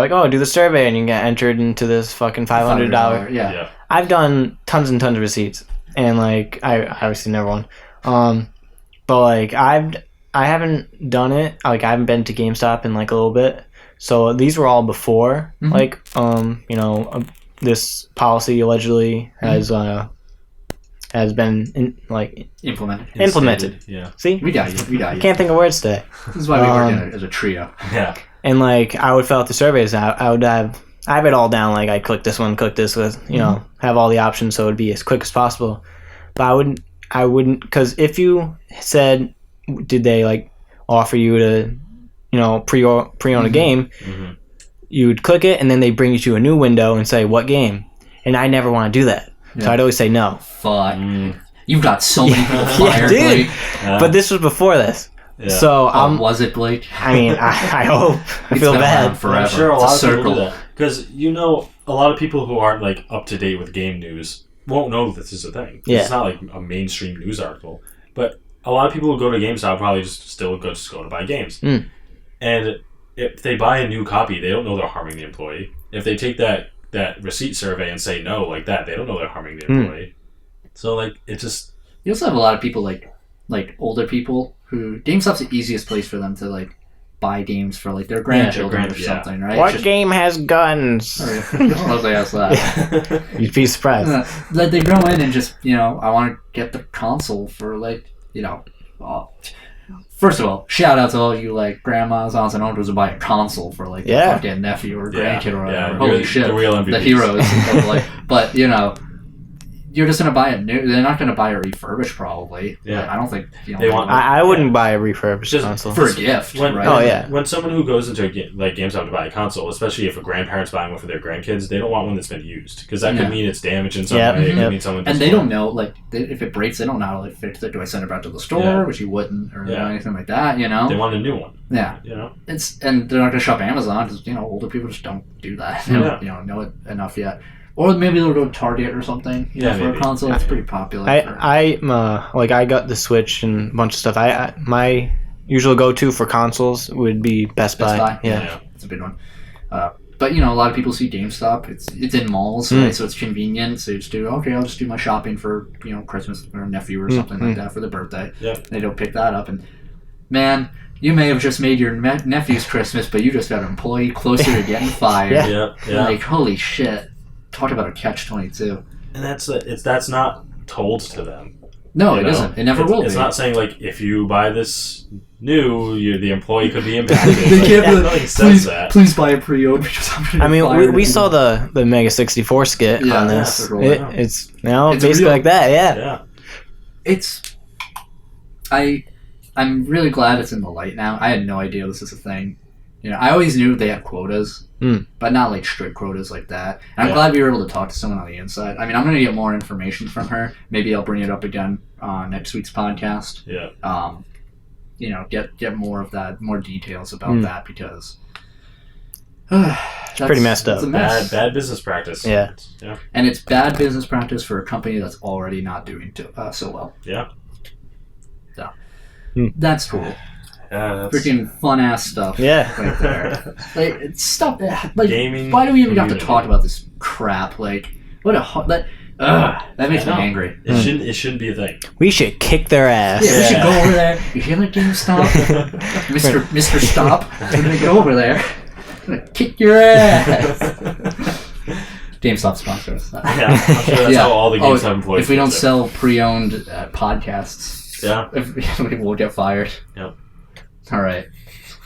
C: like, oh, do the survey, and you get entered into this fucking $500.
A: Yeah.
C: I've done tons and tons of receipts, and, like, I obviously never won. But, like, I haven't done it. Like, I haven't been to GameStop in, like, a little bit. So these were all before, like, this policy allegedly has been implemented.
B: Yeah.
C: See?
A: We got you.
C: I can't think of words today.
A: This is why we work as a trio.
B: Yeah.
C: And, like, I would fill out the surveys. I would have it all down. Like, I click this one, click this, with, have all the options so it would be as quick as possible. But I wouldn't, because if you said, did they, like, offer you to, pre-own a game, you would click it, and then they bring you to a new window and say, what game? And I never want to do that. Yeah. So I'd always say no.
A: Fuck. You've got so many people fired,
C: dude. But this was before this. Yeah. So
A: was it, Blake?
C: I mean, I hope. I feel bad.
B: Forever. I'm sure a lot of people do that. Because, a lot of people who aren't, like, up to date with game news won't know this is a thing. Yeah. It's not, like, a mainstream news article. But a lot of people who go to GameStop probably just go to buy games. And if they buy a new copy, they don't know they're harming the employee. If they take that receipt survey and say no like that, they don't know they're harming the employee. So, like, it just...
A: You also have a lot of people, like older people who... GameStop's the easiest place for them to, like, buy games for, like, their grandchildren or something, right?
C: What game has guns?
A: Nobody asked that.
C: You'd be surprised.
A: That they go in and just, I want to get the console for, like, first of all, shout out to all you, like, grandmas, aunts, and uncles who buy a console for, like, a fucking nephew or grandkid or whatever. Holy shit.
B: The real MVPs.
A: The heroes. But, you're just going to buy a new... They're not going to buy a refurbished, probably. Yeah. Like, I don't think...
C: I wouldn't buy a refurbished console.
A: For a gift,
B: right? When someone who goes into, like, GameStop to buy a console, especially if a grandparent's buying one for their grandkids, they don't want one that's been used. Because that could mean it's damaged in some way. It could mean someone...
A: And they don't know, like, if it breaks, they don't know how to, like, fix it. Do I send it back to the store? Which you wouldn't. Or anything like that, They
B: want a new one.
A: Yeah. And they're not going to shop Amazon because, older people just don't do that. They don't know it enough yet. Or maybe they'll go to Target or something. For a console, it's pretty popular.
C: I got the Switch and a bunch of stuff. My usual go-to for consoles would be Best Buy. Yeah,
A: it's a big one. But a lot of people see GameStop. It's in malls, right? So it's convenient. So you just do I'll just do my shopping for Christmas or nephew or something like that for the birthday. Yeah, they don't pick that up, and man. You may have just made your nephew's Christmas, but you just got an employee closer to getting fired.
B: Yeah.
A: Like, holy shit. Talk about a catch-22.
B: And that's not told to them.
A: No, it isn't. It never will be.
B: It's not saying, like, if you buy this new, the employee could be impacted.
A: They can't please buy a pre-owned.
C: We saw the Mega 64 skit on this. It's basically like that,
B: yeah.
A: I'm really glad it's in the light now. I had no idea this is a thing. I always knew they had quotas, but not like strict quotas like that. And I'm glad we were able to talk to someone on the inside. I mean, I'm going to get more information from her. Maybe I'll bring it up again on next week's podcast.
B: Yeah.
A: Get more of that, more details about that because
C: it's pretty messed up.
A: It's a mess.
B: Bad business practice.
C: Yeah.
A: And it's bad business practice for a company that's already not doing so well.
B: Yeah.
A: So that's cool. Freaking fun ass stuff.
C: Yeah.
A: Right there. Like, stop that. Like,
B: gaming.
A: Why do we even have to talk about this crap? Like, That makes me angry.
B: It shouldn't be a thing.
C: We should kick their ass.
A: Yeah, we should go over there. You hear that, GameStop? Mr. Stop. We're gonna go over there. I'm gonna kick your ass. GameStop sponsors.
B: Yeah, I'm sure that's how all the GameStop employees.
A: If we don't sell pre-owned podcasts, we will get fired.
B: Yep.
A: All right.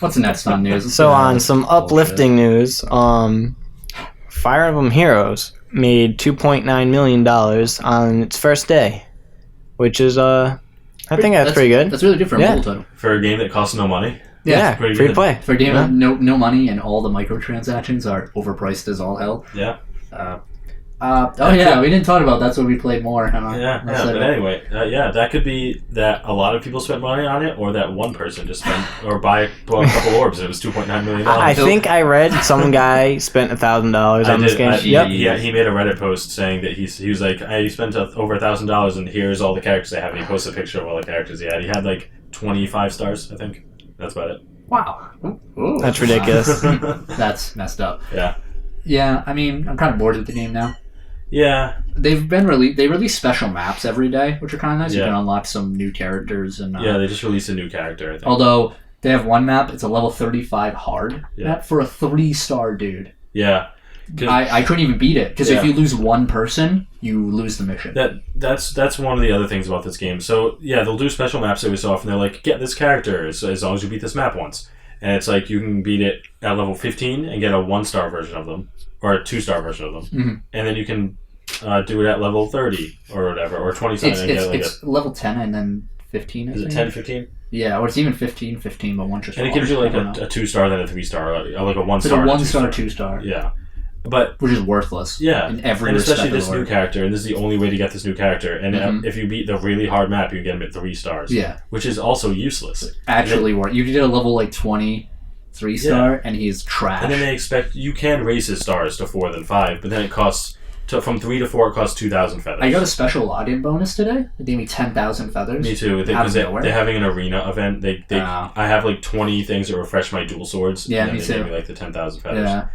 A: What's next on news?
C: So on some uplifting news, Fire Emblem Heroes made $2.9 million on its first day, which is I think that's pretty good.
A: That's really good for a mobile title.
B: For a game that costs no money.
C: Yeah, free to play.
A: For a game with no money and all the microtransactions are overpriced as all hell.
B: Yeah.
A: We didn't talk about that's what we played more.
B: But anyway, that could be that a lot of people spent money on it, or that one person just spent or bought a couple orbs and it was $2.9 million.
C: I think I read some guy spent $1,000 on this game.
B: He made a Reddit post saying that he was like, I spent over $1,000 and here's all the characters I have, and he posted a picture of all the characters he had. He had like 25 stars, I think. That's about it.
A: Wow. Ooh.
C: That's ridiculous.
A: That's messed up.
B: Yeah.
A: Yeah, I mean, I'm kind of bored with the game now.
B: Yeah.
A: They release special maps every day, which are kind of nice. Yeah. You can unlock some new characters. And
B: they just released a new character, I think.
A: Although, they have one map, it's a level 35 hard map for a 3-star dude.
B: Yeah.
A: I couldn't even beat it, because if you lose one person, you lose the mission.
B: That's one of the other things about this game. So, they'll do special maps every so often. They're like, get this character as long as you beat this map once. And it's like you can beat it at level 15 and get a 1-star version of them, or a 2-star version of them. Mm-hmm. And then you can do it at level 30 or whatever, or 27.
A: It's level 10 and then 15,
B: Is it 10, 15?
A: Yeah, or it's even 15, but one just.
B: And it gives you like a 2-star, then a 3-star, or like a 1-star.
A: It's a 1-star, 2-star.
B: Yeah. But
A: which is worthless.
B: Yeah.
A: In every
B: and especially
A: this
B: new character, and this is the only way to get this new character. And if you beat the really hard map, you can get him at 3 stars.
A: Yeah.
B: Which is also useless.
A: Actually, you did a level like 20. 3-star, and he's trash.
B: And then they expect you can raise his stars to 4 than 5, but then it costs from 3 to 4. It costs 2,000 feathers.
A: I got a special login bonus today. They gave me 10,000 feathers.
B: Me too. Because they're having an arena event. I have like 20 things that refresh my dual swords.
A: Yeah,
B: and then
A: me
B: they
A: too.
B: gave me like the 10,000 feathers.
A: Yeah.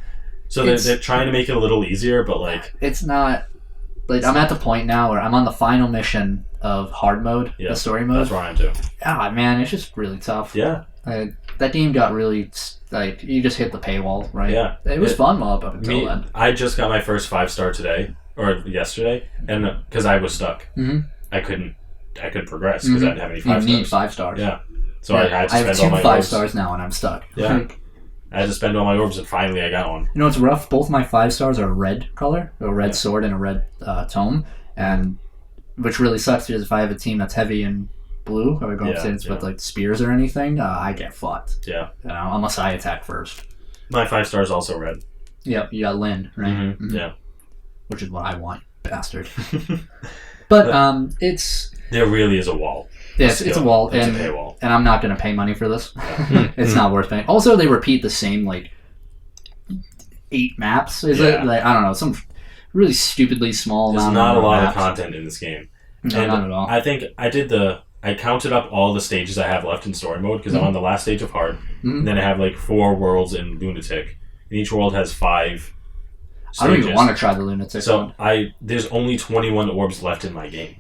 B: So they're trying to make it a little easier, but like
A: it's not. Like I'm at the point now where I'm on the final mission of hard mode, the story mode.
B: That's where I am too.
A: Man, it's just really tough.
B: Yeah.
A: That game got really you just hit the paywall, right?
B: Yeah,
A: it was fun up until then.
B: I just got my first 5-star today or yesterday, and because I was stuck, I couldn't progress because I didn't have any 5 stars.
A: You need 5 stars.
B: Yeah, so I had to spend all my orbs.
A: I have 2 5 stars now, and I'm stuck.
B: Yeah, I had to spend all my orbs, and finally I got one.
A: You know what's rough? Both my 5 stars are red color, a red sword and a red tome, and which really sucks because if I have a team that's heavy and blue, or go up with like spears or anything, I get fucked. Yeah. Unless I attack first.
B: My 5 stars also red.
A: Yep, you got Lynn, right?
B: Mm-hmm. Mm-hmm. Yeah.
A: Which is what I want, bastard. But it's
B: there really is a wall.
A: Yes, it's a wall,
B: it's a paywall.
A: And I'm not going to pay money for this. It's not worth paying. Also, they repeat the same 8 maps. Is it? I don't know, some really stupidly small.
B: There's not a lot of content in this game.
A: No, not at all.
B: I think I counted up all the stages I have left in story mode because I'm on the last stage of hard. And then I have 4 worlds in Lunatic. And each world has 5 stages.
A: I don't even want to try the Lunatic one.
B: There's only 21 orbs left in my game.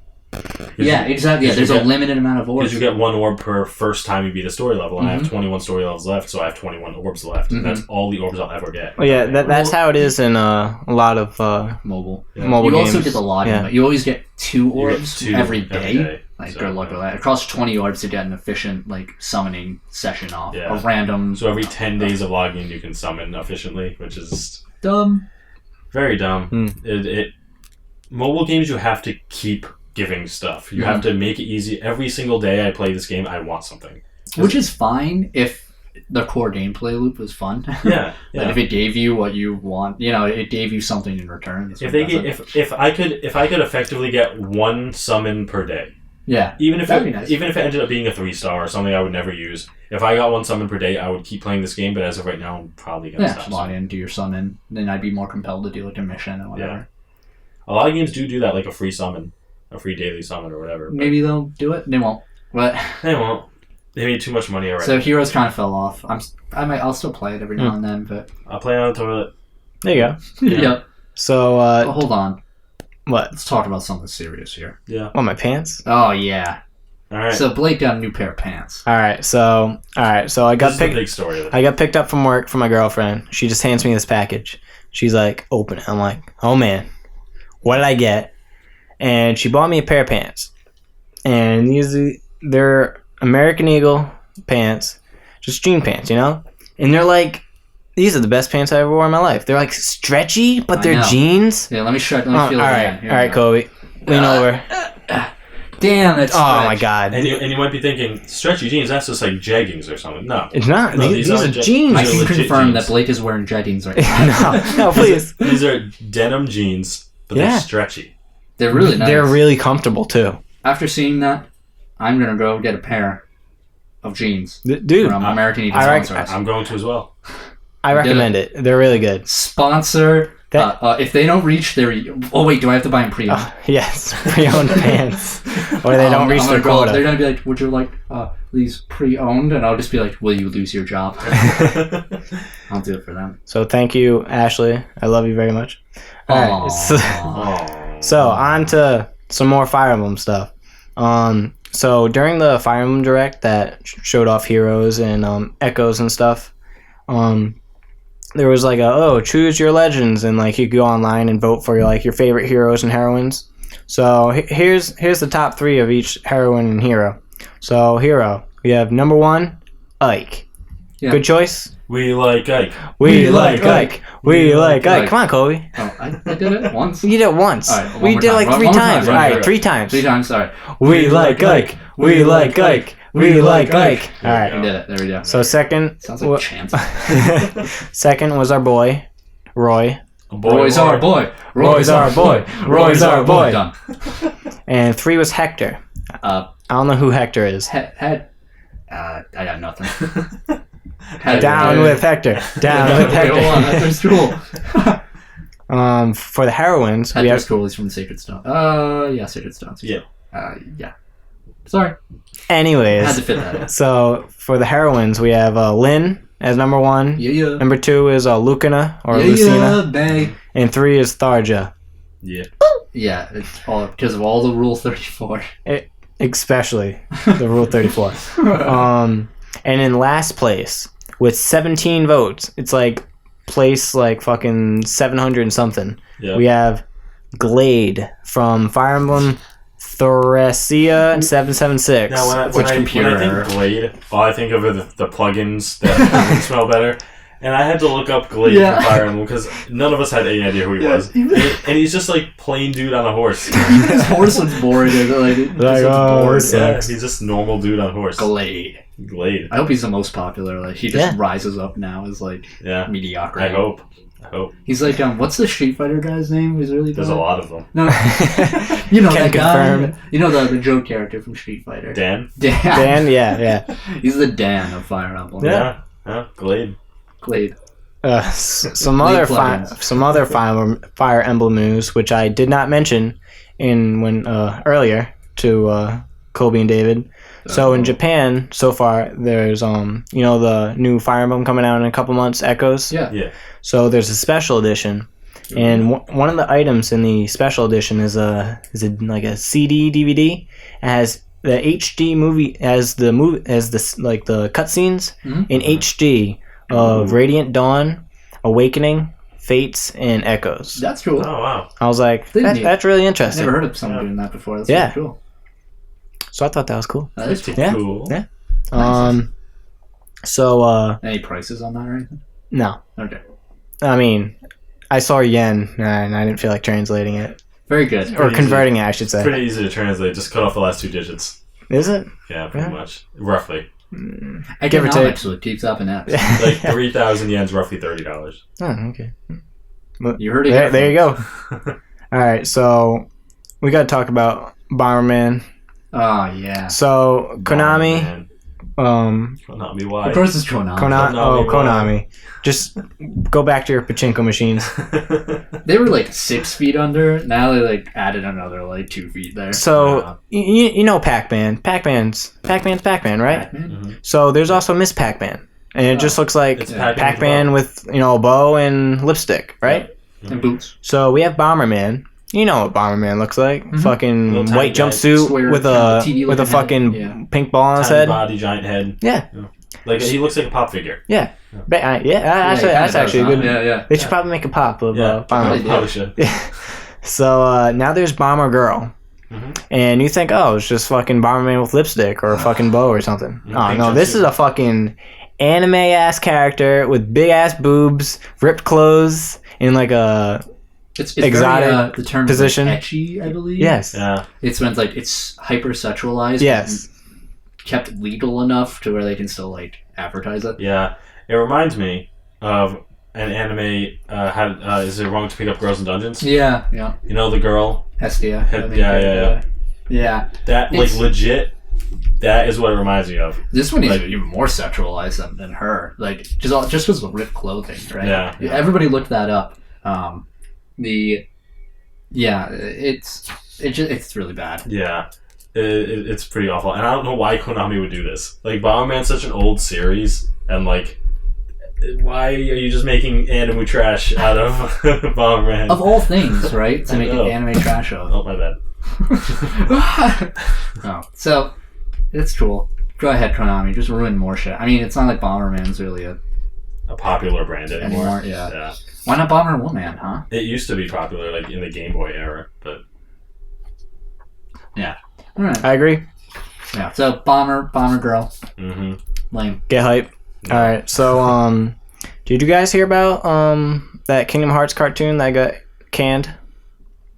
A: Yeah, exactly. Yeah, there's a limited amount of orbs.
B: Because you get 1 orb per first time you beat a story level, and I have 21 story levels left, so I have 21 orbs left, and that's all the orbs I'll ever get.
C: Well, yeah, that's how it is in a lot of
A: mobile
C: games.
A: You also get the login, but you always get 2 orbs every day. Good luck with that. It costs 20 orbs to get an efficient summoning session off. A random.
B: So every 10 days of logging, you can summon efficiently, which is
A: dumb.
B: Very dumb. Mobile games, you have to keep giving stuff. You have to make it easy. Every single day I play this game, I want something.
A: Which is fine if the core gameplay loop was fun.
B: Yeah.
A: If it gave you what you want, it gave you something in return.
B: If I could effectively get 1 summon per day.
A: Yeah.
B: Even if it ended up being a 3-star or something I would never use. If I got 1 summon per day, I would keep playing this game, but as of right now, I'm probably going to stop.
A: Log in, do your summon. Then I'd be more compelled to do a mission or whatever.
B: Yeah. A lot of games do that, like a free summon. A free daily summon or whatever. But
A: maybe they'll do it. They won't. But
B: they won't. They made too much money already.
A: So Heroes kind of fell off. I'll still play it every now and then, but
B: I'll play on the toilet.
C: There you go.
A: Yep.
C: So
A: hold on.
C: What?
A: Let's talk about something serious here.
B: Yeah.
C: Oh, my pants?
A: Oh, yeah.
B: All right.
A: So Blake got a new pair of pants.
C: All right, so I got
B: picked. Big story of it.
C: I got picked up from work from my girlfriend. She just hands me this package. She's like, "Open it." I'm like, "Oh man, what did I get?" And she bought me a pair of pants, and they're American Eagle pants, just jean pants, you know. And they're like, these are the best pants I ever wore in my life. They're like stretchy, but they're jeans.
A: Yeah, let me feel it.
C: All right, Kobe, lean over.
A: Damn, it's
C: oh my god!
B: And you might be thinking, stretchy jeans, that's just like jeggings or something. No.
C: It's not.
B: No,
C: these are jeans.
A: I can confirm
B: jeans.
A: that Blake is wearing jeggings right now.
C: no, please.
B: These are denim jeans, but they're stretchy.
A: They're really nice.
C: They're really comfortable, too.
A: After seeing that, I'm going to go get a pair of jeans.
C: Dude.
A: From American Eagle sponsors.
B: I'm going to as well.
C: I recommend it. They're really good.
A: Sponsor. If they don't reach their... Oh, wait, do I have to buy them pre-owned?
C: Yes, pre-owned pants. Or they don't reach their quota.
A: They're going to be like, would you like these pre-owned? And I'll just be like, will you lose your job? I'll do it for them.
C: So thank you, Ashley. I love you very much. All right. So on to some more Fire Emblem stuff. So during the Fire Emblem Direct that showed off heroes and echoes and stuff, there was like choose your legends, and like you could go online and vote for your favorite heroes and heroines. So here's the top 3 of each heroine and hero. So hero, we have number 1, Ike. Yeah. Good choice.
B: We like Ike.
C: We like Ike. We like Ike. Come on, Kobe.
A: Oh, I did it once.
C: You did it once.
A: Right,
C: we did it like 3 times. All right, 3 times.
A: 3 times. Sorry.
C: We like Ike. We like Ike. We like Ike. All right,
A: we did it. There we go.
C: So second,
A: sounds like chance.
C: Second was our boy, Roy.
A: Roy's our boy.
C: Roy's our boy. Roy's our boy.
A: Done.
C: And 3 was Hector. I don't know who Hector is.
A: I got nothing.
C: Down with Hector. Down with Hector.
A: Hold on, Hector's cool.
C: For the heroines,
A: we have cool. He's from the Sacred Stone. Yeah, Sacred Stones.
B: Yeah.
A: Yeah. Sorry.
C: Anyways,
A: had to fit that in.
C: So for the heroines, we have Lynn as number 1.
A: Yeah.
C: Number 2 is Lucina or Lucina.
A: Bae.
C: And 3 is Tharja.
B: Yeah.
A: Yeah, it's all because of all the Rule 34.
C: Especially the Rule 34. And in last place with 17 votes, it's like place like fucking 700 and something. Yep. We have Glade from Fire Emblem Thoracia 776.
B: Now, when I think Glade, all I think of are the plugins that smell better. And I had to look up Glade from Fire Emblem because none of us had any idea who he was. And he's just like plain dude on a horse.
A: His horse looks boring.
B: He's just normal dude on a horse.
A: Glade. I hope he's the most popular. Like he just rises up now as like mediocrity.
B: I hope.
A: He's like, what's the Street Fighter guy's name? He's really
B: There's a lot of them.
A: No, you know that guy. You know the Joe character from Street Fighter.
B: Dan,
C: yeah.
A: He's the Dan of Fire Emblem.
B: Yeah. Glade.
C: Some other Fire Emblem news, which I did not mention earlier to Kobe and David. So in Japan, so far, there's the new Fire Emblem coming out in a couple months, Echoes.
B: Yeah.
C: So there's a special edition, and one of the items in the special edition is like a CD DVD. It has the HD movie as the cutscenes in HD of Radiant Dawn, Awakening, Fates, and Echoes.
A: That's cool.
B: Oh wow!
C: I was like, that's really interesting.
A: Never heard of someone doing that before. That's really cool.
C: So I thought that was cool.
B: That is cool.
C: Yeah.
A: Nice.
C: So
A: any prices on that or anything?
C: No.
A: Okay.
C: I mean, I saw yen and I didn't feel like translating it.
A: Very good.
C: Or converting it, I should say.
B: It's pretty easy to translate. Just cut off the last 2 digits.
C: Is it?
B: Yeah, pretty much. Roughly.
A: Economics with Keep Tappin X.
B: Like 3,000 yen's, roughly $30.
C: Oh, okay.
A: Well, you heard it.
C: There you go. All right, so we got to talk about Bomberman.
A: Oh, yeah.
C: So, Konami.
B: Konami, why?
A: Of course it's Konami.
C: Konami. Just go back to your pachinko machines.
A: They were like 6 feet under. Now they like added another like 2 feet there.
C: So, you know Pac-Man. Pac-Man's Pac-Man, right?
A: Pac-Man?
B: Mm-hmm.
C: So, there's also Miss Pac-Man. And it just looks like Pac-Man with a bow and lipstick, right?
A: And boots.
C: So, we have Bomberman. You know what Bomberman looks like? Fucking
B: Little
C: white
B: tiny
C: jumpsuit
A: square
C: with
A: kind of
C: a
A: TV
C: with a
A: looking
C: fucking
A: head.
C: pink ball on his
B: Tiny
C: head.
B: body, giant head.
C: Yeah.
B: Like he looks like a pop figure.
C: Yeah. But, that's actually a good.
A: Yeah.
C: They should probably make a pop of Bomber.
B: Probably should.
C: So now there's Bomber Girl. And you think, oh, it's just fucking Bomberman with lipstick or a fucking bow or something. Oh, no, this is a fucking anime-ass character with big-ass boobs, ripped clothes, in like a
A: it's
C: exotic
A: very, the term
C: position.
A: Is like ecchi, I believe.
C: Yes.
B: Yeah.
A: It's when it's like, it's hyper-sexualized.
C: Yes.
A: Kept legal enough to where they can still, like, advertise it.
B: Yeah. It reminds me of an anime, Is It Wrong to Pick Up Girls in Dungeons?
A: Yeah.
B: You know the girl?
A: Hestia.
B: Yeah. That, like, legit, that is what it reminds me of.
A: This one is even more sexualized than her. Like, just because of the ripped clothing, right?
B: Yeah.
A: Everybody looked that up. It's really bad.
B: Yeah. It's pretty awful. And I don't know why Konami would do this. Like, Bomberman's such an old series, and, like, why are you just making anime trash out of Bomberman?
A: Of all things, right? To make an anime trash of.
B: Oh, my bad.
A: Oh, so it's cool. Go ahead, Konami. Just ruin more shit. I mean, it's not like Bomberman's really a
B: popular brand anymore.
A: Yeah. Why not Bomber Woman, huh?
B: It used to be popular, like, in the Game Boy era, but...
A: Yeah. All right.
C: I agree.
A: Yeah, so Bomber Girl. Lame.
C: Get hype. No. All right, so did you guys hear about that Kingdom Hearts cartoon that got canned?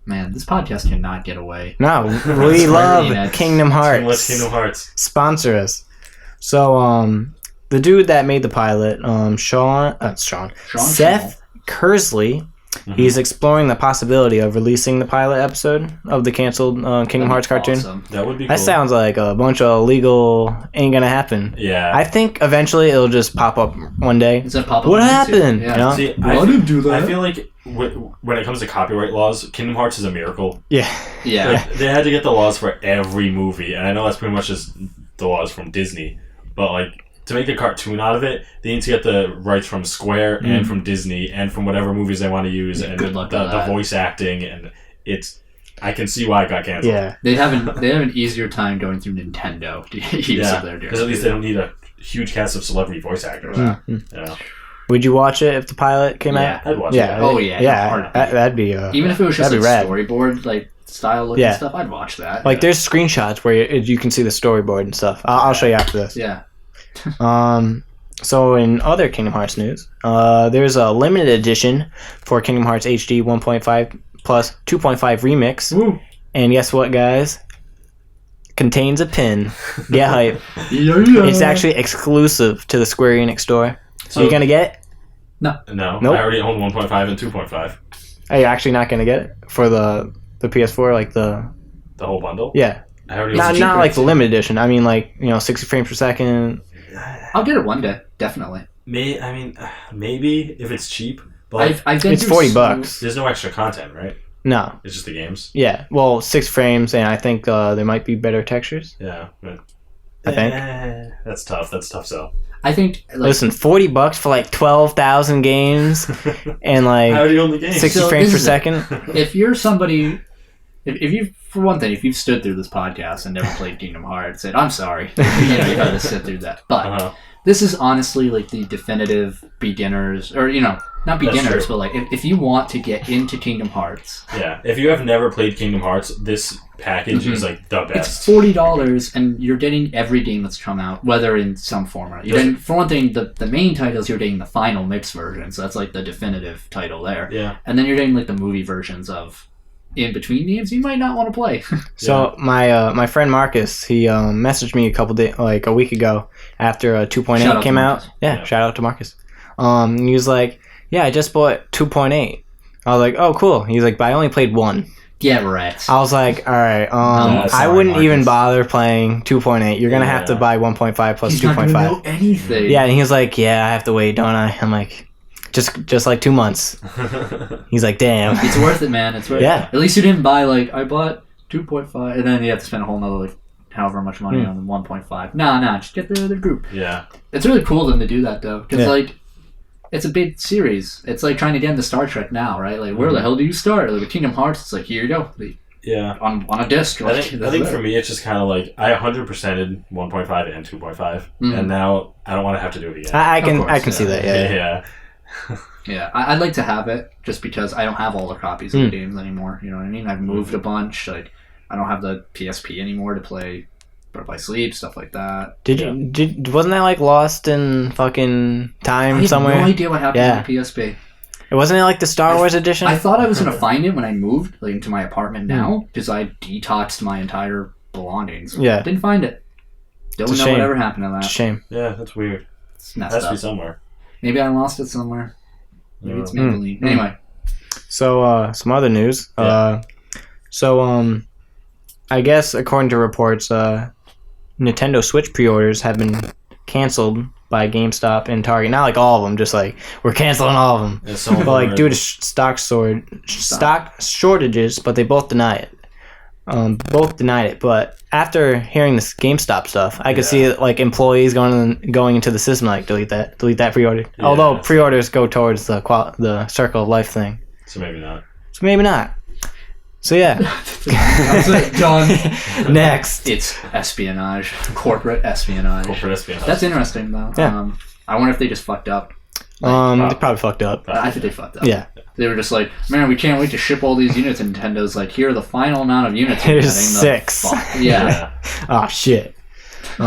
A: Man, this podcast cannot get away.
C: No, we love Kingdom Hearts.
B: What's Kingdom Hearts?
C: Sponsor us. So the dude that made the pilot, Seth Kersley, he's exploring the possibility of releasing the pilot episode of the canceled Kingdom Hearts cartoon.
A: Awesome.
B: That would be cool.
C: That sounds like a bunch of illegal ain't gonna happen.
B: Yeah.
C: I think eventually it'll just pop up one day.
A: It's gonna pop up.
C: What happened?
A: Yeah.
C: You know?
B: See,
A: I didn't do that.
B: I feel like when it comes to copyright laws, Kingdom Hearts is a miracle.
C: Yeah.
A: Yeah.
B: They had to get the laws for every movie, and I know that's pretty much just the laws from Disney, but, like, to make a cartoon out of it, they need to get the rights from Square and from Disney and from whatever movies they want to use, and the voice acting, and I can see why it got canceled.
C: Yeah.
A: They have an easier time going through Nintendo to use their
B: because at least they don't need a huge cast of celebrity voice actors. Yeah.
C: Would you watch it if the pilot came out?
B: I'd watch it.
A: Oh yeah.
C: Yeah. That'd be
A: even if it was just like
C: rad.
A: storyboard like style looking stuff, I'd watch that.
C: Like there's screenshots where you can see the storyboard and stuff. I'll show you after this.
A: Yeah.
C: So in other Kingdom Hearts news, there's a limited edition for Kingdom Hearts HD 1.5 plus 2.5 remix.
A: Ooh.
C: And guess what, guys? Contains a pin. Get hype.
A: Yeah.
C: It's actually exclusive to the Square Enix store. So you gonna get it?
B: No.
C: Nope.
B: I already own 1.5 and 2.5.
C: Are you actually not gonna get it for the PS4, like the
B: whole bundle?
C: Yeah.
B: I already
C: Not like the limited edition. I mean, like, 60 frames per second.
A: I'll get it one day, definitely.
B: Maybe if it's cheap. But
C: it's $40.
B: There's no extra content, right?
C: No.
B: It's just the games.
C: Yeah. Well, 6 frames, and I think there might be better textures.
B: Yeah. But,
C: I think
B: that's tough. That's tough sell.
A: I think.
C: Listen, $40 for like 12,000 games, and like
B: how do you own the game?
C: 60 frames per second.
A: If you're somebody. If you, for one thing, if you've stood through this podcast and never played Kingdom Hearts, I'm sorry. You gotta sit through that. But this is honestly like the definitive beginners, or not beginners, but like if you want to get into Kingdom Hearts.
B: Yeah, if you have never played Kingdom Hearts, this package is like the best.
A: It's $40, and you're getting every game that's come out, whether in some format. You're getting, for one thing, the main titles. You're getting the final mix version, so that's like the definitive title there.
B: Yeah,
A: and then you're getting like the movie versions of. In between games you might not want to play.
C: So my friend Marcus, he messaged me a week ago after 2.8 came out. Yeah, shout out to Marcus. He was like, "Yeah, I just bought 2.8." I was like, "Oh, cool." He's like, "But I only played 1."
A: Yeah, right.
C: I was like, "All right, I wouldn't even bother playing 2.8. You're gonna have to buy 1.5 plus 2.5."
A: He's not gonna know anything.
C: Yeah, and he was like, "Yeah, I have to wait, don't I?" I'm like, Just like 2 months. He's like, damn.
A: It's worth it, man. It's worth it.
C: Yeah.
A: At least you didn't buy, I bought 2.5, and then you have to spend a whole nother, however much money on 1.5. Nah, just get the other group.
B: Yeah.
A: It's really cool of them to do that, though. Because, it's a big series. It's like trying to get into Star Trek now, right? Like, where the hell do you start? Like with Kingdom Hearts, it's like, here you go.
B: Yeah.
A: On a disc.
B: I think for me, it's just kind of like, I 100%ed 1.5 and 2.5, and now I don't want to have to do it again.
C: I can see that,
B: Yeah.
A: Yeah, I'd like to have it just because I don't have all the copies of the games anymore. You know what I mean? I've moved a bunch. Like, I don't have the PSP anymore to play Birth by Sleep, stuff like that.
C: Wasn't that like lost in fucking time somewhere?
A: I have no idea what happened to the PSP.
C: It wasn't it like the Star Wars edition?
A: I thought I was gonna find it when I moved like into my apartment now because I detoxed my entire belongings.
C: Yeah,
A: didn't find it. Don't know whatever happened to that.
C: It's a shame.
B: Yeah, that's weird.
A: It's messed
B: it has
A: up.
B: to be somewhere.
A: Maybe I lost it somewhere. Maybe it's Maybelline. Anyway.
C: So, some other news.
B: Yeah.
C: I guess according to reports, Nintendo Switch pre-orders have been canceled by GameStop and Target. Not like all of them, just like we're canceling all of them. But like due to stock shortages, but they both deny it. But after hearing this GameStop stuff, I could see like employees going into the system like delete that pre-order. Yeah. Although pre-orders go towards the Circle of Life thing.
B: So maybe not.
C: So yeah.
A: That's it, done.
C: Next.
A: It's espionage. Corporate espionage. That's interesting though.
C: Yeah.
A: I wonder if they just fucked up.
C: They probably fucked up.
A: I think they fucked up.
C: Yeah.
A: They were just like, man, we can't wait to ship all these units. And Nintendo's like, here are the final amount of units.
C: Here's 6.
A: Yeah.
C: Oh shit.
A: You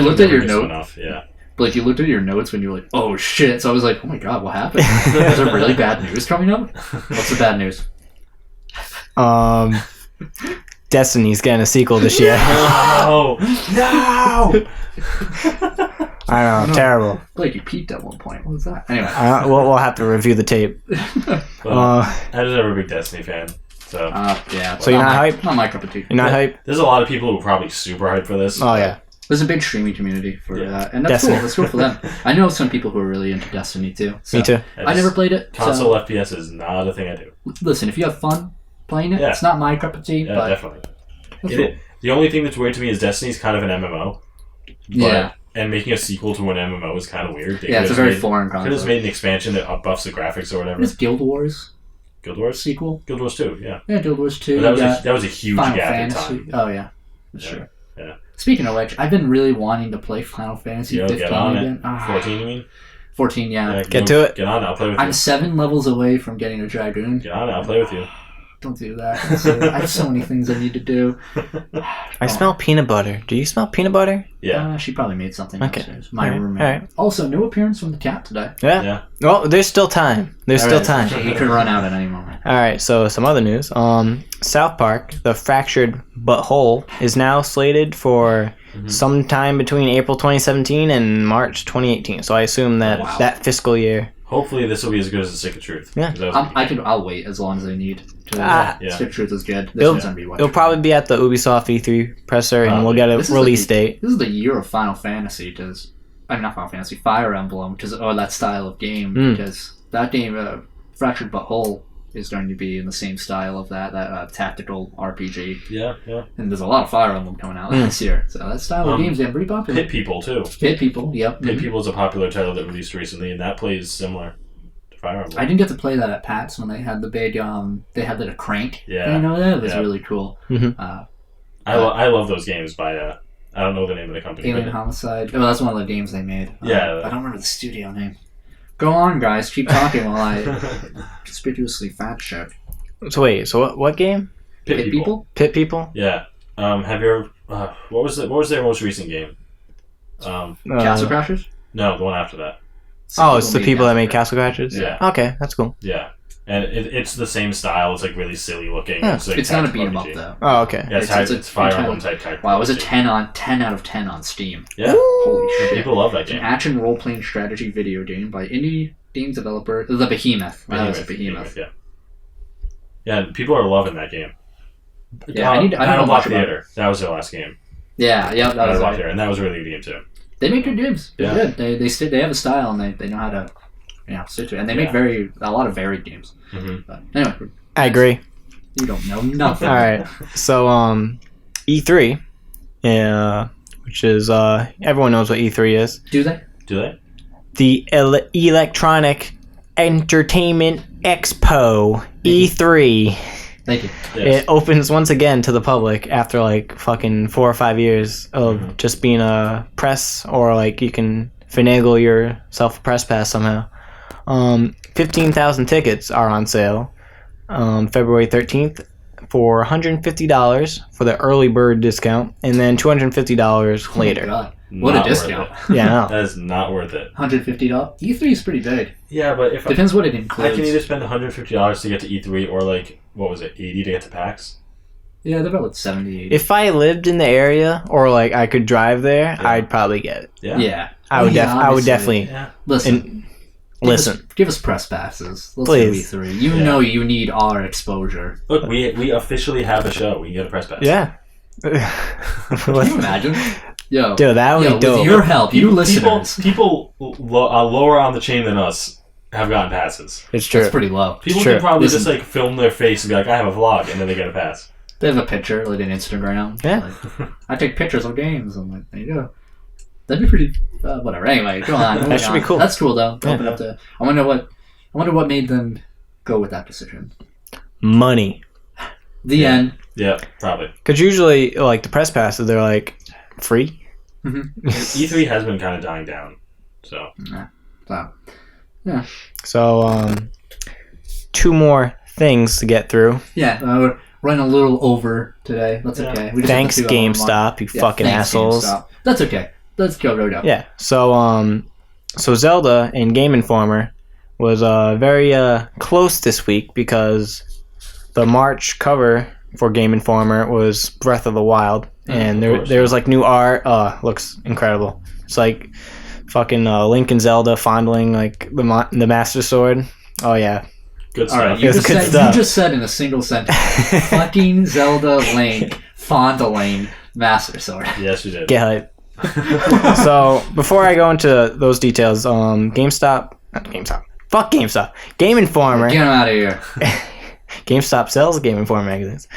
A: looked at your note. Yeah. Like you looked at your notes when you were like, oh shit. So I was like, oh my god, what happened? Is there really bad news coming up? What's the bad news?
C: Destiny's getting a sequel this year.
B: No!
C: I know, terrible.
A: Blake, you peaked at one point. What was that? Anyway,
C: we'll have to review the tape.
B: I was never a big Destiny fan, so
A: yeah.
C: So you're not hyped?
A: Not my cup of tea.
C: You're not hyped?
B: There's a lot of people who are probably super hyped for this.
C: Oh yeah.
A: There's a big streaming community for that, and that's cool. That's cool for them. I know some people who are really into Destiny too. So
C: me too.
A: I never played it.
B: Console FPS is not a thing I do.
A: Listen, if you have fun playing it, it's not my cup of tea.
B: Yeah,
A: but
B: definitely.
A: Cool.
B: The only thing that's weird to me is Destiny's kind of an MMO.
A: Yeah.
B: And making a sequel to an MMO is kind of weird.
A: It's a very foreign concept.
B: Could have made an expansion that buffs the graphics or whatever.
A: It's Guild Wars.
B: Guild Wars?
A: Sequel?
B: Guild Wars 2, yeah.
A: Yeah, Guild Wars 2.
B: But that was a huge
A: Final
B: gap
A: Fantasy.
B: in time.
A: Oh, yeah. That's true.
B: Yeah.
A: Speaking of which, I've been really wanting to play Final Fantasy 15
B: get on
A: again.
B: it. 14, you mean?
A: 14, yeah.
C: Get to it.
B: Get on it, I'll play with you.
A: I'm 7 levels away from getting a Dragoon.
B: Get on it, I'll play with you.
A: Don't do that. I have so many things I need to do.
C: I smell peanut butter. Do you smell peanut butter?
B: Yeah.
A: She probably made something upstairs. My roommate.
C: All right.
A: Also, no appearance from the cat today.
C: Yeah. Well, there's still time. He
A: could run out at any moment.
C: All right. So some other news. South Park, The Fractured But Whole, is now slated for sometime between April 2017 and March 2018. So I assume that that fiscal year.
B: Hopefully this will be as good as The Stick of Truth.
C: Yeah.
A: I'll wait as long as I need to. Stick of Truth is good.
C: It'll probably be at the Ubisoft E3 presser, and we'll get a release date.
A: This is the year of Final Fantasy, not Final Fantasy, Fire Emblem, or that style of game, because that game, Fractured But Whole, is going to be in the same style of that tactical RPG.
B: Yeah.
A: And there's a lot of Fire Emblem coming out this year, so that style of game's getting pretty popular.
B: Pit People, too.
A: Pit People, yep.
B: Pit People is a popular title that released recently, and that plays similar to Fire Emblem.
A: I didn't get to play that at PAX when they had the big, they had a crank.
B: Yeah.
A: You know that? It was really cool.
C: Mm-hmm.
B: I love those games by, I don't know the name of the company.
A: Alien Homicide. Oh, that's one of the games they made.
B: Yeah.
A: I don't remember the studio name. Go on, guys. Keep talking while I conspicuously fact check.
C: So wait, what game?
B: Pit People?
C: Pit People?
B: Yeah. Have you ever... what was their most recent game?
A: Castle Crashers?
B: No, the one after that.
C: It's the people that made Castle Crashers?
B: Yeah.
C: Okay, that's cool.
B: Yeah. And it's the same style. It's like really silly looking.
C: Yeah.
A: It's not a beat 'em up though.
C: Oh, okay.
B: Yeah, it's Fire Emblem type character.
A: Wow, it was a 10 out of 10 on Steam.
B: Yeah.
A: Holy shit.
B: People love that game.
A: It's an action role-playing strategy video game by indie game developer, the Behemoth. Behemoth.
B: Yeah. Yeah, people are loving that game.
A: Yeah, I don't know much about
B: Theater. That was their last game.
A: Yeah, that was
B: Theater, and that was a really good game too.
A: They make good games. They're good. They have a style and they know how to stick to it. And they make a lot of varied games.
B: Mm-hmm.
A: But anyway,
C: I agree.
A: You don't know nothing.
C: All right. So E3, which is everyone knows what E3 is.
A: Do they?
C: the Electronic Entertainment Expo E3.
A: Thank you.
C: Yes. It opens once again to the public after like fucking 4 or 5 years of just being a press, or like you can finagle yourself a press pass somehow. 15,000 tickets are on sale February 13th for $150 for the early bird discount, and then $250 later.
A: Oh my God. What a discount.
C: Yeah,
B: that is not worth it.
A: $150? E3 is pretty big.
B: Yeah, but if
A: depends what it includes.
B: I can either spend $150 to get to E3 or like, what was it, 80 to get to PAX?
A: Yeah, they're about like 70, 80.
C: If I lived in the area or like I could drive there, I'd probably get it.
A: Yeah.
C: I would definitely.
B: Yeah.
A: Listen. Give us press passes. Let's
C: Please.
A: do E3. You know you need our exposure.
B: Look, we officially have a show. We can get a press pass.
C: Yeah.
A: Can you imagine? Yo,
C: dude, that would be dope.
A: With your help, listeners.
B: People lower on the chain than us have gotten passes.
C: It's true.
A: It's pretty low.
B: People can probably just like film their face and be like, I have a vlog, and then they get a pass.
A: They have a picture, like an Instagram.
C: Yeah.
A: Like, I take pictures of games. I'm like, there you go. That'd be pretty. Whatever. Anyway, go on.
C: That should be cool.
A: That's cool though.
C: Yeah.
A: Open up to. I wonder what made them go with that decision.
C: Money.
A: The end.
B: Yeah, probably.
C: Because usually, like the press passes, they're like free.
A: Mm-hmm.
B: E3 has been kind of dying down, so.
A: Yeah.
C: So, 2 more things to get through.
A: Yeah, we're running a little over today. That's okay. We just
C: Thanks, GameStop, you fucking assholes.
A: GameStop. That's okay. Let's go right up.
C: Yeah. So Zelda in Game Informer was very close this week because the March cover for Game Informer was Breath of the Wild, and there was like new art. Looks incredible. It's like fucking Link and Zelda fondling like the Master Sword. Oh yeah.
B: Good stuff.
A: All right, you just said in a single sentence, fucking Zelda, Link, fondling Master Sword.
B: Yes, you did.
C: Get hype. So before I go into those details, Fuck GameStop. Game Informer.
A: Get him out of here.
C: GameStop sells Game Informer magazines.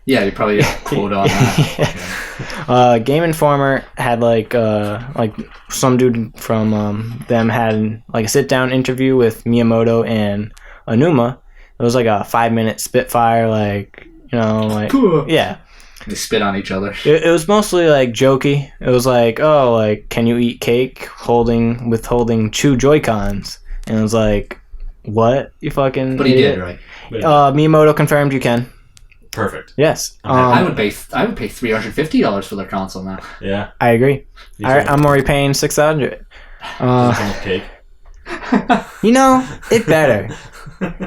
A: Yeah, you probably got a quote on that.
C: Game Informer had like some dude from them had like a sit down interview with Miyamoto and Aonuma. It was like a 5-minute spitfire, like yeah.
A: They spit on each other.
C: It was mostly like jokey. It was like, oh, like, can you eat cake withholding 2 Joy-Cons? And it was like, what? You fucking
A: But he
C: idiot.
A: did, right?
C: Miyamoto confirmed you can.
B: Perfect.
C: Yes.
A: I would pay $350 for their console now.
B: Yeah.
C: I agree. I'm already paying $600.
B: Cake.
C: It better.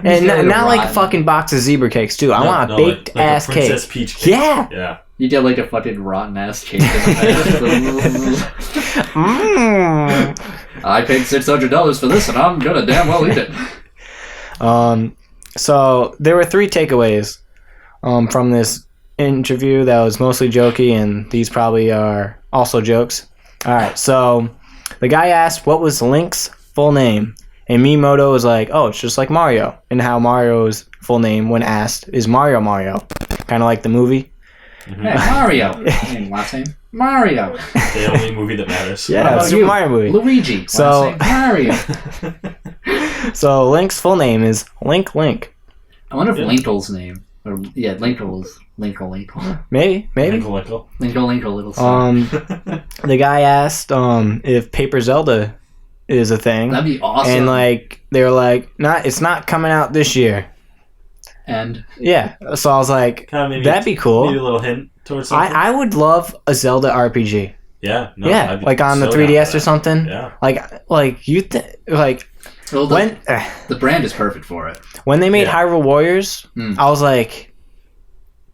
C: And not like a fucking box of zebra cakes too. I want a baked
B: like
C: ass
B: a Princess
C: cake.
B: Peach cake.
C: Yeah.
B: Yeah.
A: You get like a fucking rotten ass cake. I paid $600 for this, and I'm gonna damn well eat it.
C: So there were 3 takeaways from this interview that was mostly jokey, and these probably are also jokes. All right. So the guy asked what was Link's full name. And Miyamoto was like, oh, it's just like Mario. And how Mario's full name, when asked, is Mario. Kind of like the movie.
A: Mm-hmm. Hey, Mario. Last name? Mario.
B: The only movie that matters.
C: Yeah, it's a Super Mario movie.
A: Luigi.
C: So,
A: Mario.
C: So Link's full name is Link.
A: I wonder if Linkle's name. Linkle's. Linkle.
C: Maybe.
B: Linkle.
C: The guy asked if Paper Zelda is a thing.
A: That'd be awesome.
C: And like they were like, it's not coming out this year.
A: And
C: yeah, so I was like, that'd be cool.
B: Maybe a little hint towards something.
C: I would love a Zelda RPG.
B: Yeah. No,
C: yeah, like on the 3DS or something.
B: Yeah.
C: Like you like.
A: Well, the brand is perfect for it.
C: When they made Hyrule Warriors, I was like,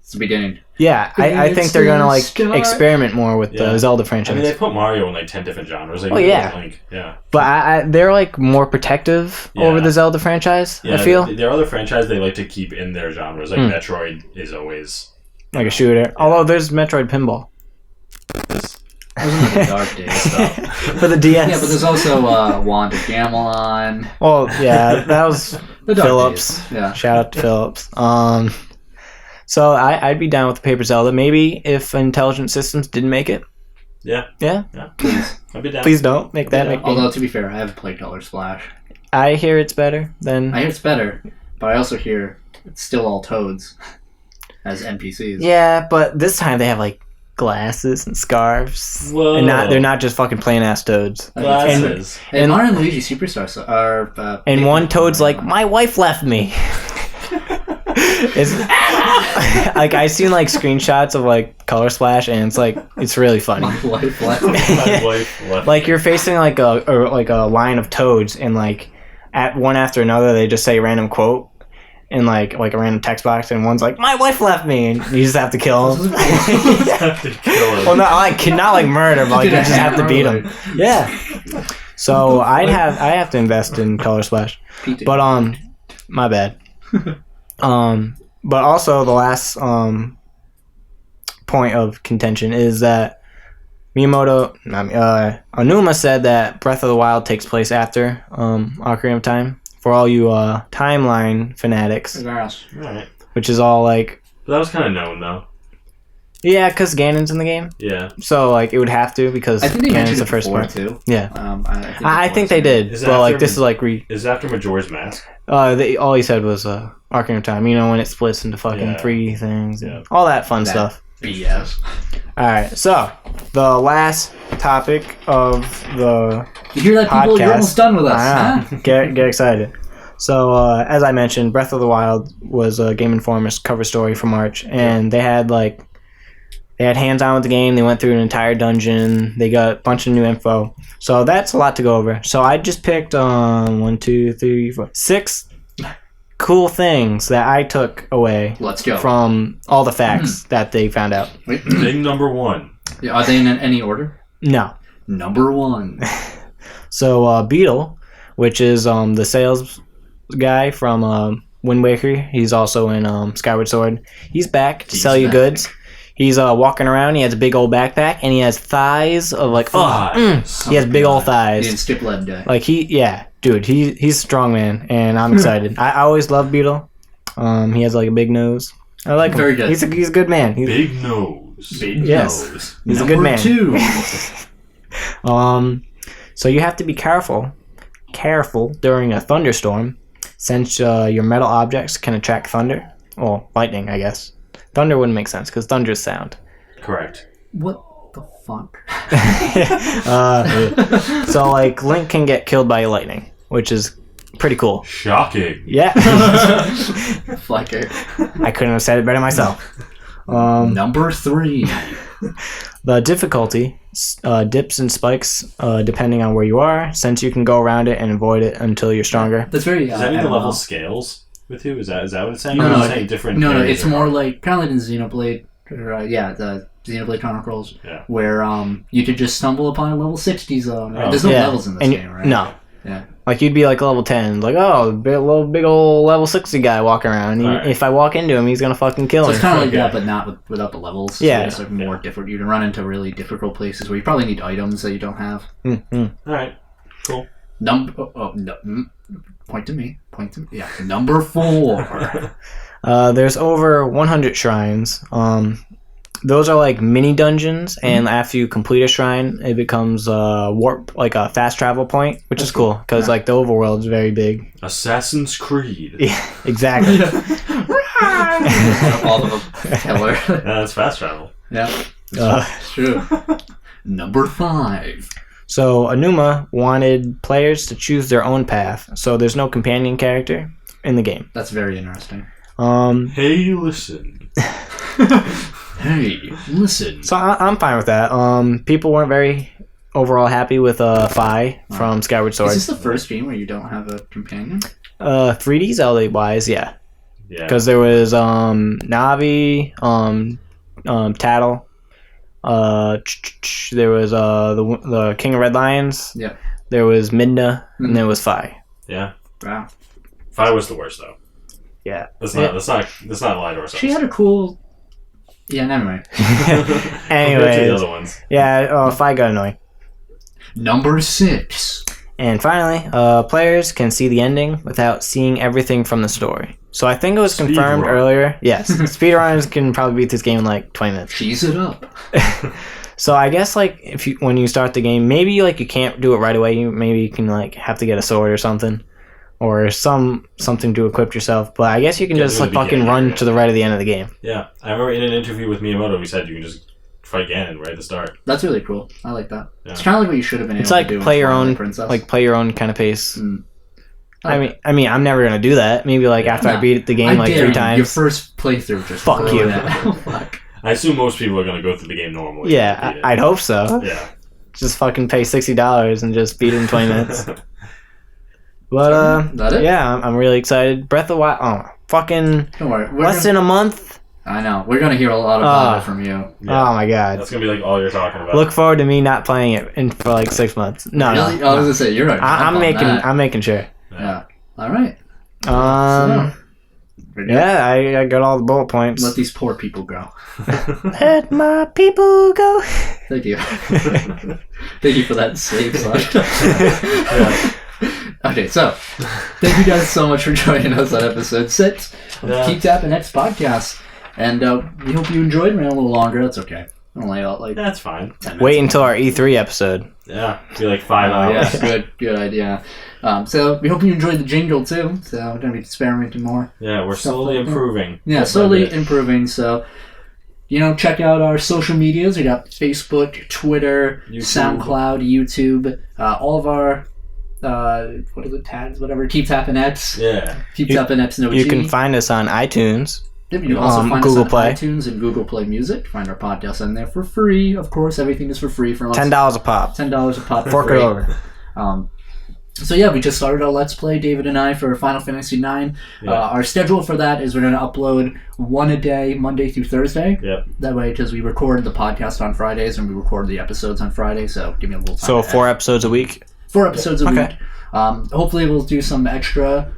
A: it's the beginning.
C: Yeah, I think they're gonna like experiment more with the Zelda franchise.
B: I mean, they put Mario in like 10 different genres. Like, Link. Yeah.
C: But they're like more protective over the Zelda franchise.
B: Yeah,
C: I feel
B: their other franchise they like to keep in their genres. Like Metroid is always
C: like a shooter. Yeah. Although there's Metroid Pinball.
A: Those are the dark days
C: for the DS.
A: Yeah, but there's also Wand of Gamelon.
C: Well, yeah, that was
A: the
C: Phillips.
A: Days. Yeah.
C: Shout out to Phillips. So I'd be down with the Paper Zelda. Maybe if Intelligent Systems didn't make it.
B: Yeah.
C: Yeah.
A: Please.
B: I'd be down.
C: Please don't make that.
A: Although, to be fair, I haven't played Color Splash.
C: I hear it's better than...
A: I hear it's better, but I also hear it's still all toads as NPCs.
C: Yeah, but this time they have, like, glasses and scarves.
B: Whoa.
C: And they're not just fucking plain-ass toads.
B: Glasses.
A: And Mario and Luigi Superstars are...
C: and one toad's like, my wife left me. It's like I've seen like screenshots of like Color Splash, and it's really funny.
A: My wife left.
B: My wife left.
C: Like you're facing like a line of toads, and like at one after another they just say a random quote in like a random text box, and one's like, my wife left me, and you just have to kill him. Well, not like murder, but like you just have to beat him. Yeah. So I have to invest in Color Splash, but my bad. But also the last point of contention is that Onuma said that Breath of the Wild takes place after Ocarina of Time. For all you timeline fanatics,
B: right.
C: Which is all like...
B: But that was kind of known though.
C: Yeah, because Ganon's in the game.
B: Yeah.
C: So like it would have to, because Ganon's the first part
A: too.
C: Yeah. I think they did, but like this is like
B: Is it after Majora's Mask?
C: All he said was Ocarina of Time. You know, when it splits into fucking 3 things, and all that fun stuff.
A: BS.
C: All right, so the last topic of the
A: you hear that, people? You're almost done with us.
C: Huh? Get excited. So as I mentioned, Breath of the Wild was a Game Informer's cover story for March, and they had hands-on with the game. They went through an entire dungeon. They got a bunch of new info. So that's a lot to go over. So I just picked 6 cool things that I took away from all the facts that they found out.
B: Thing number 1.
A: Yeah, are they in any order?
C: No.
A: Number 1.
C: So Beetle, which is the sales guy from Wind Waker. He's also in Skyward Sword. He's back to sell you goods. He's walking around. He has a big old backpack, and he has thighs of like, he has big old thighs.
A: He skip lead day.
C: Like dude, he's strong man, and I'm excited. I always love Beetle. He has like a big nose. I like him. Very good. He's a good man.
B: Big nose.
A: Big nose.
C: He's
A: Number
C: a good man.
A: 2.
C: So you have to be careful during a thunderstorm, since your metal objects can attract thunder. Well, lightning, I guess. Thunder wouldn't make sense, because thunder is sound.
B: Correct.
A: What the fuck?
C: So, like, Link can get killed by lightning, which is pretty cool.
B: Shocking.
C: Yeah.
A: Flicker.
C: I couldn't have said it better myself.
A: Number 3.
C: The difficulty dips and spikes depending on where you are, since you can go around it and avoid it until you're stronger.
A: That's very...
B: Does that mean the level scales with you? Is that what it's saying?
A: No,
B: saying different.
A: No, it's more like kind of like in Xenoblade, the Xenoblade Chronicles, where you could just stumble upon a level 60 zone. Right? There's no levels in this game, right?
C: No.
A: Yeah.
C: Like you'd be like level 10, like big old level 60 guy walking around. If I walk into him, he's gonna fucking kill me.
A: So it's kind of like that, but not without the levels.
C: Yeah.
A: So it's like more different. You can run into really difficult places where you probably need items that you don't have.
B: All right. Cool.
A: Point to me. Yeah. Number 4.
C: There's over 100 shrines. Those are like mini dungeons, and after you complete a shrine, it becomes warp, like a fast travel point, which is cool because like the overworld is very big.
B: Assassin's Creed.
C: Yeah, exactly.
A: All of them killer.
B: That's fast travel.
A: Yeah, it's true. Number 5.
C: So Onuma wanted players to choose their own path, so there's no companion character in the game.
A: That's very interesting.
B: Hey, listen.
A: Hey, listen.
C: So I'm fine with that. People weren't very overall happy with Fi from Skyward Sword.
A: Is this the first game where you don't have a companion?
C: 3D Zelda wise, yeah. Yeah. Because there was Navi, Tattle. There was the King of Red Lions.
A: Yeah.
C: There was Midna, and there was Fi.
B: Yeah.
A: Wow.
B: Fi was the worst though.
C: Yeah.
B: Let's not lie to ourselves.
A: She had a cool. Yeah, never mind.
C: Anyways,
B: to the other ones.
C: Yeah, Fi got annoying.
A: Number 6.
C: And finally, players can see the ending without seeing everything from the story. So I think it was confirmed earlier. Yes, speedrunners can probably beat this game in like 20 minutes.
A: Cheese it up.
C: So I guess like when you start the game, maybe like you can't do it right away. Maybe you can like have to get a sword or something, or something to equip yourself. But I guess you can just like fucking run to the right of the end of the game.
B: Yeah, I remember in an interview with Miyamoto, he said you can just fight Ganon right at the start.
A: That's really cool. I like that. Yeah. It's kind of like what you should have been able to do.
C: It's like play your own kind of pace.
A: Mm.
C: I mean, I'm never gonna do that. Maybe like after I beat the game like 3 times.
A: Your first playthrough, just
C: fuck you.
B: Fuck. I assume most people are gonna go through the game normally.
C: Yeah, I'd hope so.
B: Yeah.
C: Just fucking pay $60 and just beat it in 20 minutes. But yeah, I'm really excited. Breath of the Wild. Oh, fucking.
A: Don't worry.
C: Less than a month.
A: I know. We're gonna hear a lot about it from you.
B: Yeah.
C: Oh my god.
B: That's gonna be like all you're talking about.
C: Look forward to me not playing it for like 6 months. No,
A: really?
C: no.
A: I was gonna say you're right.
C: I'm making sure.
A: Yeah. All right.
C: Yeah, I got all the bullet points.
A: Let these poor people go.
C: Let my people go.
A: Thank you. Thank you for that save song. Okay, so thank you guys so much for joining us on episode 6 of Keep Tappin X Podcast, and we hope you enjoyed. Ran a little longer. That's okay. I'll lay out like
B: that's fine.
C: Wait until our E3 episode.
B: Yeah, be like 5 hours.
A: Yeah, good idea. So we hope you enjoyed the jingle too. So we're gonna be experimenting more.
B: Yeah, we're slowly improving.
A: Yeah, slowly improving. So check out our social medias. We got Facebook, Twitter, YouTube. SoundCloud, YouTube. All of our what are the tags? Whatever. Keep Tappin X.
B: Yeah.
A: Keep Tappin X. No
C: You can find us on iTunes.
A: You can also find Google Play. iTunes and Google Play Music. Find our podcast on there for free. Of course, everything is for free from us.
C: $10 a pop.
A: $10 a pop.
C: Fork it over.
A: So yeah, we just started our Let's Play, David and I, for Final Fantasy IX. Yeah. Our schedule for that is we're going to upload one a day, Monday through Thursday.
B: Yep.
A: That way, because we record the podcast on Fridays and we record the episodes on Fridays, so give me a little time.
C: So 4 episodes a week?
A: 4 episodes a week. Hopefully we'll do some extra,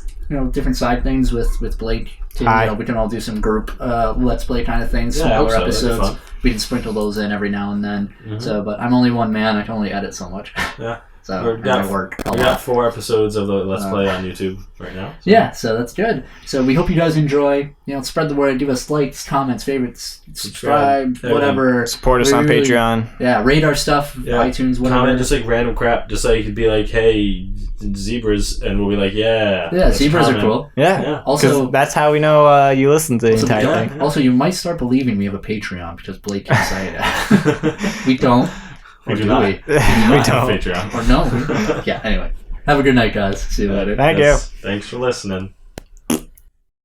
A: different side things with Blake. We can all do some group Let's Play kind of things, smaller episodes. We can sprinkle those in every now and then. Mm-hmm. So, but I'm only one man. I can only edit so much.
B: Yeah.
A: So
B: we got 4 episodes of the Let's Play on YouTube right now. So.
A: Yeah, so that's good. So we hope you guys enjoy. Spread the word. Give us likes, comments, favorites, subscribe, whatever.
C: Support us on Patreon.
A: Yeah, rate our stuff, iTunes, whatever.
B: Comment just like random crap. Just so you could be like, hey, zebras, and we'll be like, yeah.
A: Yeah, zebras are cool.
C: Yeah.
A: Also,
C: that's how we know you listen to the entire thing.
A: Also, you might start believing we have a Patreon because Blake can say it. We don't.
B: We do not.
C: We don't.
B: Patreon.
A: Or no. Yeah, anyway. Have a good night, guys. See you later.
C: Thank you.
B: Thanks for listening.